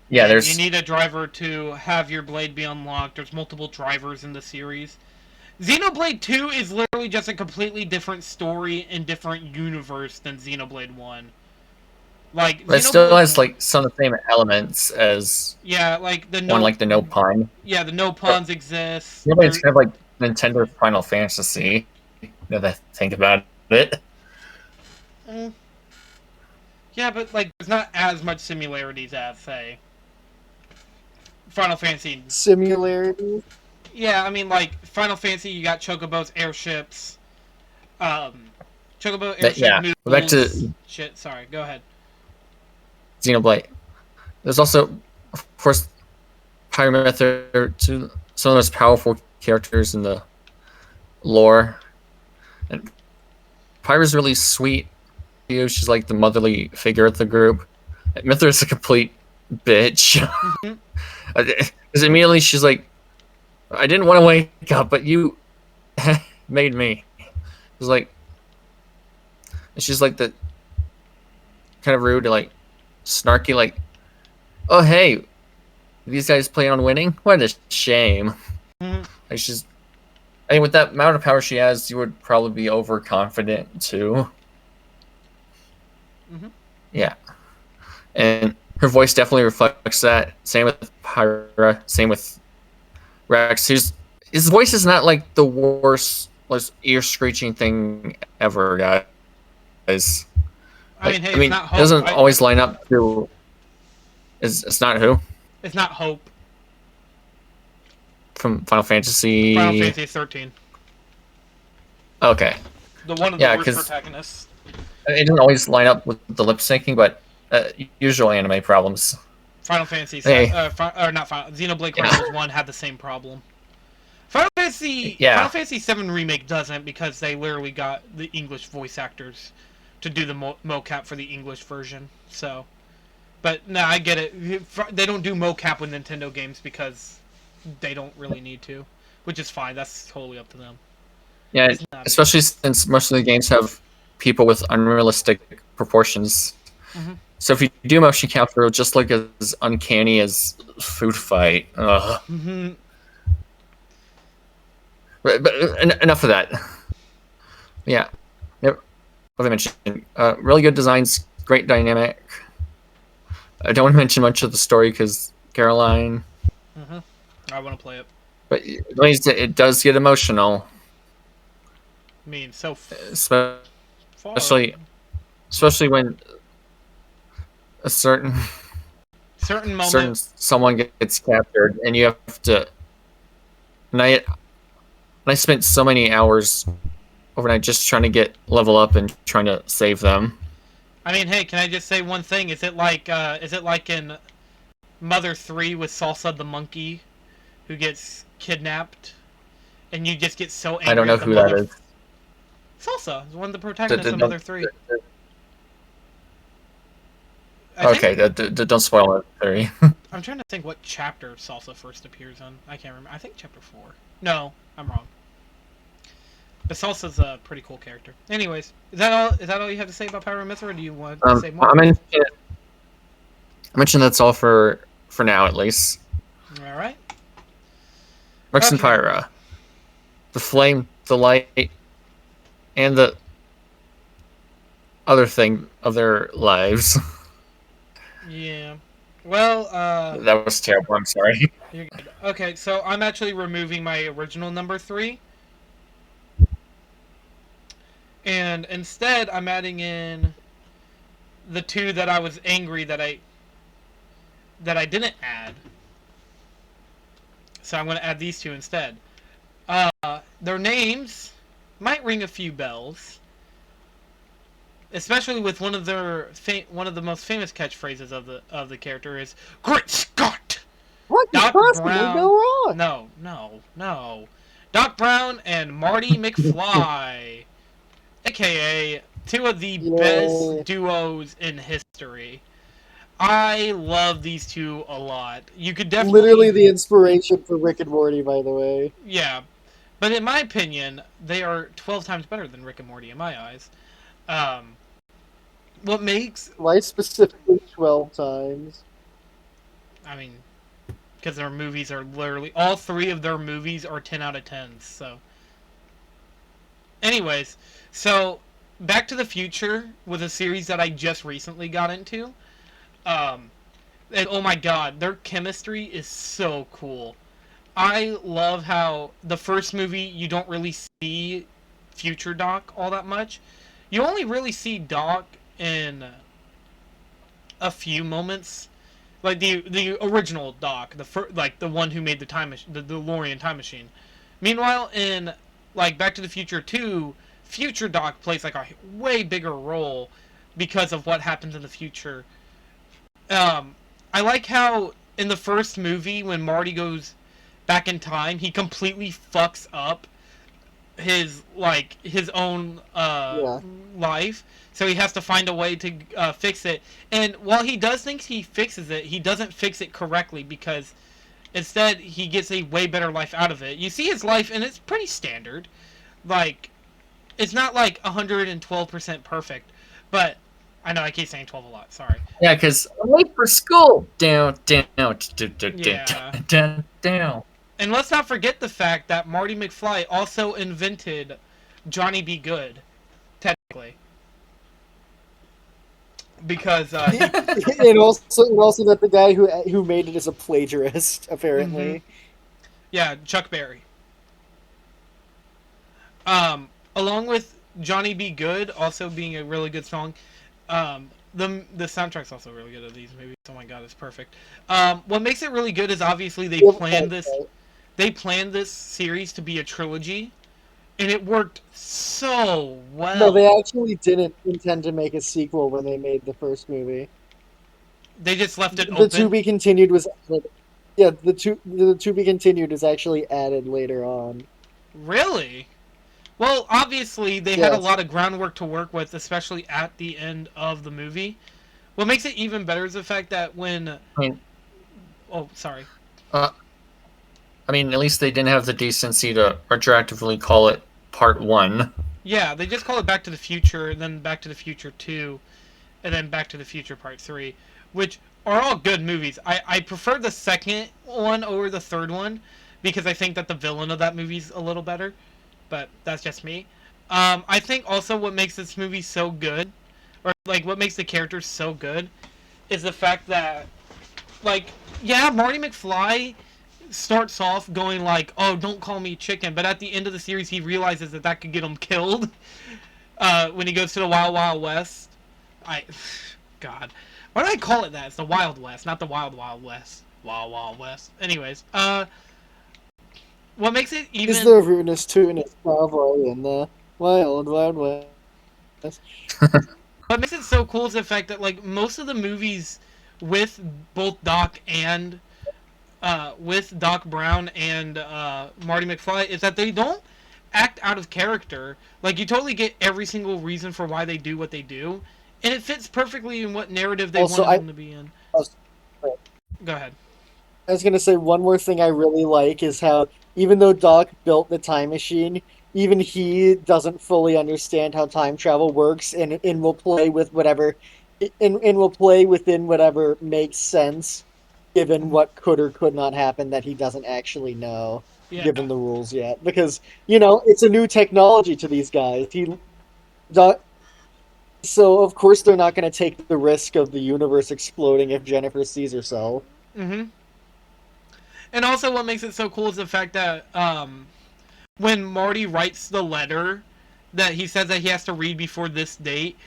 Yeah, And there's you need a driver to have your blade be unlocked. There's multiple drivers in the series. Xenoblade 2 is literally just a completely different story and different universe than Xenoblade 1. Like, but it still Xenoblade... has like some of the same elements as Yeah, like the one, no... like the no pun. Yeah, the no puns exist. Xenoblade's kind of like Nintendo Final Fantasy. Now that I think about it. Mm. Yeah, but like, there's not as much similarities as, say, Final Fantasy. Similarity. Yeah, I mean, like, Final Fantasy, you got Chocobos, airships, Chocobo, airship, Yeah, noodles... back to Shit, sorry, go ahead. Xenoblade. There's also, of course, Pyramethor, to some of those powerful characters in the lore. And Pyra's really sweet. She's like the motherly figure of the group. Mithra's a complete bitch. Because immediately she's like, I didn't want to wake up, but you made me. It was like, and she's like the kind of rude, like snarky, like, oh hey, these guys plan on winning? What a shame. Mm-hmm. Like she's, I mean, with that amount of power she has, you would probably be overconfident too. Mm-hmm. Yeah, and her voice definitely reflects that. Same with Pyra. Same with Rex. His voice is not like the worst, most ear screeching thing ever, guys. I mean, hey, it not Hope. doesn't always line up to. It's not who? It's not Hope. From Final Fantasy. Final Fantasy 13. Okay. The one of the worst protagonists. It doesn't always line up with the lip syncing, but usual anime problems. Final Fantasy, hey. not Final, Xenoblade Chronicles 1 had the same problem. Final Fantasy 7 Remake doesn't, because they literally got the English voice actors to do the mocap for the English version. So, but no, I get it. They don't do mocap with Nintendo games because they don't really need to, which is fine. That's totally up to them. Yeah, especially since most of the games have people with unrealistic proportions. Mm-hmm. So if you do motion capture, it'll just look as uncanny as Food Fight. Mm-hmm. But enough of that. Yeah. Yep. What I mentioned, really good designs, great dynamic. I don't want to mention much of the story because Caroline. Mm-hmm. I want to play it. But at least it does get emotional. I mean, so especially when a certain moment, someone gets captured, and you have to. And I spent so many hours overnight just trying to level up and trying to save them. I mean, hey, can I just say one thing? Is it like in Mother 3 with Salsa the monkey, who gets kidnapped, and you just get so angry? I don't know who that is. Salsa is one of the protagonists of Mother 3. Okay, don't spoil it, Terry. I'm trying to think what chapter Salsa first appears in. I can't remember. I think chapter 4. No, I'm wrong. But Salsa's a pretty cool character. Anyways, is that all? Is that all you have to say about Pyramithra, or do you want to say more? I mentioned that's all for now, at least. All right. Rex and Pyra, the flame, the light, and the other thing of their lives. Yeah. Well, that was terrible. I'm sorry. You're good. Okay, so I'm actually removing my original number 3. And instead, I'm adding in the 2 that I was angry that I didn't add. So I'm going to add these 2 instead. their names might ring a few bells, especially with one of the most famous catchphrases of the character is "Great Scott!" What could Doc possibly Brown. go wrong? No. Doc Brown and Marty McFly, aka two of the best Yay. duos in history. I love these two a lot. You could definitely Literally the inspiration for Rick and Morty, by the way. yeah, but in my opinion, they are 12 times better than Rick and Morty in my eyes. Um, what makes Why specifically 12 times? I mean, because their movies are literally all three of their movies are 10 out of 10s. So, anyways, so Back to the Future was a series that I just recently got into. And oh my god, their chemistry is so cool. I love how the first movie you don't really see future Doc all that much. You only really see Doc in a few moments, like the original Doc, the one who made the the DeLorean time machine. Meanwhile, in like Back to the Future 2, future Doc plays like a way bigger role because of what happens in the future. I like how in the first movie when Marty goes back in time, he completely fucks up his own Yeah. life, so he has to find a way to fix it. And while he does think he fixes it, he doesn't fix it correctly because instead he gets a way better life out of it. You see his life, and it's pretty standard. Like, it's not like 112% perfect, but I know I keep saying 12 a lot. Sorry. Yeah, because I'm late for school. Down. Yeah. Down. And let's not forget the fact that Marty McFly also invented Johnny Be Good, technically. Because and also that the guy who made it is a plagiarist, apparently. yeah, Chuck Berry. Along with Johnny Be Good also being a really good song, the soundtrack's also really good of these movies. Oh my god, it's perfect. What makes it really good is obviously they planned this. They planned this series to be a trilogy, and it worked so well. No, they actually didn't intend to make a sequel when they made the first movie. They just left it The open. to be continued was yeah, the to be continued is actually added later on. Really? Well, obviously they had a lot of groundwork to work with, especially at the end of the movie. What makes it even better is the fact that when oh, sorry. I mean, at least they didn't have the decency to retroactively call it Part 1. Yeah, they just call it Back to the Future, and then Back to the Future 2, and then Back to the Future Part 3, which are all good movies. I prefer the second one over the third one, because I think that the villain of that movie's a little better, but that's just me. I think also what makes this movie so good, or like what makes the characters so good, is the fact that, like, yeah, Marty McFly starts off going like, "Oh, don't call me chicken," but at the end of the series, he realizes that that could get him killed. When he goes to the Wild Wild West, God, why do I call it that? It's the Wild West, not the Wild Wild West. Wild Wild West. Anyways, what makes it even? Is there rudeness to an cowboy in the Wild Wild West? What makes it so cool is the fact that like most of the movies with both Doc and with Doc Brown and Marty McFly is that they don't act out of character. Like, you totally get every single reason for why they do what they do, and it fits perfectly in what narrative they wanted them to be in. Go ahead. I was gonna say one more thing I really like is how even though Doc built the time machine, even he doesn't fully understand how time travel works, and will play with whatever, and will play within whatever makes sense, given what could or could not happen that he doesn't actually know, given the rules yet. Because it's a new technology to these guys. So of course they're not going to take the risk of the universe exploding if Jennifer sees herself. Mm-hmm. And also what makes it so cool is the fact that when Marty writes the letter that he says that he has to read before this date,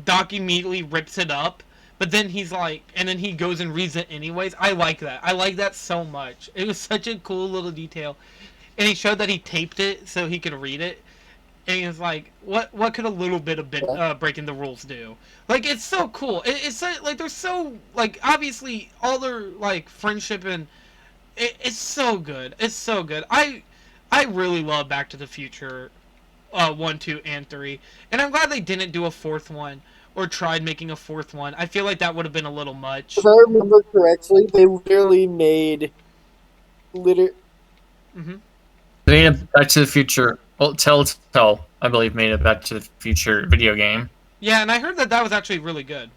Doc immediately rips it up, but then he's like, and then he goes and reads it anyways. I like that. I like that so much. It was such a cool little detail. and he showed that he taped it so he could read it. And he was like, "What could a little bit of breaking the rules do?" Like, it's so cool. It's so, like they're so like obviously all their like friendship and it's so good. It's so good. I really love Back to the Future, 1, 2, and 3, and I'm glad they didn't do a fourth one or tried making a fourth one. I feel like that would have been a little much. If I remember correctly, they literally made Mm-hmm. They made a Back to the Future. Well, Telltale, I believe, made a Back to the Future video game. Yeah, and I heard that was actually really good.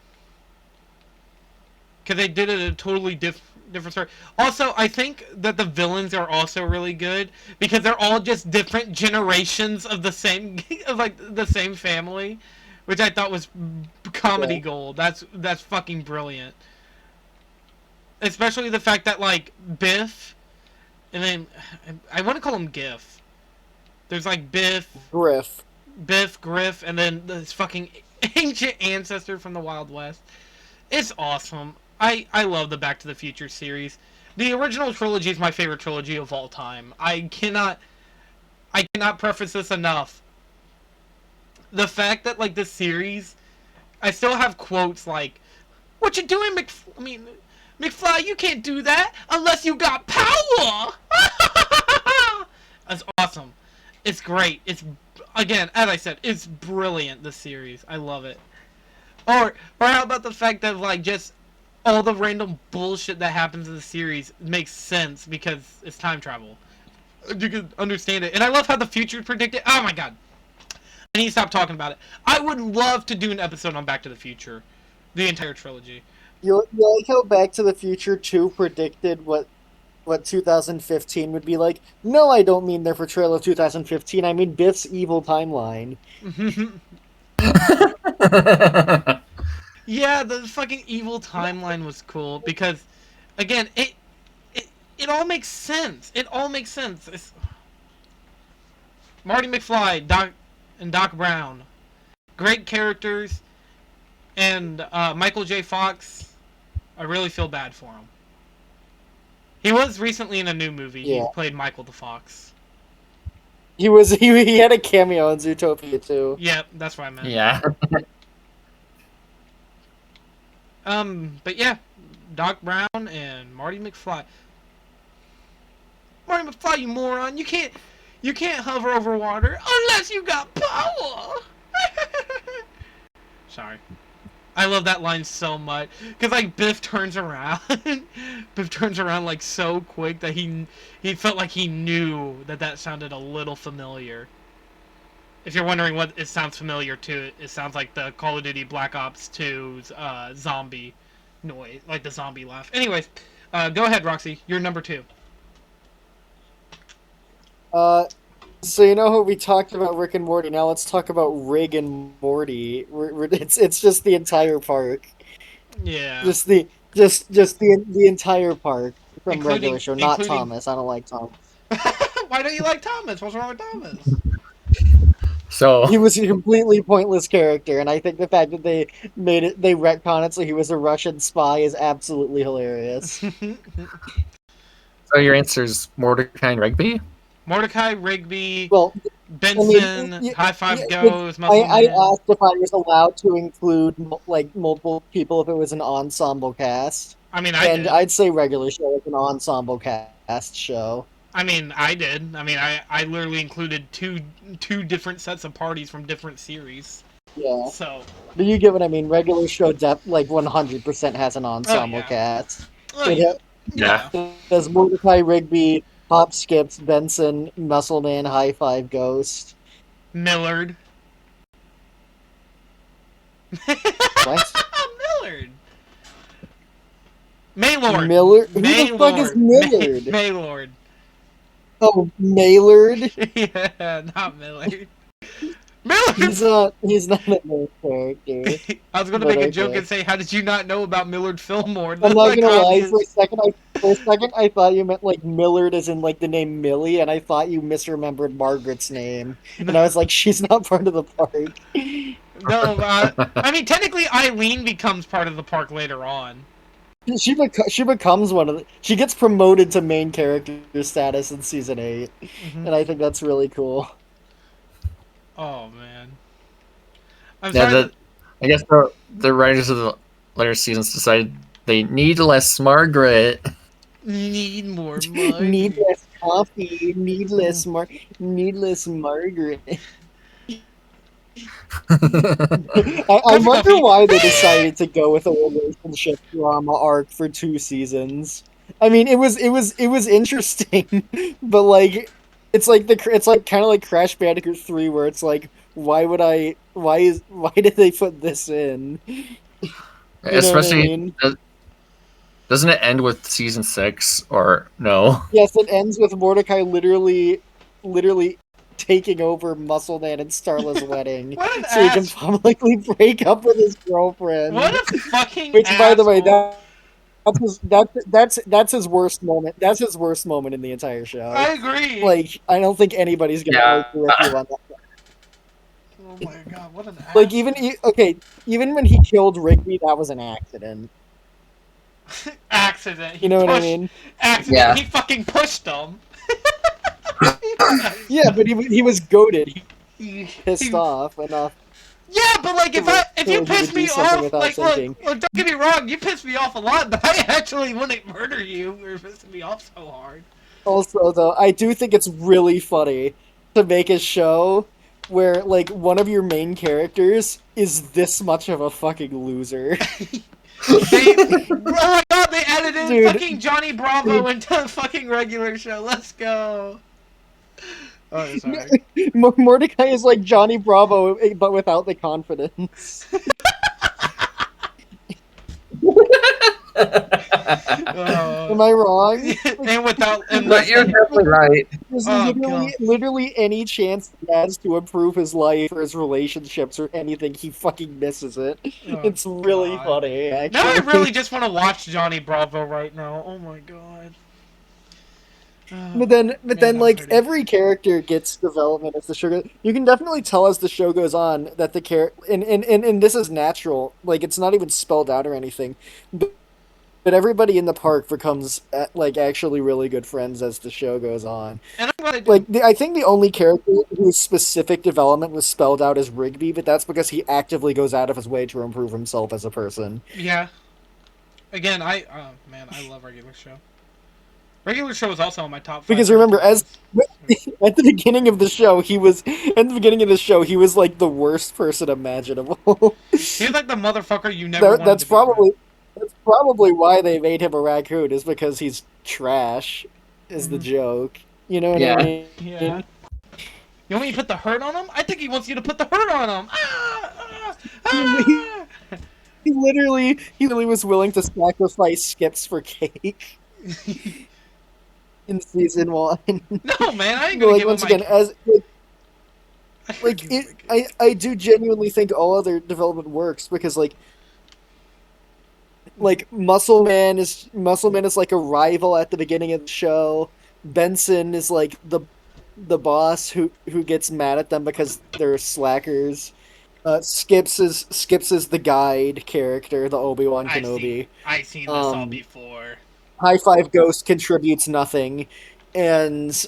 Because they did it a totally different story. Also, I think that the villains are also really good because they're all just different generations of the same, of like the same family, which I thought was comedy gold. That's fucking brilliant. Especially the fact that like Biff, and then I want to call him Gif. There's like Griff, Griff, and then this fucking ancient ancestor from the Wild West. It's awesome. I love the Back to the Future series. The original trilogy is my favorite trilogy of all time. I cannot preface this enough. The fact that like this series, I still have quotes like, "What you doing, McFly? You can't do that unless you got power." That's awesome. It's great. It's again, as I said, it's brilliant. The series, I love it. Or how about the fact that like just all the random bullshit that happens in the series makes sense because it's time travel. You can understand it. And I love how the future predicted. Oh my god. I need to stop talking about it. I would love to do an episode on Back to the Future. The entire trilogy. You like how Back to the Future 2 predicted what 2015 would be like? No, I don't mean their portrayal of 2015. I mean Biff's evil timeline. Yeah, the fucking evil timeline was cool because, again, it all makes sense. It all makes sense. It's Marty McFly, Doc Brown, great characters, and Michael J. Fox. I really feel bad for him. He was recently in a new movie. Yeah. He played Michael the Fox. He had a cameo in Zootopia too. Yep, that's what I meant. Yeah. But yeah, Doc Brown and Marty McFly. Marty McFly, you moron! You can't hover over water unless you got power. Sorry, I love that line so much because like Biff turns around, Biff turns around like so quick that he felt like he knew that sounded a little familiar. If you're wondering what it sounds familiar to, it sounds like the Call of Duty Black Ops 2's zombie noise, like the zombie laugh. Anyways, go ahead, Roxy. You're number 2. So you know how we talked about Rick and Morty? Now let's talk about Rig and Morty. It's just the entire park. Yeah. Just the entire park from regular show. Not Thomas. I don't like Thomas. Why don't you like Thomas? What's wrong with Thomas? So he was a completely pointless character, and I think the fact that they retcon it so he was a Russian spy is absolutely hilarious. So your answer is Mordecai and Rigby? Mordecai, Rigby, well, Benson, High Five Goes, I asked if I was allowed to include like multiple people if it was an ensemble cast. I mean, I'd say regular show is an ensemble cast show. I mean, I did. I mean, I literally included two different sets of parties from different series. Yeah. So. But you get what I mean. Regular show like 100% has an ensemble cast. Oh, yeah. There's Mordecai, Rigby, Hop Skips, Benson, Muscleman, High Five Ghost. Millard. What? Millard. Maylord. Millard? Who the fuck is Millard? Maylord. Oh, Maylord? Yeah, not Millard. Millard! He's not a main character. I was going to make a joke and say, how did you not know about Millard Fillmore? I'm not gonna lie, for a second I thought you meant like Millard as in like the name Millie, and I thought you misremembered Margaret's name. And I was like, she's not part of the park. No, I mean, technically Eileen becomes part of the park later on. She becomes one of the. She gets promoted to main character status in season 8, and I think that's really cool. Oh man, I'm Yeah, sorry that. I guess the writers of the later seasons decided they need less Margaret. Need more Need money. less coffee. Needless Margaret. I Coffee, wonder coffee. why they decided to go with a relationship drama arc for 2 seasons. I mean, it was interesting, but like, it's like kind of like Crash Bandicoot 3, where it's like, why did they put this in? You know what I Especially, mean? doesn't it end with season 6 or no? Yes, it ends with Mordecai literally taking over Muscle Man and Starla's wedding, What an so he can ass. publicly break up with his What girlfriend. a fucking Which, by the way, asshole. that's his worst moment. That's his worst moment in the entire show. I agree. Like, I don't think anybody's gonna Yeah. argue with you on that. Oh my god, what an Like, asshole. even when he killed Rigby, that was an accident. Accident. You He know what I pushed. mean? Accident. Yeah. He fucking pushed him. Yeah, but he was goaded. He pissed He- off enough yeah, but like if you so he piss would do me something off, without like look, thinking. don't get me wrong, you piss me off a lot, but I actually wouldn't murder you for pissing me off so hard. Also, though, I do think it's really funny to make a show where, like, one of your main characters is this much of a fucking loser. Oh my god, they added in Dude, fucking Johnny Bravo into the fucking regular show. Let's go. Oh, sorry. Mordecai is like Johnny Bravo, but without the confidence. Am I wrong? Like, And without and But less you're than. definitely right. there's Oh god. literally any chance he has to improve his life or his relationships or anything, he fucking misses it. Oh It's really god. funny, Now I actually. really just want to watch Johnny Bravo right now. Oh my god. But Man, then, I'm like, hurting. every character gets development as the show goes. You can definitely tell as the show goes on that the character, and this is natural. Like, it's not even spelled out or anything. But everybody in the park becomes like actually really good friends as the show goes on. And I'm glad I do. Like, I think the only character whose specific development was spelled out is Rigby, but that's because he actively goes out of his way to improve himself as a person. Yeah. Again, oh man, I love regular show. Regular show is also on my top 5 Because favorite remember, TV as shows. at the beginning of the show, he was like the worst person imaginable. He's like the motherfucker you never wanted That's to be around. probably why they made him a raccoon, is because he's trash. Is the Mhm. joke? You know what I Yeah. mean? Yeah. You want me to put the hurt on him? I think he wants you to put the hurt on him. He, Ah! he literally was willing to sacrifice skips for cake in season 1. No, man, I ain't But gonna like, give him once my. again, as I ain't gonna like give him it, my cake. I do genuinely think all other development works because Muscle Man is like a rival at the beginning of the show. Benson is like the boss who gets mad at them because they're slackers. Skips is the guide character, the Obi-Wan Kenobi. I seen this all Um, before. High Five Ghost contributes nothing, and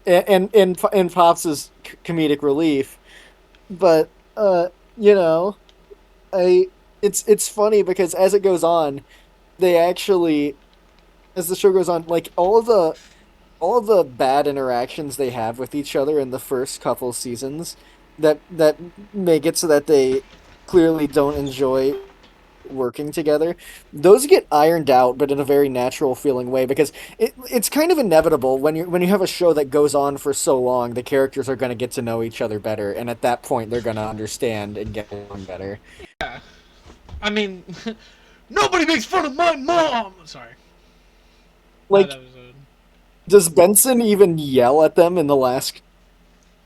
and Pops is comedic relief. But you know, I it's funny because as it goes on, they actually as the show goes on, like all of the bad interactions they have with each other in the first couple seasons that make it so that they clearly don't enjoy working together, those get ironed out, but in a very natural feeling way, because it's kind of inevitable when you have a show that goes on for so long, the characters are going to get to know each other better, and at that point they're going to understand and get along better. Yeah. I mean, nobody makes fun of my mom. Sorry. That Like, episode. does Benson even yell at them in the last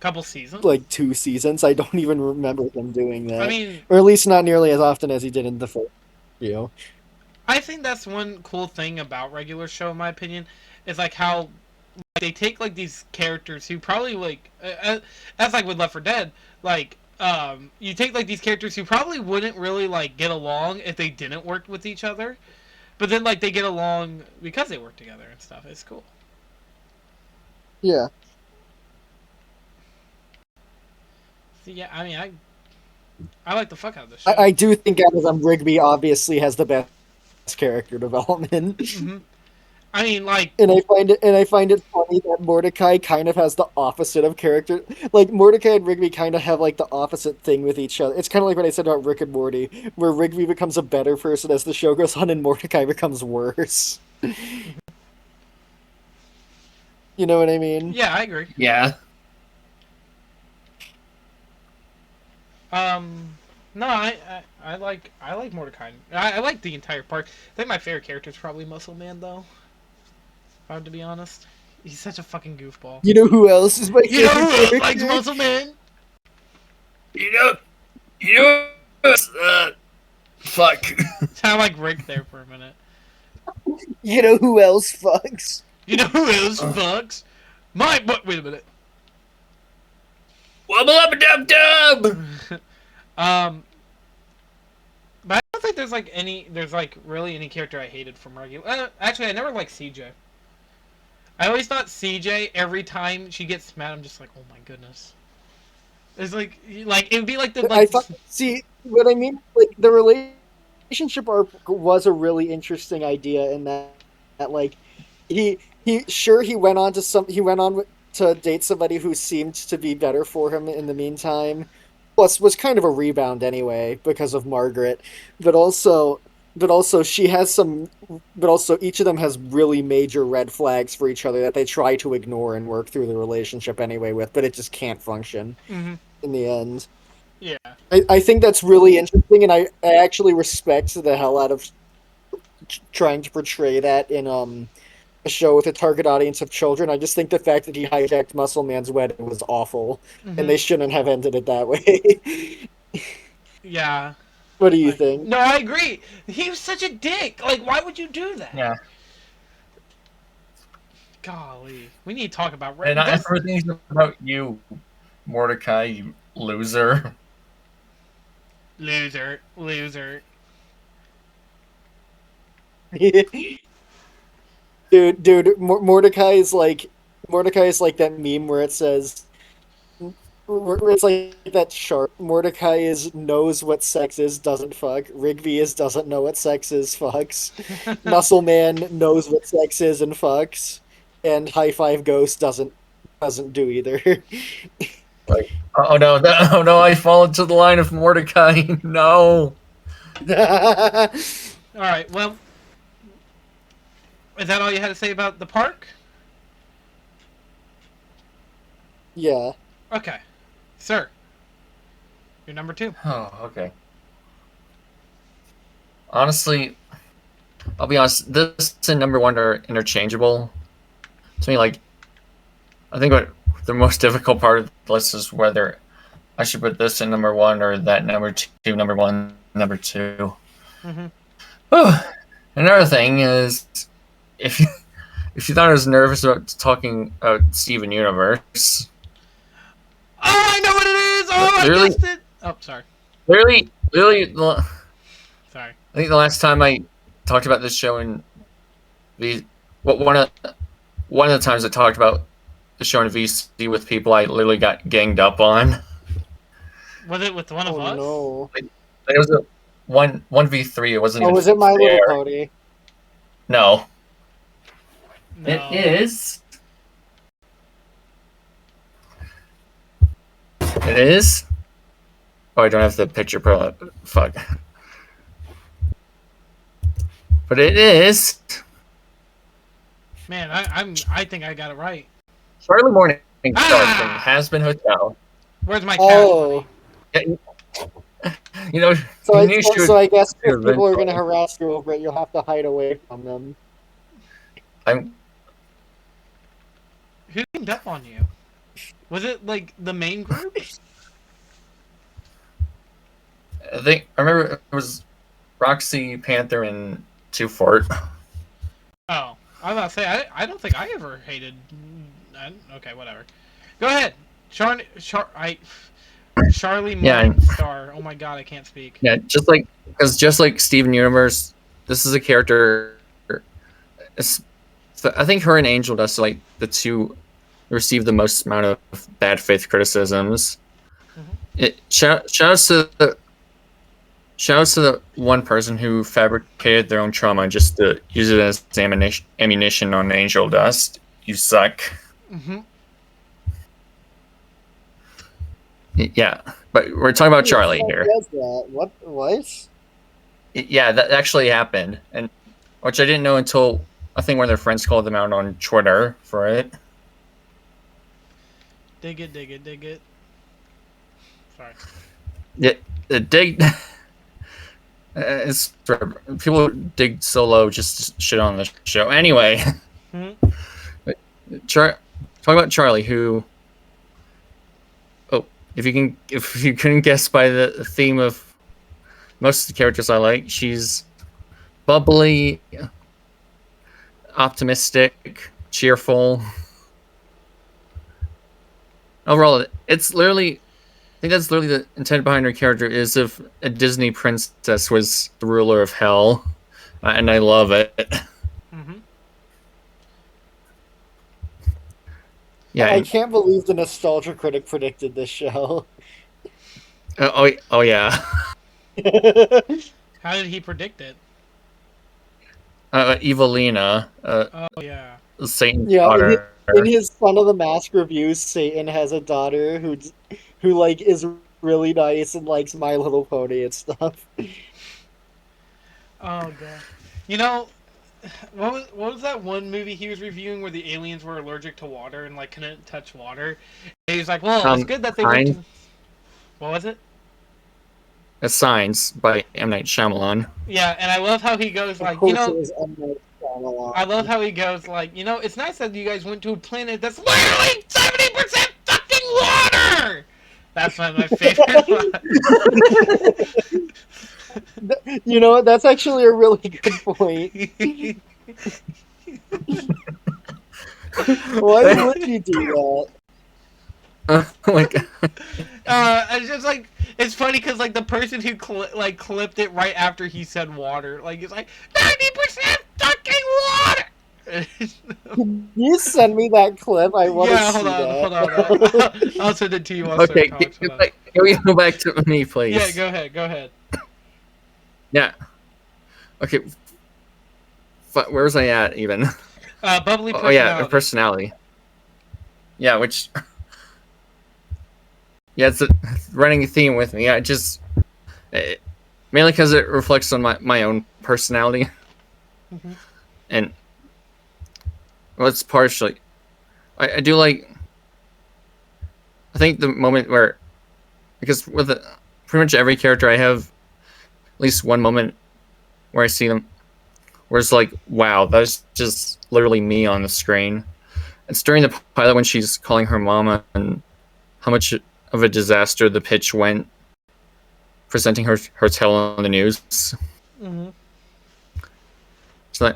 Couple seasons. like 2 seasons? I don't even remember him doing I that, mean, or at least not nearly as often as he did in the first few. I think that's one cool thing about regular show, in my opinion, is like how like, they take like these characters who probably like as like with Left 4 Dead, like you take like these characters who probably wouldn't really like get along if they didn't work with each other, but then like they get along because they work together and stuff. It's cool. Yeah. So, yeah, I mean, I like the fuck out of this show. I do think Amazon Rigby obviously has the best character development. Mm-hmm. I mean, like, and I find it funny that Mordecai kind of has the opposite of character. Like Mordecai and Rigby kind of have like the opposite thing with each other. It's kind of like what I said about Rick and Morty, where Rigby becomes a better person as the show goes on, and Mordecai becomes worse. You know what I mean? Yeah, I agree. Yeah. No, I like Mordecai. I like the entire park. I think my favorite character is probably Muscle Man, though. If I have to be honest, he's such a fucking goofball. You know who else is my You know favorite who else character? likes Muscle Man? You know, fuck. Sound like Rick there for a minute. You know who else fucks? You know who else fucks? Wait a minute. Wubble up a dub dub. But I don't think there's really any character I hated from regular. Actually, I never liked CJ. I always thought CJ every time she gets mad, I'm just like, oh my goodness. It's like it would be like the like. See what I mean? Like the relationship arc was a really interesting idea in that like he went on to date somebody who seemed to be better for him in the meantime. Plus, was kind of a rebound anyway because of Margaret, but also she has some. But also, each of them has really major red flags for each other that they try to ignore and work through the relationship anyway with, but it just can't function in the end. Yeah, I think that's really interesting, and I actually respect the hell out of trying to portray that in a show with a target audience of children. I just think the fact that he hijacked Muscle Man's wedding was awful, and they shouldn't have ended it that way. Yeah. What do you think? No, I agree. He was such a dick. Like, why would you do that? Yeah. Golly, we need to talk about. And I've heard things about you, Mordecai, you loser. Loser. Dude, Mordecai is like that meme where it says, where it's like that sharp. Mordecai knows what sex is, doesn't fuck. Rigby doesn't know what sex is, fucks. Muscle Man knows what sex is and fucks. And High Five Ghost doesn't do either. Like, oh no, I fall into the line of Mordecai. No. All right, well, is that all you had to say about the park? Yeah. Okay. Sir, you're number 2. Oh, okay. Honestly, I'll be honest, this and number 1 are interchangeable. To me, like, I think what the most difficult part of the list is whether I should put this in number 1 or that number 2, number 1, number 2. Oh, another thing is, if you thought I was nervous about talking about Steven Universe. Oh, I know what it is! Oh, I guessed it! Oh, sorry. Literally, sorry. I think the last time I talked about this show in one of the times I talked about the show in VC with people I literally got ganged up on. Was it with one of us? No. It was a 1v3. It wasn't. Oh, was it My Little Pony? No. No. It is. It is? Oh, I don't have the picture pulled up. Fuck. But it is. Man, I think I got it right. Charlie Morning has been Hotel. Where's my cat? Oh. You know, so I guess if people are going to harass you over it, you'll have to hide away from them. Who teamed up on you? Was it like the main group? I remember it was Roxy, Panther, and Two Fort. Oh, I was about to say I don't think I ever hated. Okay, whatever. Go ahead, Charlie Yeah, and- Morningstar. Oh my god, I can't speak. Yeah, just like Steven Universe, this is a character. So I think her and Angel Dust are like the two receive the most amount of bad faith criticisms. Shout outs to the one person who fabricated their own trauma just to use it as ammunition on Angel Dust. You suck. Mm-hmm. Yeah, but we're talking about Charlie here. What? Yeah, that actually happened, and which I didn't know until I think one of their friends called them out on Twitter for it. Dig it. Sorry. Yeah, dig. It's people dig so low just to shit on the show. Anyway, talk about Charlie, who. Oh, if you couldn't guess by the theme of most of the characters I like, she's bubbly, optimistic, cheerful. Overall, it's literally. I think that's literally the intent behind her character, is if a Disney princess was the ruler of hell, and I love it. Mm-hmm. Yeah, I can't believe the Nostalgia Critic predicted this show. Oh yeah. How did he predict it? Evelina. Oh yeah. Satan's daughter. In his Son of the Mask reviews, Satan has a daughter who like is really nice and likes My Little Pony and stuff. Oh god. You know, what was that one movie he was reviewing where the aliens were allergic to water and like couldn't touch water? And he was like, "Well, it's good that they went to." What was it? Signs by M. Night Shyamalan. Yeah, and I love how he goes like, you know. I love how he goes like, you know, it's nice that you guys went to a planet that's literally 70% fucking water. That's my favorite. You know, that's actually a really good point. Why would you do that? Oh my god. It's just like, it's funny because like the person who clipped it right after he said water, like it's like 90% fucking water. Can you send me that clip? I want to see that. Hold on. I'll send it to you. Okay, can we go back to me, please? Yeah, go ahead. Yeah. Okay. Where was I at even? Bubbly personality. Oh yeah, her personality. Yeah, which. Yeah, it's a running theme with me. Mainly because it reflects on my own personality, and well, it's partially. I do like. I think the moment where, because with pretty much every character, I have at least one moment where I see them, where it's like, wow, that's just literally me on the screen. It's during the pilot when she's calling her mama and how much of a disaster the pitch went, presenting her tale on the news. Mm-hmm. So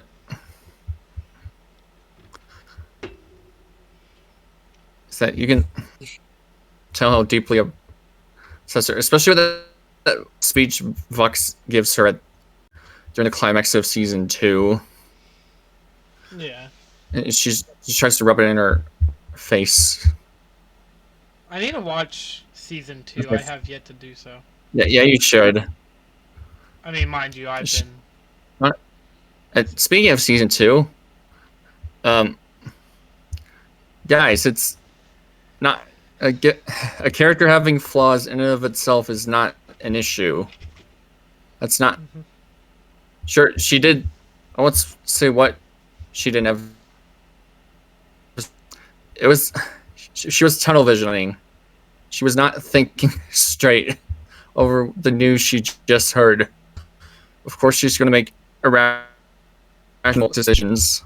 that you can tell how deeply obsessed her, especially with that speech Vox gives her during the climax of season 2. Yeah. And she tries to rub it in her face. I need to watch season 2. I have yet to do so. Yeah, you should. I mean, mind you, I've been. Speaking of season 2, guys, it's not a character having flaws in and of itself is not an issue. That's not. Mm-hmm. Sure, she did. I won't say what she didn't have. It was. She was tunnel visioning. She was not thinking straight over the news she just heard. Of course, she's going to make irrational decisions.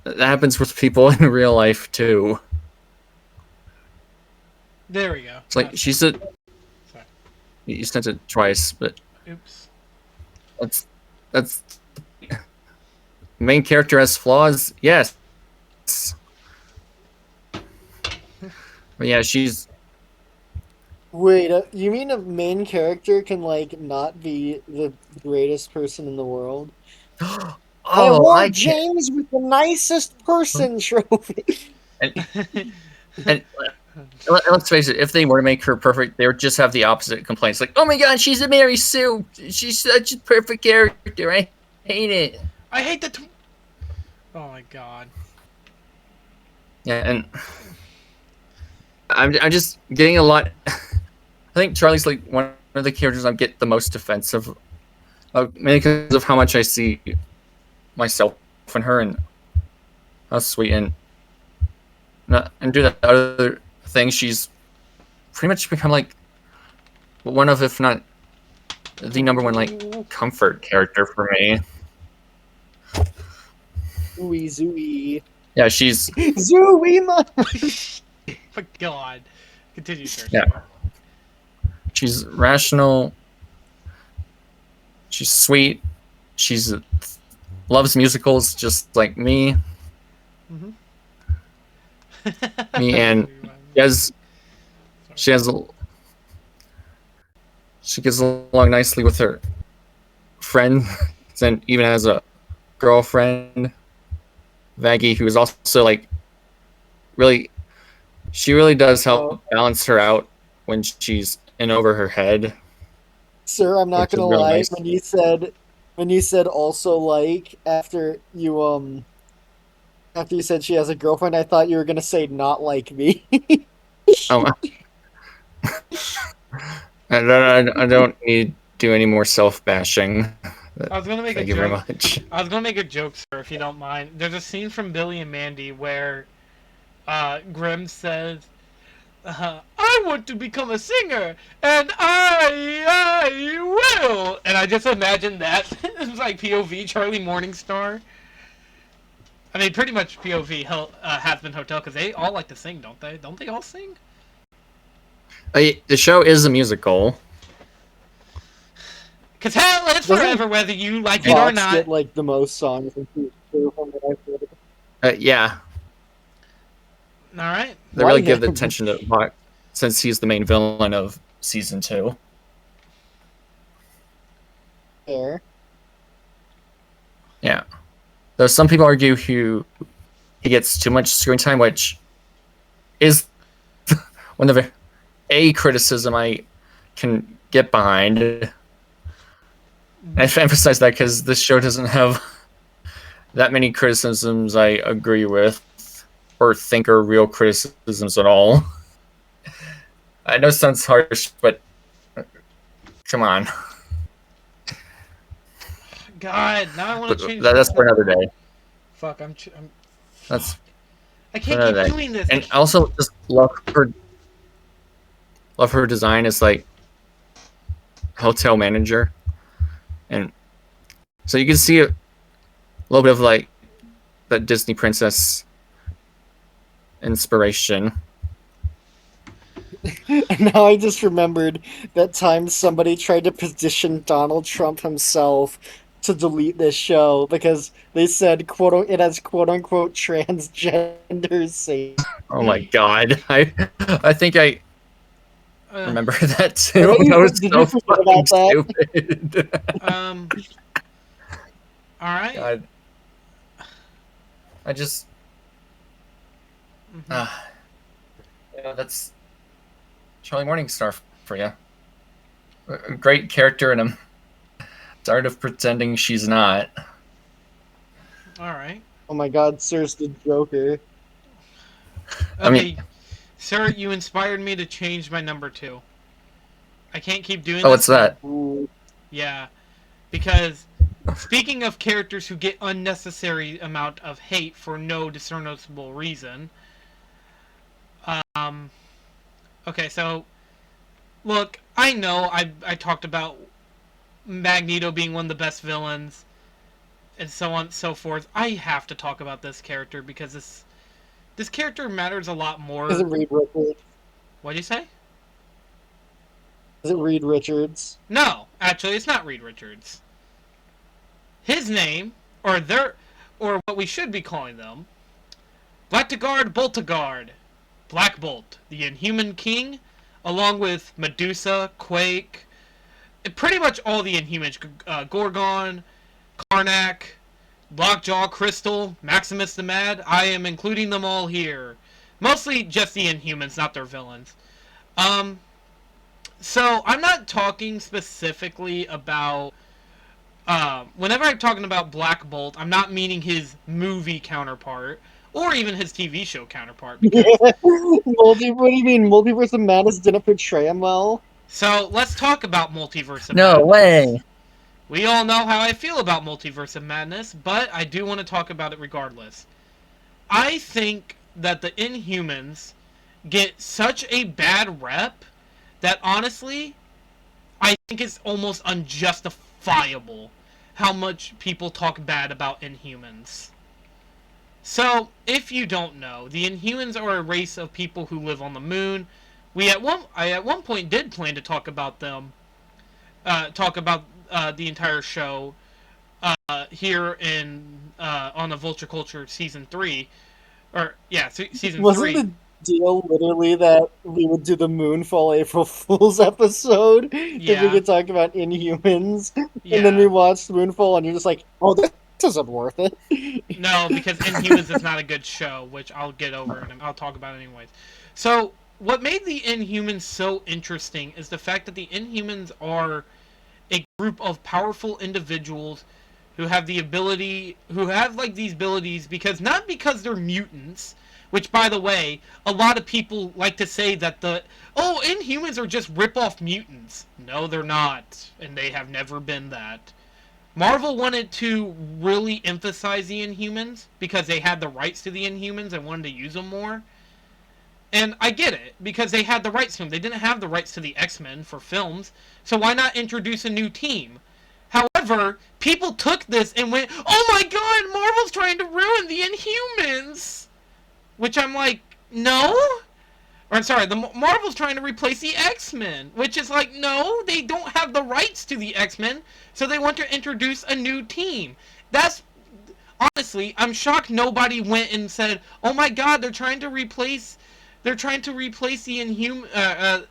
That happens with people in real life too. There we go. It's like she said. Sorry. You sent it twice, but. Oops. That's. Main character has flaws. Yes. But yeah, she's. Wait, you mean a main character can like not be the greatest person in the world? I Oh, award I can't. James with the nicest person trophy. And, and let's face it, if they were to make her perfect, they would just have the opposite complaints. Like, oh my god, she's a Mary Sue. She's such a perfect character. I hate it. I hate the. Oh my god. Yeah, and I'm just getting a lot. I think Charlie's like one of the characters I get the most defensive of, mainly because of how much I see myself in her and how sweet and do that other thing. She's pretty much become like one of, if not the number one, like comfort character for me. Zooey, zooey. Yeah, she's Zooey, My god. Continue, sir. yeah. She's rational. She's sweet. She's loves musicals just like me. Mm-hmm. Me and she has she gets along nicely with her friend, and even has a girlfriend, Vaggie, who is also like really. She really does help balance her out when she's in over her head. Sir, I'm not Which is gonna really lie. nice. When you said also like after you said she has a girlfriend, I thought you were gonna say not like me. Oh, I don't need to do any more self bashing. I was gonna make Thank a you very joke. much. I was gonna make a joke, sir, if you don't mind. There's a scene from Billy and Mandy where Grim says, "I want to become a singer, and I will." And I just imagine that it's like POV Charlie Morningstar. I mean, pretty much POV Hazbin Hotel, because they all like to sing, don't they? Don't they all sing? The show is a musical. Because hell, it's Doesn't forever, whether you like it or Fox not. get like the most songs in season 2 from what I've heard. Yeah, All right. they Why really give the him? attention to Bach since he's the main villain of season 2. Fair. Yeah, though some people argue he gets too much screen time, which is one of a criticism I can get behind. I emphasize that because this show doesn't have that many criticisms I agree with or think are real criticisms at all. I know it sounds harsh, but come on. God, now I want to change. That's for another day. Fuck, I'm. That's I for can't another keep day. doing this. And also just love her design as like hotel manager, and so you can see a little bit of like that Disney princess inspiration. And now I just remembered that time somebody tried to petition Donald Trump himself to delete this show because they said it has quote unquote transgender scenes. Oh my god! I think I remember that too. Did That was you so forget fucking about that? stupid. All right. God. I just. Yeah, that's Charlie Morningstar for you. A great character, and I'm tired of pretending she's not. All right. Oh my god, Sir's the Joker. Okay, I mean- sir, you inspired me to change my number 2. I can't keep doing Oh, this. what's that? Ooh. Yeah, because speaking of characters who get unnecessary amount of hate for no discernible reason. Okay, so look, I know I talked about Magneto being one of the best villains and so on and so forth. I have to talk about this character because this character matters a lot more. Is it Reed Richards? What'd you say? Is it Reed Richards? No, actually, it's not Reed Richards. His name, or what we should be calling them, Blackguard Boltagard, Black Bolt, the Inhuman King, along with Medusa, Quake, pretty much all the Inhumans, Gorgon, Karnak, Lockjaw, Crystal, Maximus the Mad. I am including them all here. Mostly just the Inhumans, not their villains. So I'm not talking specifically about... whenever I'm talking about Black Bolt, I'm not meaning his movie counterpart, or even his TV show counterpart. Because... what do you mean? Multiverse of Madness didn't portray him well? So let's talk about Multiverse of Madness. No way! We all know how I feel about Multiverse of Madness, but I do want to talk about it regardless. I think that the Inhumans get such a bad rep that honestly, I think it's almost unjustifiable how much people talk bad about Inhumans. So, if you don't know, the Inhumans are a race of people who live on the moon. I at one point did plan to talk about them, the entire show here in on the Vulture Culture season 3, or yeah, season 3. Wasn't the deal literally that we would do the Moonfall April Fool's episode if we could talk about Inhumans, and then we watched Moonfall, and you're just like, oh, this isn't worth it. No, because Inhumans is not a good show, which I'll get over and I'll talk about it anyways. So, what made the Inhumans so interesting is the fact that the Inhumans are a group of powerful individuals who have the ability, who have like these abilities not because they're mutants, which by the way, a lot of people like to say that Inhumans are just rip-off mutants. No, they're not, and they have never been that. Marvel wanted to really emphasize the Inhumans because they had the rights to the Inhumans and wanted to use them more. And I get it, because they had the rights to them. They didn't have the rights to the X-Men for films, so why not introduce a new team? However, people took this and went, oh my god, Marvel's trying to ruin the Inhumans! Which I'm like, no? Or I'm sorry, Marvel's trying to replace the X-Men. Which is like, no, they don't have the rights to the X-Men, so they want to introduce a new team. That's... Honestly, I'm shocked nobody went and said, oh my god, they're trying to replace the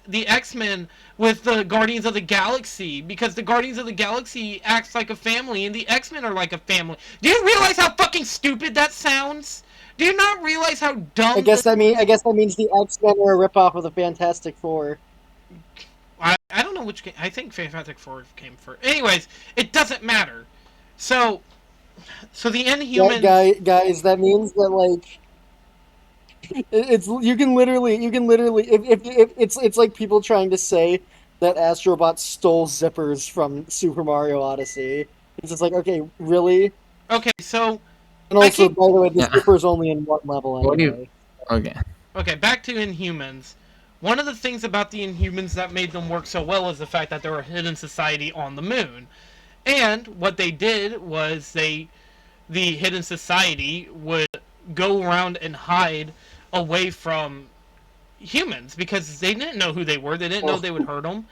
the X-Men with the Guardians of the Galaxy, because the Guardians of the Galaxy acts like a family and the X-Men are like a family. Do you realize how fucking stupid that sounds? Do you not realize how dumb? I guess that means the X-Men are a ripoff of the Fantastic Four. I don't know which game. I think Fantastic Four came first. Anyways, it doesn't matter. So the Inhumans... Yeah, guys, that means that like you can literally if it's like people trying to say that Astrobot stole zippers from Super Mario Odyssey. It's just like, okay, really? Okay, so... And also, by the way, the zipper's only in one level anyway. Okay, back to Inhumans. One of the things about the Inhumans that made them work so well is the fact that they're a hidden society on the moon. And what they did was the hidden society would go around and hide away from humans because they didn't know who they were. They didn't know they would hurt them.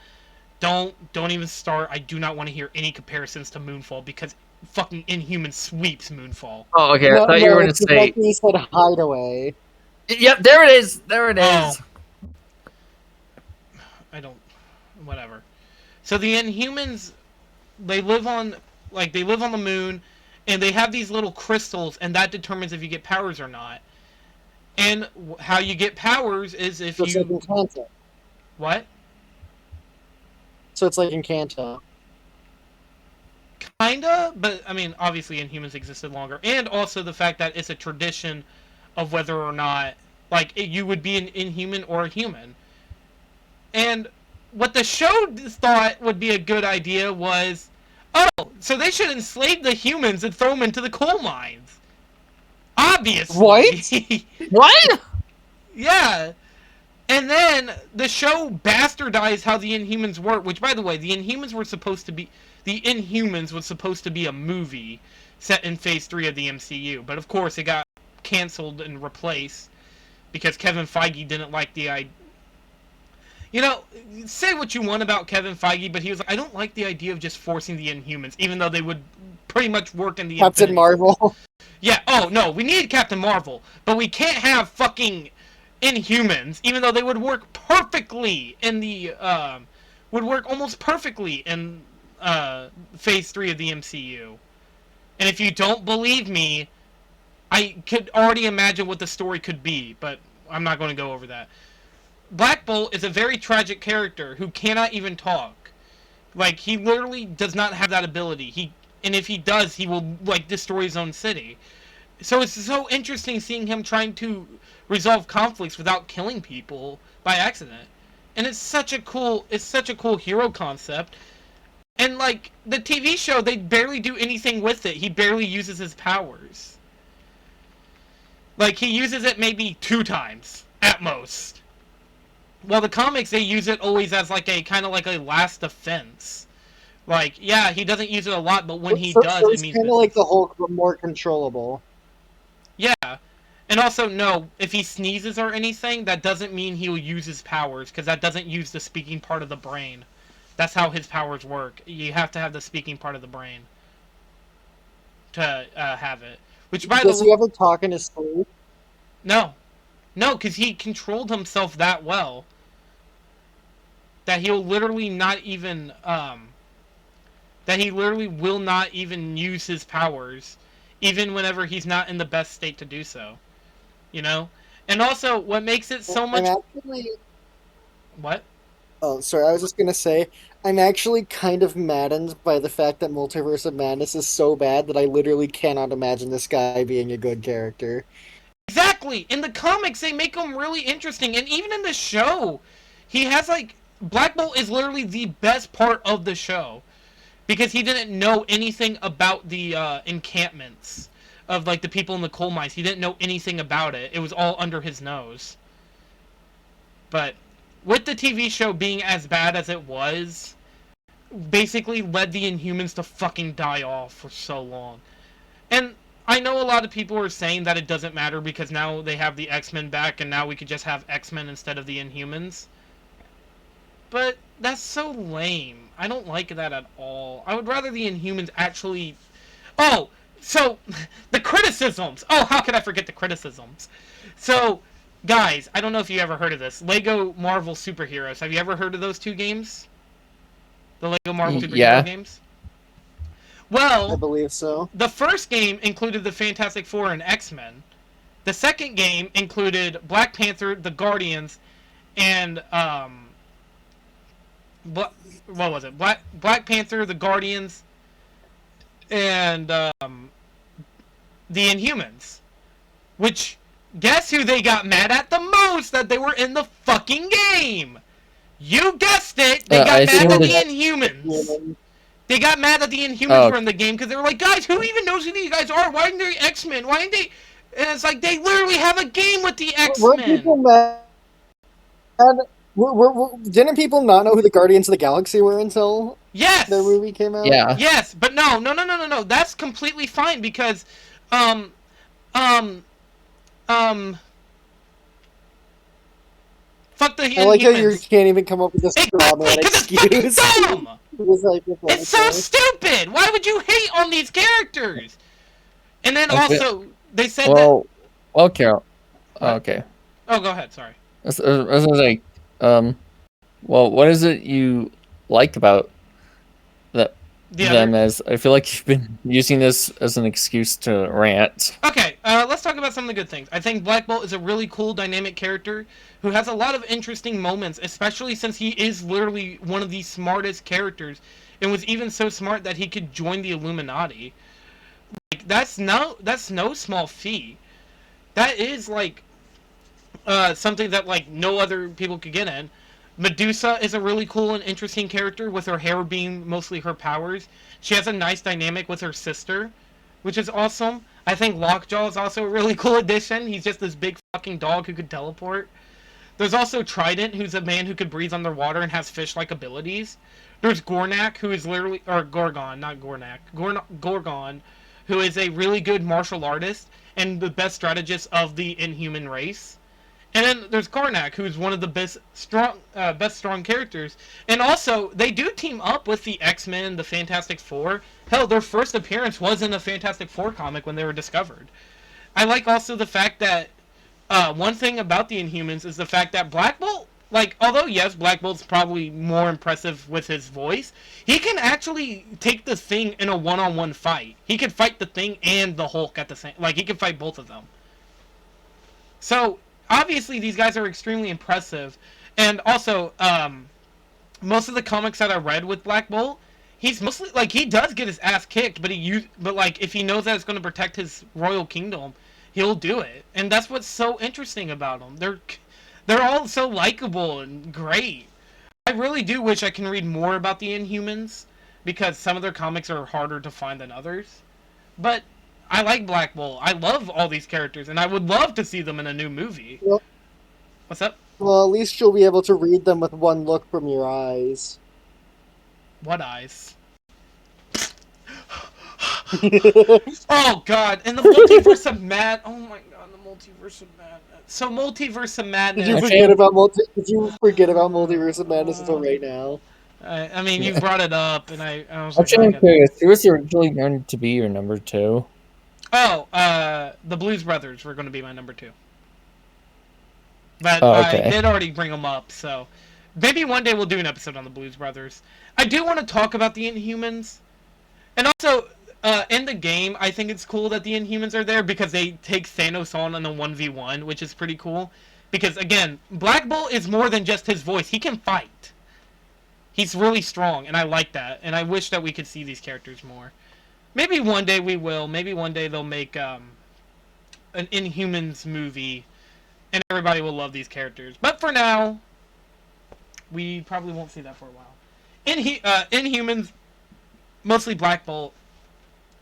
Don't even start. I do not want to hear any comparisons to Moonfall because fucking Inhuman sweeps Moonfall. Oh, okay. I thought you were going to say... He said hideaway. Yep, there it is. There it is. Whatever. So the Inhumans, they live on the moon, and they have these little crystals, and that determines if you get powers or not. And how you get powers is if It's like Encanto. What? So it's like Encanto. Kinda, but I mean, obviously Inhumans existed longer, and also the fact that it's a tradition of whether or not, like, you would be an Inhuman or a human. And what the show thought would be a good idea was, oh, so they should enslave the humans and throw them into the coal mines. Obviously. What? What? Yeah. And then the show bastardized how the Inhumans work, which, by the way, the Inhumans was supposed to be a movie set in Phase 3 of the MCU. But, of course, it got canceled and replaced because Kevin Feige didn't like the idea. You know, say what you want about Kevin Feige, but he was like, I don't like the idea of just forcing the Inhumans, even though they would pretty much work in the Captain Marvel. Yeah, oh, no, we need Captain Marvel, but we can't have fucking Inhumans, even though they would work perfectly in the would work almost perfectly in Phase 3 of the MCU. And if you don't believe me, I could already imagine what the story could be, but I'm not going to go over that. Black Bolt is a very tragic character who cannot even talk. Like, he literally does not have that ability. And if he does, he will, like, destroy his own city. So it's so interesting seeing him trying to resolve conflicts without killing people by accident. And it's such a cool hero concept. And, like, the TV show, they barely do anything with it. He barely uses his powers. Like, he uses it maybe 2 times, at most. While the comics, they use it always as, like, a kind of like a last defense. Like, yeah, he doesn't use it a lot, but when he does, it means kind of like the Hulk, but more controllable. Yeah. And also, no, if he sneezes or anything, that doesn't mean he'll use his powers, because that doesn't use the speaking part of the brain. That's how his powers work. You have to have the speaking part of the brain to have it. Which, by Does he ever talk in his sleep? No. No, because he controlled himself that well that he'll literally not even, that he literally will not even use his powers, even whenever he's not in the best state to do so. You know? And also, what makes it so much... What? Oh, sorry, I was just gonna say, I'm actually kind of maddened by the fact that Multiverse of Madness is so bad that I literally cannot imagine this guy being a good character. Exactly! In the comics, they make him really interesting, and even in the show, he has, like... Black Bolt is literally the best part of the show, because he didn't know anything about the encampments of, like, the people in the coal mines. He didn't know anything about it. It was all under his nose. But with the TV show being as bad as it was, basically led the Inhumans to fucking die off for so long. And I know a lot of people are saying that it doesn't matter because now they have the X-Men back and now we could just have X-Men instead of the Inhumans. But that's so lame. I don't like that at all. I would rather the Inhumans actually... Oh! So, the criticisms! Oh, how could I forget the criticisms? So, guys, I don't know if you ever heard of this. Lego Marvel Superheroes. Have you ever heard of those 2 games? The Lego Marvel Superhero games? Well, I believe so. The first game included the Fantastic Four and X-Men. The second game included Black Panther, the Guardians, and, what was it? Black Panther, the Guardians, and the Inhumans. Which, guess who they got mad at the most that they were in the fucking game? You guessed it! They got mad at the Inhumans. They got mad that the Inhumans were in the game because they were like, guys, who even knows who these guys are? Why aren't they X-Men? Why aren't they... And it's like, they literally have a game with the X-Men. Weren't people mad? Didn't people not know who the Guardians of the Galaxy were until their movie came out? Yeah. Yes, but no. That's completely fine because, fuck the Inhumans. I like how you can't even come up with a straw man excuse. It's dumb! It's so stupid! Why would you hate on these characters? And then also, they said that... Well, Carol. Oh, okay. Oh, go ahead, sorry. I was gonna say, well, what is it you like about them? As I feel like you've been using this as an excuse to rant. Okay, let's talk about some of the good things. I think Black Bolt is a really cool, dynamic character who has a lot of interesting moments, especially since he is literally one of the smartest characters, and was even so smart that he could join the Illuminati. Like, that's no small feat. That is like something that like no other people could get in. Medusa is a really cool and interesting character, with her hair being mostly her powers. She has a nice dynamic with her sister, which is awesome. I think Lockjaw is also a really cool addition. He's just this big fucking dog who could teleport. There's also Trident, who's a man who could breathe underwater and has fish-like abilities. There's Gornak, who is literally... Or Gorgon, not Gornak. Gorgon, who is a really good martial artist and the best strategist of the Inhuman race. And then there's Karnak, who's one of the best strong characters. And also, they do team up with the X-Men, the Fantastic Four. Hell, their first appearance was in the Fantastic Four comic when they were discovered. I like also the fact that one thing about the Inhumans is the fact that Black Bolt, like, although yes, Black Bolt's probably more impressive with his voice, he can actually take the Thing in a one-on-one fight. He can fight the Thing and the Hulk at the same, like, he can fight both of them. So obviously these guys are extremely impressive, and also most of the comics that I read with Black Bolt, he's mostly like he does get his ass kicked, but like if he knows that it's going to protect his royal kingdom, he'll do it, and that's what's so interesting about them. They're all so likable and great. I really do wish I can read more about the Inhumans because some of their comics are harder to find than others. But I like Black Bolt. I love all these characters, and I would love to see them in a new movie. Well, What's up? well, at least you'll be able to read them with one look from your eyes. What eyes? Oh god, and the multiverse of mad. Oh my god, the multiverse of madness. So multiverse of madness. Did you forget about Multiverse of Madness until right now? I mean, you brought it up, and I was like, I'm curious. Who was originally going to be your number 2? oh, the Blues Brothers were going to be my number 2, but okay. I did already bring them up, so maybe one day we'll do an episode on the Blues Brothers. I do want to talk about the Inhumans, and also. In the game, I think it's cool that the Inhumans are there because they take Thanos on a 1v1, which is pretty cool. Because, again, Black Bolt is more than just his voice. He can fight. He's really strong, and I like that. And I wish that we could see these characters more. Maybe one day we will. Maybe one day they'll make an Inhumans movie, and everybody will love these characters. But for now, we probably won't see that for a while. Inhumans, mostly Black Bolt,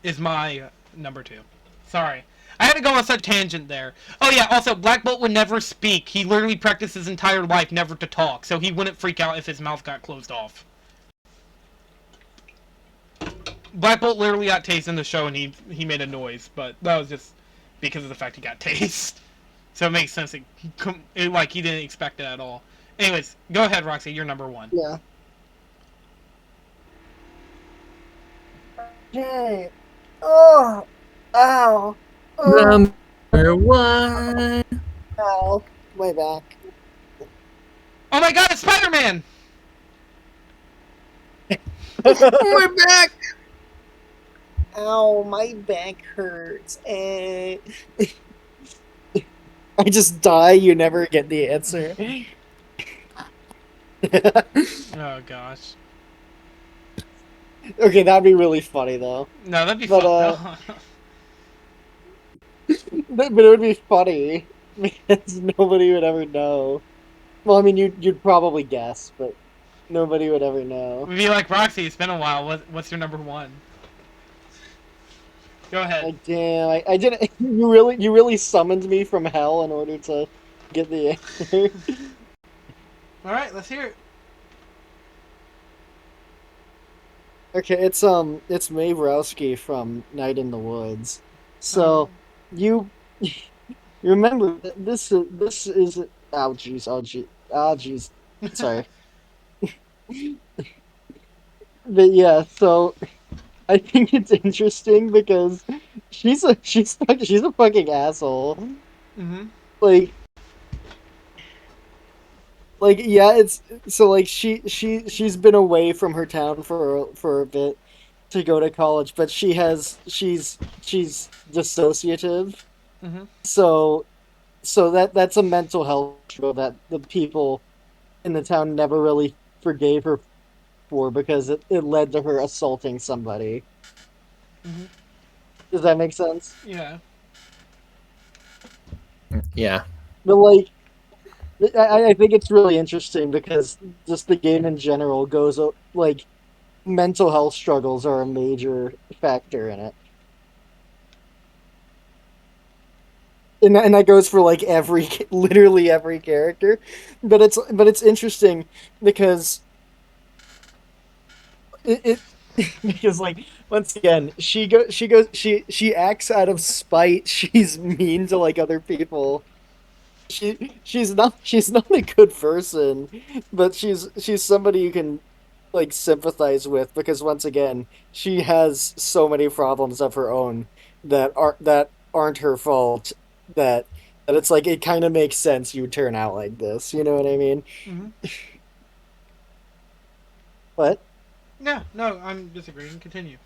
is my number 2. Sorry. I had to go on such a tangent there. Oh yeah, also, Black Bolt would never speak. He literally practiced his entire life never to talk, so he wouldn't freak out if his mouth got closed off. Black Bolt literally got tased in the show and he made a noise, but that was just because of the fact he got tased. So it makes sense. Like, he didn't expect it at all. Anyways, go ahead, Roxy. You're number 1. Yeah. Okay. Oh, ow. Oh. Number 1. Ow. My back. Oh my god, it's Spider-Man! We're back! Ow, my back hurts. I just die, you never get the answer. Oh gosh. Okay, that'd be really funny though. No, that'd be fun. But it would be funny because nobody would ever know. Well, I mean, you'd probably guess, but nobody would ever know. We'd be like, Roxy, it's been a while. What's your number 1? Go ahead. Like, damn, I didn't. You really summoned me from hell in order to get the answer. All right, let's hear it. Okay, it's Me RoxyReviews from Night in the Woods. So, you remember this is oh jeez, sorry. But yeah, so I think it's interesting because she's a fucking asshole. Mm-hmm. Like yeah, it's so like she's been away from her town for a bit to go to college, but she's dissociative. Mm-hmm. So that's a mental health struggle that the people in the town never really forgave her for because it led to her assaulting somebody. Mm-hmm. Does that make sense? Yeah. Yeah. But like, I think it's really interesting because just the game in general goes like mental health struggles are a major factor in it. And that goes for like literally every character, but it's interesting because it because like once again she acts out of spite. She's mean to like other people. She's not a good person, but she's somebody you can like sympathize with because once again she has so many problems of her own that aren't her fault that that it's like it kind of makes sense you turn out like this. You know what I mean? Mm-hmm. But No, I'm disagreeing. Continue.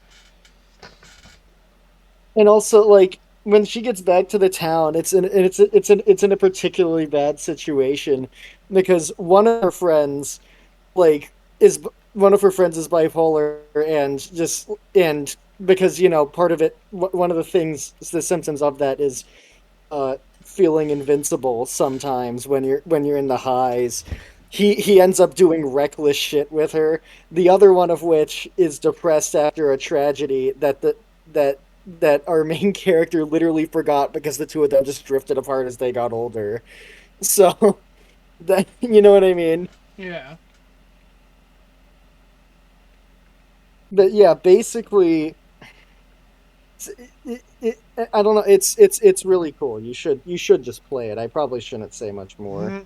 and also like when she gets back to the town, it's in a particularly bad situation because like is one of her friends is bipolar and because part of it one of the things the symptoms of that is feeling invincible sometimes when you're in the highs. He ends up doing reckless shit with her. The other one of which is depressed after a tragedy that that our main character literally forgot because the two of them just drifted apart as they got older. So that you know what I mean? Yeah. But yeah, basically I don't know. It's really cool. You should just play it. I probably shouldn't say much more. Mm-hmm.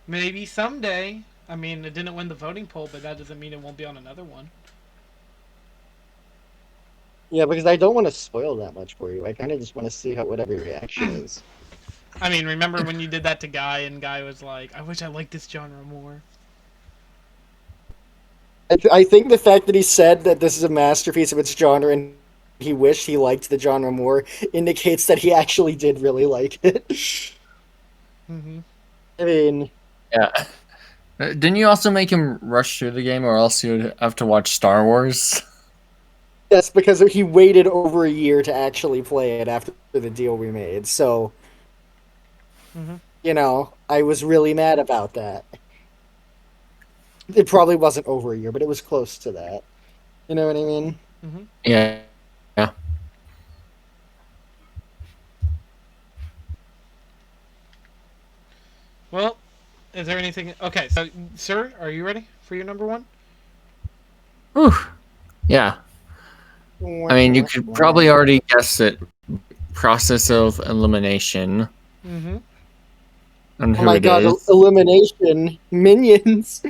Maybe someday. I mean, it didn't win the voting poll, but that doesn't mean it won't be on another one. Yeah, because I don't want to spoil that much for you. I kind of just want to see how whatever your reaction is. I mean, remember when you did that to Guy, and Guy was like, "I wish I liked this genre more." I think the fact that he said that this is a masterpiece of its genre and he wished he liked the genre more indicates that he actually did really like it. Mm-hmm. I mean, Yeah. Didn't you also make him rush through the game, or else you'd have to watch Star Wars? that's because he waited over a year to actually play it after the deal we made. So, Mm-hmm. I was really mad about that. It probably wasn't over a year, but it was close to that. You know what I mean? Mm-hmm. Yeah. Yeah. Well, is there anything? Okay, so sir, are you ready for your number one? Whew. Yeah. I mean, you could probably already guess it. Process of elimination Mm-hmm. and Oh who my it god, is. elimination. Minions.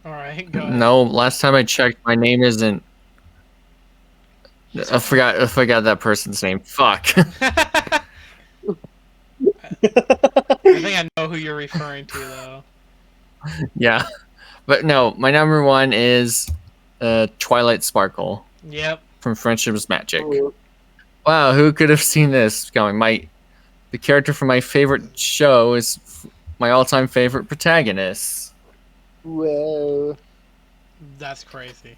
All right, go ahead. No, last time I checked, my name isn't. I forgot that person's name. Fuck. I think I know who you're referring to, though. Yeah, but no, my number one is Twilight Sparkle Yep. from Friendship's Magic. Wow, who could have seen this going? The character from my favorite show is my all-time favorite protagonist. Whoa. That's crazy.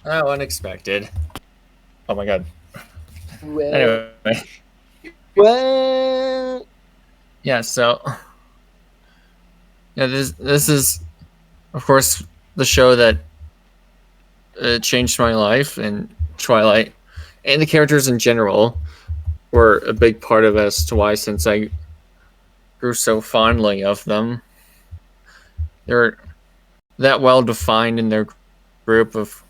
Oh, unexpected. Oh my god. Whoa. Anyway, What? yeah. So, yeah, this is, of course, the show that changed my life, and Twilight, and the characters in general were a big part of as to why, since I grew so fondly of them. They're that well defined in their group of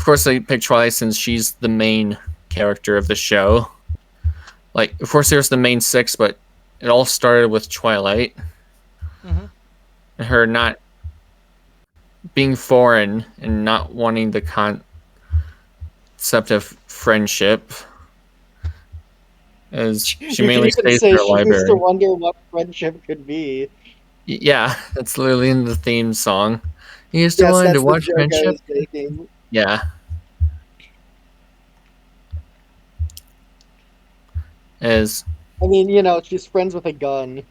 course they picked Twilight since she's the main character of the show. Like, of course there's the main six, but it all started with Twilight. Mm-hmm. And her not being foreign and not wanting the concept of friendship, as she You can mainly even stays in say her she used to library. wonder what friendship could be. Yeah, that's literally in the theme song. You used to Yes, wonder that's the what joke I friendship. was making. Yeah. Is I mean, she's friends with a gun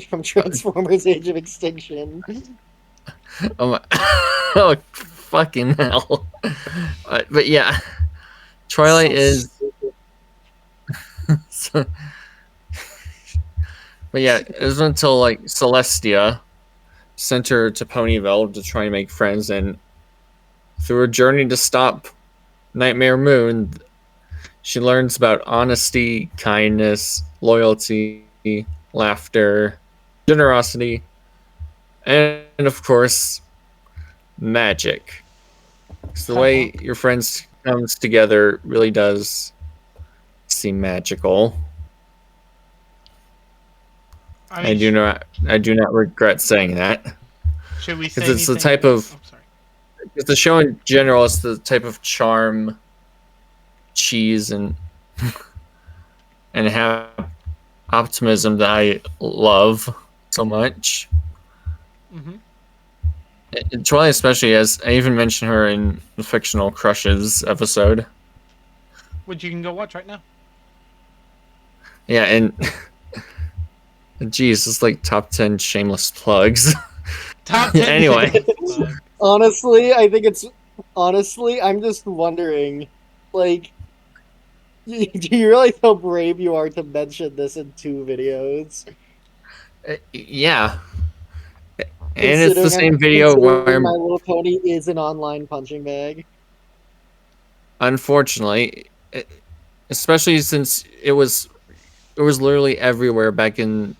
from Transformers: Age of Extinction. oh my, oh fucking hell. But yeah, Twilight So is. stupid. So, but yeah, it was until like Celestia sent her to Ponyville to try and make friends, and through her journey to stop Nightmare Moon, she learns about honesty, kindness, loyalty, laughter, generosity, and of course, magic. It's the way your friends comes together really does seem magical. I mean, I do not regret saying that. should we say Because it's the anything? type of Oh, sorry. it's the show in general, it's the type of charm cheese and have optimism that I love so much. Mm-hmm. Twilight, especially, as I even mentioned her in the Fictional Crushes episode. Which you can go watch right now. Yeah, and geez, it's like top 10 shameless plugs. Top 10 Anyway. Honestly, I'm just wondering, like, do you realize how brave you are to mention this in 2 videos? Yeah. And it's the same video Considering My where, Little Pony is an online punching bag. unfortunately, especially since it was literally everywhere back in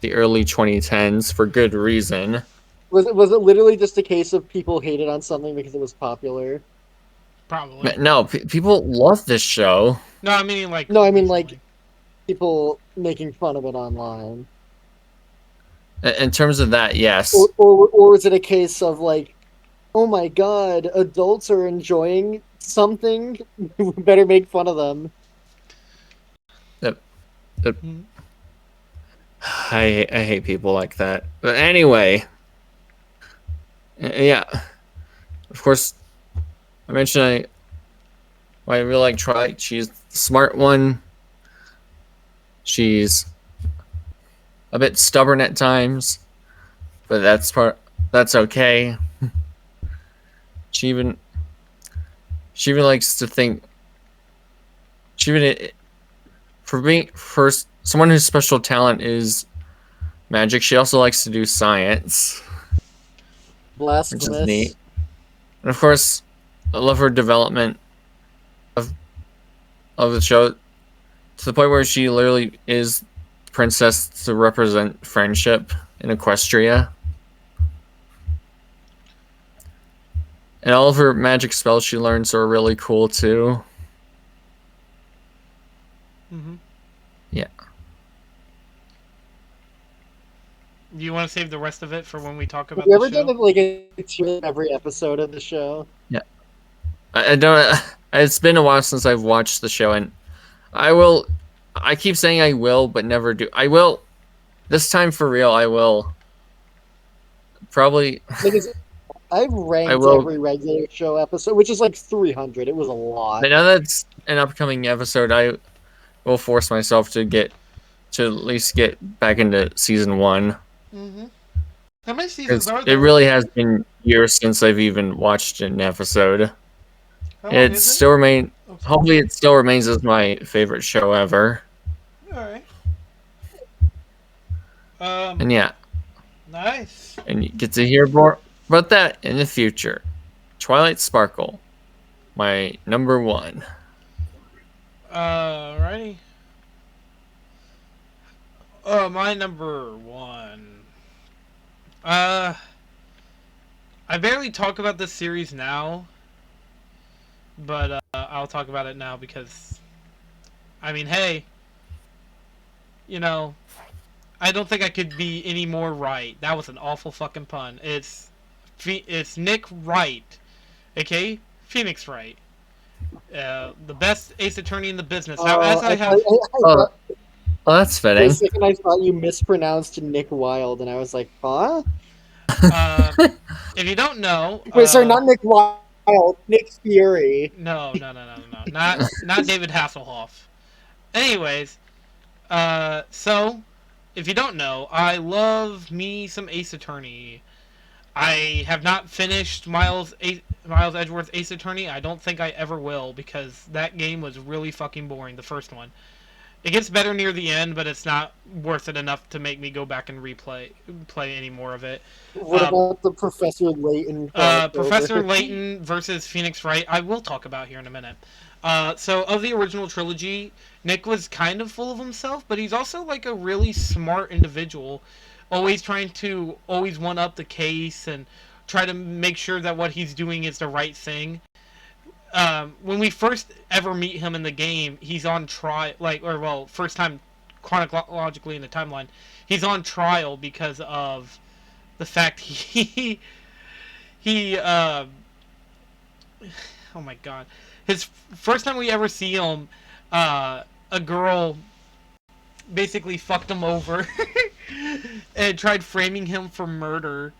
the early 2010s for good reason. Was it literally just a case of people hated on something because it was popular? Probably. No, people love this show. No, I mean like. No, I mean recently. like people making fun of it online. In terms of that, yes. Or was it a case of like, oh my god, adults are enjoying something, we better make fun of them. I hate people like that. But anyway, yeah. Of course, I mentioned I really like Twilight. She's the smart one. She's a bit stubborn at times, but that's okay. She even likes to think. She even for someone whose special talent is magic. She also likes to do science, which is Blasphemous. neat. And of course, I love her development of the show to the point where she literally is princess to represent friendship in Equestria. And all of her magic spells she learns are really cool too. Mm-hmm. Yeah. Do you want to save the rest of it for when we talk about Have you the ever show? done like a tier every episode of the show? Yeah. I don't. It's been a while since I've watched the show, and I will. I keep saying I will, but never do. I will. This time for real, I will. Probably. Because I've I ranked will. every regular show episode, which is like 300. It was a lot. I know that's an upcoming episode. I will force myself to at least get back into season 1. Mm-hmm. How many seasons are It there? really has been years since I've even watched an episode. How long is it? Okay. Hopefully it still remains as my favorite show ever. Alright. And yeah. Nice. And you get to hear more about that in the future. Twilight Sparkle, my number 1. Alrighty. My number 1. I barely talk about this series now, but I'll talk about it now because, I mean, hey, you know, I don't think I could be any more right. That was an awful fucking pun. It's Nick Wright, aka Phoenix Wright, the best ace attorney in the business. Now, as I have, Well, that's for a fitting. second I thought you mispronounced Nick Wilde, and I was like, huh? if you don't know, Wait, sorry, not Nick Wilde, Nick Fury. No, not David Hasselhoff. Anyways, so if you don't know, I love me some Ace Attorney. I have not finished Miles Edgeworth's Ace Attorney. I don't think I ever will because that game was really fucking boring, the first one. It gets better near the end, but it's not worth it enough to make me go back and play any more of it. What about the Professor Layton? Professor Layton versus Phoenix Wright, I will talk about here in a minute. So of the original trilogy, Nick was kind of full of himself, but he's also like a really smart individual, always trying to always one up the case and try to make sure that what he's doing is the right thing. When we first ever meet him in the game, he's on trial, first time chronologically in the timeline, he's on trial because of the fact he oh my god, his first time we ever see him, a girl basically fucked him over and tried framing him for murder,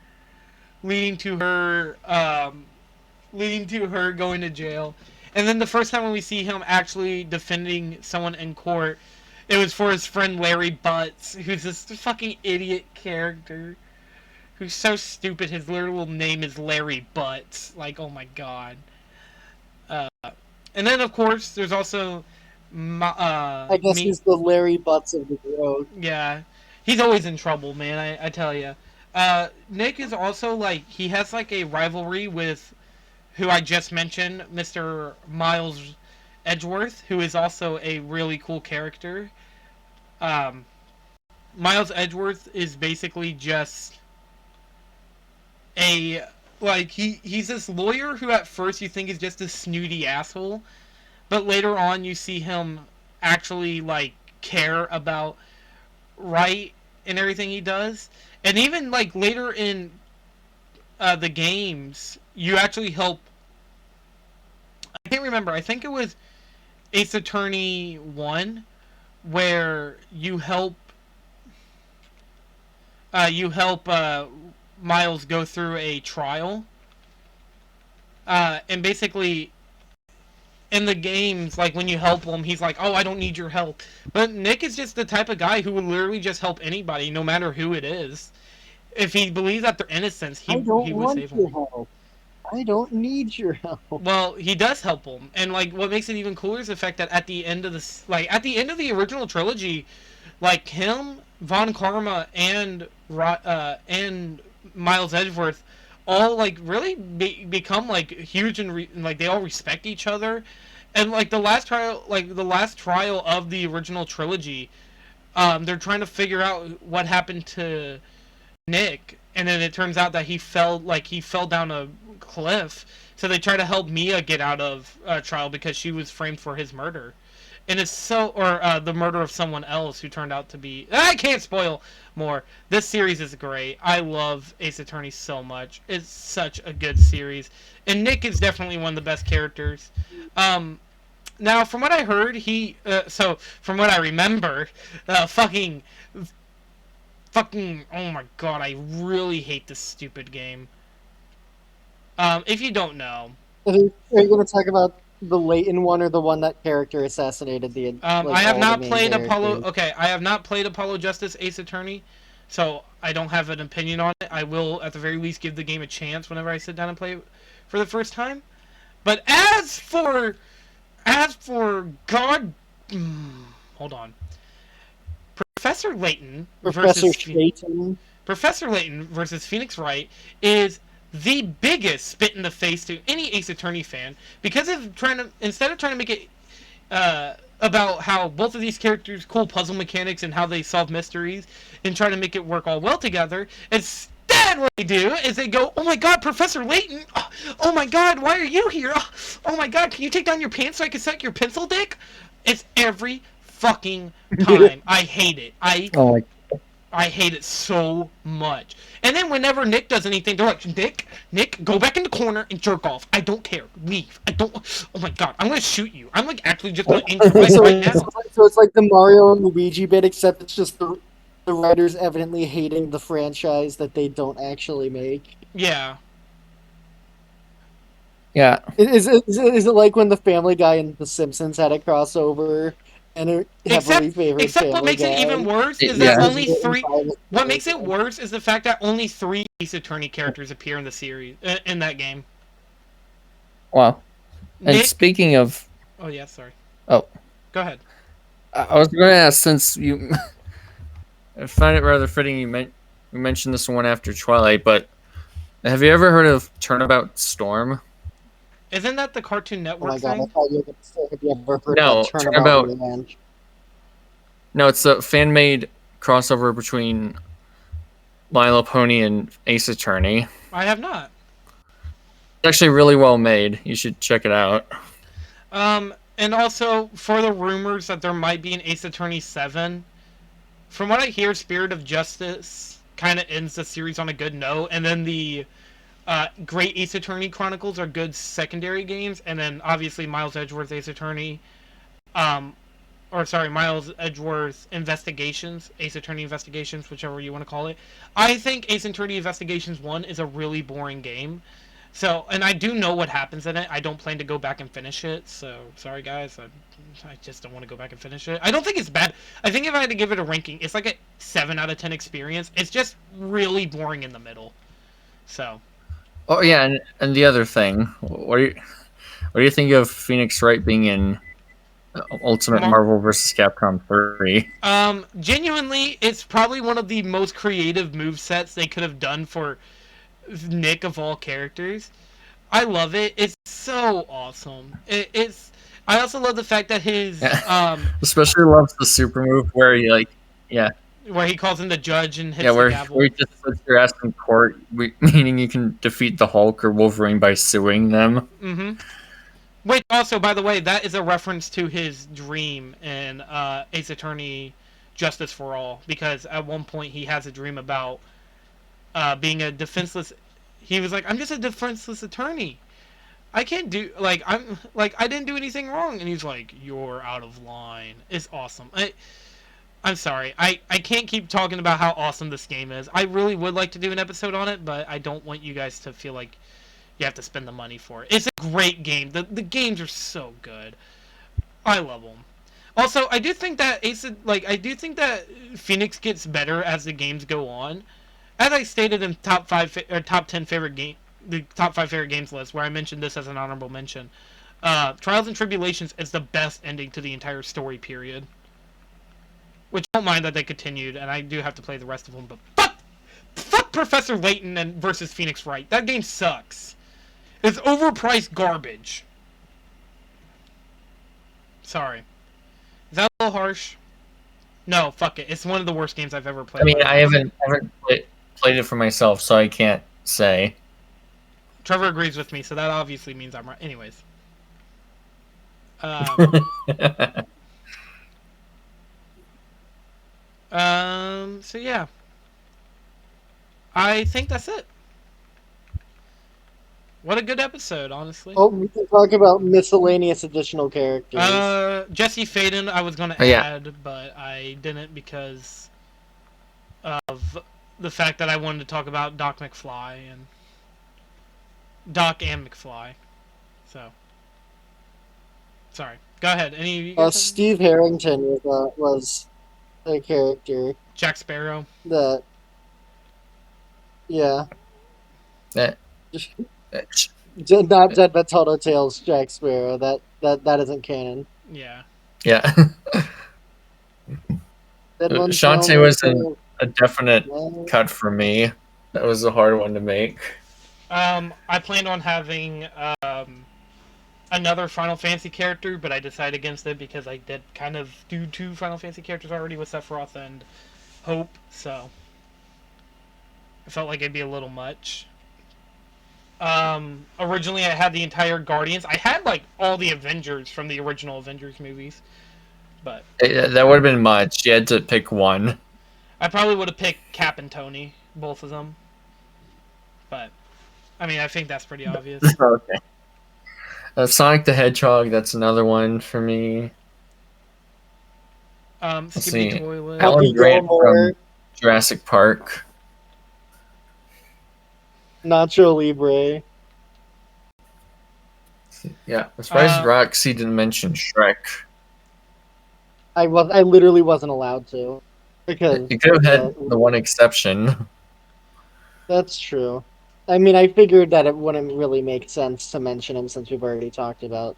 leading to her going to jail. And then the first time when we see him actually defending someone in court, it was for his friend Larry Butts, who's this fucking idiot character who's so stupid. His literal name is Larry Butts. Like, oh my god. And then of course there's also I guess he's the Larry Butts of the road. Yeah, he's always in trouble, man. I tell you. Nick is also like he has like a rivalry with who I just mentioned, Mr. Miles Edgeworth, who is also a really cool character. Miles Edgeworth is basically just a like he's this lawyer who at first you think is just a snooty asshole, but later on you see him actually like care about right and everything he does. And even like later in the games, you actually help. I can't remember. I think it was Ace Attorney 1 where you help Miles go through a trial. And basically in the games, like when you help him, he's like, "Oh, I don't need your help." But Nick is just the type of guy who would literally just help anybody, no matter who it is. If he believes that they're innocent, he would save them. Help. I don't need your help. Well, he does help them, and like what makes it even cooler is the fact that at the end of the original trilogy, like him, Von Karma, and Miles Edgeworth all like really become like huge and like they all respect each other. And like the last trial of the original trilogy, they're trying to figure out what happened to Nick, and then it turns out that he fell down a cliff. So they try to help Mia get out of trial because she was framed for his murder, and the murder of someone else who turned out to be. I can't spoil more. This series is great. I love Ace Attorney so much. It's such a good series, and Nick is definitely one of the best characters. Now, from what I heard, from what I remember, fucking, oh my god, I really hate this stupid game. If you don't know, Are you going to talk about the Leighton one or the one that character assassinated the? I have not played Apollo. Okay, I have not played Apollo Justice Ace Attorney, so I don't have an opinion on it. I will, at the very least, give the game a chance whenever I sit down and play it for the first time. But as for God, hold on. Professor Layton versus Phoenix Wright is the biggest spit in the face to any Ace Attorney fan, because of instead of trying to make it about how both of these characters cool puzzle mechanics and how they solve mysteries and try to make it work all well together, instead what they do is they go, "Oh my god, Professor Layton! Oh my god, why are you here? Oh my god, can you take down your pants so I can suck your pencil dick?" It's every fucking time. I hate it. I hate it so much. And then whenever Nick does anything, they're like, Nick, go back in the corner and jerk off. I don't care. Leave. Oh my god, I'm gonna shoot you. I'm like actually just gonna right now. So it's like the Mario and Luigi bit, except it's just the writers evidently hating the franchise that they don't actually make. Yeah. Yeah. Is it like when the Family Guy and The Simpsons had a crossover? And except what makes it even worse is that only three. What makes it worse is the fact that only 3 Ace Attorney characters appear in the series in that game. Wow. And speaking of, oh yeah, sorry. Oh, go ahead. I was going to ask, since you, I find it rather fitting you mentioned this one after Twilight, but have you ever heard of Turnabout Storm? Isn't that the Cartoon Network thing? I thought you were going to say, have you ever heard of Turnabout Revenge? No, it's a fan-made crossover between My Little Pony and Ace Attorney. I have not. It's actually really well made. You should check it out. And also, for the rumors that there might be an Ace Attorney 7, from what I hear, Spirit of Justice kind of ends the series on a good note, and then the Great Ace Attorney Chronicles are good secondary games, and then obviously Miles Edgeworth's Ace Attorney, Miles Edgeworth's Investigations, Ace Attorney Investigations, whichever you want to call it. I think Ace Attorney Investigations 1 is a really boring game. So, and I do know what happens in it. I don't plan to go back and finish it. So, sorry guys, I just don't want to go back and finish it. I don't think it's bad. I think if I had to give it a ranking, it's like a 7 out of 10 experience. It's just really boring in the middle. So. Oh yeah, and the other thing, what do you think of Phoenix Wright being in Ultimate Marvel vs. Capcom 3? Genuinely, it's probably one of the most creative movesets they could have done for Nick of all characters. I love it. It's so awesome. It's. I also love the fact that his especially loves the super move where he where he calls in the judge and hits where the gavel. Where he just puts your ass in court, meaning you can defeat the Hulk or Wolverine by suing them. Mm-hmm. Wait, also, by the way, that is a reference to his dream in Ace Attorney Justice for All, because at one point he has a dream about being a defenseless. He was like, "I'm just a defenseless attorney. I can't do I didn't do anything wrong." And he's like, "You're out of line." It's awesome. I'm sorry. I can't keep talking about how awesome this game is. I really would like to do an episode on it, but I don't want you guys to feel like you have to spend the money for it. It's a great game. The games are so good. I love them. Also, I do think that Phoenix gets better as the games go on. As I stated in top 10 favorite game, the top 5 favorite games list, where I mentioned this as an honorable mention. Trials and Tribulations is the best ending to the entire story period. Which I don't mind that they continued, and I do have to play the rest of them, but fuck Professor Layton and versus Phoenix Wright. That game sucks. It's overpriced garbage. Sorry. Is that a little harsh? No, fuck it. It's one of the worst games I've ever played. I mean, I haven't played it for myself, so I can't say. Trevor agrees with me, so that obviously means I'm right. Anyways. So yeah. I think that's it. What a good episode, honestly. Oh, we can talk about miscellaneous additional characters. Jesse Faden I was going to add, but I didn't because of the fact that I wanted to talk about Doc and McFly. So, sorry. Go ahead. Steve Harrington was a character. Jack Sparrow. Yeah. Not Dead but Tails Jack Sparrow. That isn't canon. Yeah. Yeah. Shantae was a definite cut for me. That was a hard one to make. I planned on having another Final Fantasy character, but I decided against it because I did kind of do 2 Final Fantasy characters already with Sephiroth and Hope, so I felt like it'd be a little much. Originally I had the entire Guardians. I had all the Avengers from the original Avengers movies, but that would have been much. You had to pick one. I probably would have picked Cap and Tony, both of them. But I mean, I think that's pretty obvious. Okay. Sonic the Hedgehog, that's another one for me. Skippy Toilet. Alan Grant from Jurassic Park. Nacho Libre. Yeah, I'm surprised Roxy didn't mention Shrek. I literally wasn't allowed to. Because you could have had the one exception. That's true. I mean, I figured that it wouldn't really make sense to mention him since we've already talked about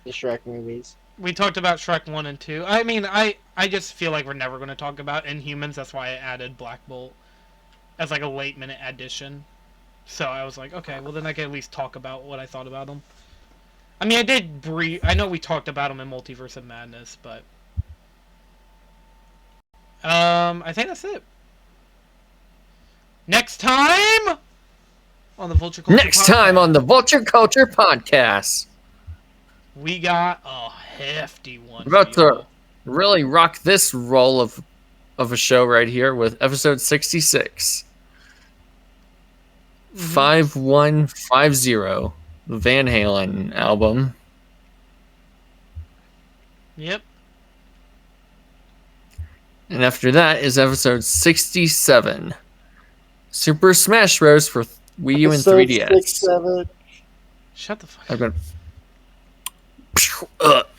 the Shrek movies. We talked about Shrek 1 and 2. I mean, I just feel like we're never going to talk about Inhumans. That's why I added Black Bolt as a late-minute addition. So I was like, okay, well then I can at least talk about what I thought about them. I mean, I know we talked about them in Multiverse of Madness, but I think that's it. Next time on the Vulture Culture Podcast. We got a hefty one. We're about to really rock this roll of a show right here with episode 66. 5150, the Van Halen album. Yep. And after that is episode 67, Super Smash Bros. For Wii U and Episode 3DS. 6-7. Shut the fuck I've up. got.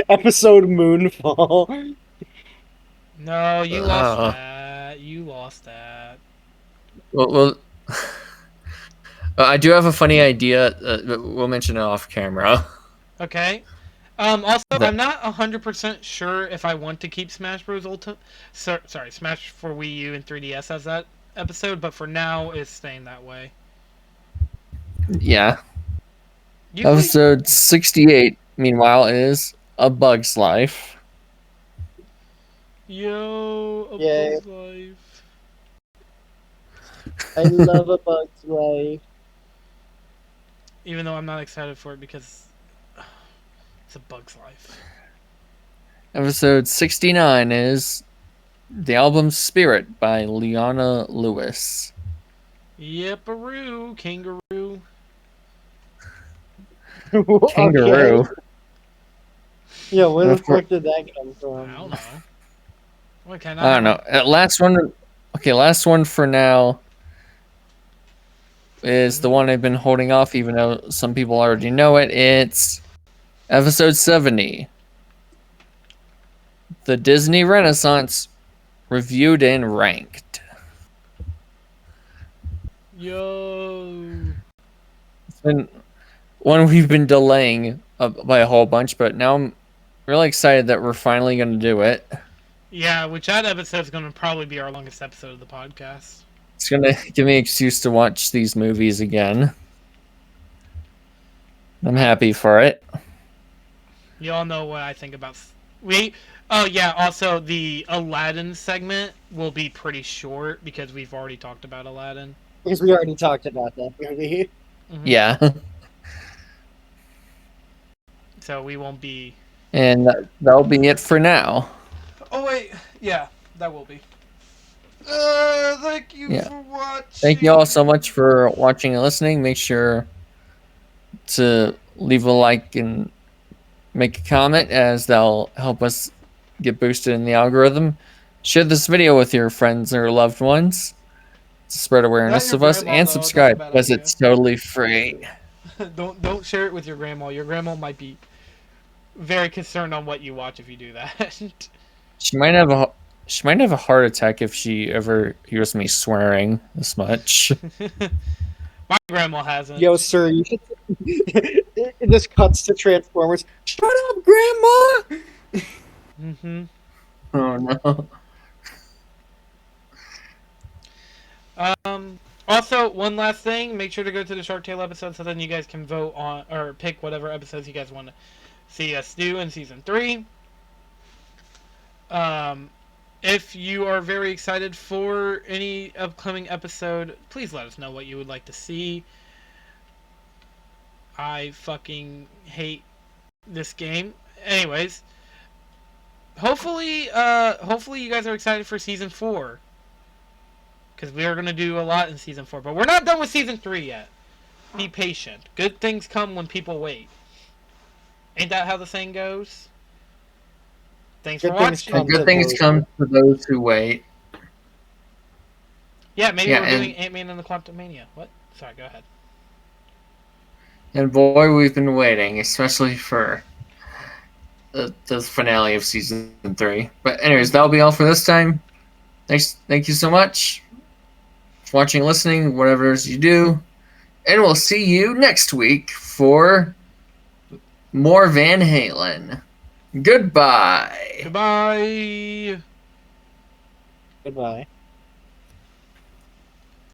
Episode Moonfall. No, you lost that. You lost that. Well, I do have a funny idea. We'll mention it off camera. Okay. Also, I'm not 100% sure if I want to keep Smash Bros. Ultimate. Sorry, Smash for Wii U and 3DS as that episode, but for now, it's staying that way. Yeah. Episode 68, meanwhile, is A Bug's Life. Yo, A Bug's Life. I love A Bug's Life. Even though I'm not excited for it because it's A Bug's Life. Episode 69 is the album Spirit by Leona Lewis. Yep-a-roo, kangaroo. Kangaroo. Okay. Yeah, where the fuck did that come from? I don't know. What can I don't know. Last one. Okay, last one for now is the one I've been holding off, even though some people already know it. It's episode 70. The Disney Renaissance, reviewed and ranked. Yo. It's been one we've been delaying by a whole bunch, but now I'm really excited that we're finally going to do it. Yeah, which that episode is going to probably be our longest episode of the podcast. It's going to give me an excuse to watch these movies again. I'm happy for it. You all know what I think about... Oh, yeah, also the Aladdin segment will be pretty short because we've already talked about Aladdin. Because we already talked about that movie. Mm-hmm. Yeah. So we won't be... And that'll be it for now. Oh, wait. Yeah, that will be. Thank you for watching. Thank you all so much for watching and listening. Make sure to leave a like and make a comment, as that'll help us get boosted in the algorithm. Share this video with your friends or loved ones to spread awareness of us, and subscribe because it's totally free. Don't share it with your grandma. Your grandma might be very concerned on what you watch if you do that. She might have a heart attack if she ever hears me swearing this much. My grandma hasn't. Yo, sir, you should... It just cuts to Transformers. Shut up, Grandma! Mm-hmm. Oh, no. Also, one last thing. Make sure to go to the Shark Tale episode so then you guys can vote on, or pick whatever episodes you guys want to see us do in Season 3. If you are very excited for any upcoming episode, please let us know what you would like to see. I fucking hate this game. Anyways, hopefully you guys are excited for Season 4. Because we are going to do a lot in Season 4. But we're not done with Season 3 yet. Be patient. Good things come when people wait. Ain't that how the saying goes? Thanks for watching. Good things come to those who wait. Yeah, maybe we're doing Ant-Man and the Quantumania. What? Sorry, go ahead. And boy, we've been waiting, especially for the finale of Season 3. But anyways, that'll be all for this time. Thank you so much for watching and listening, whatever it is you do. And we'll see you next week for more Van Halen. Goodbye. Goodbye. Goodbye.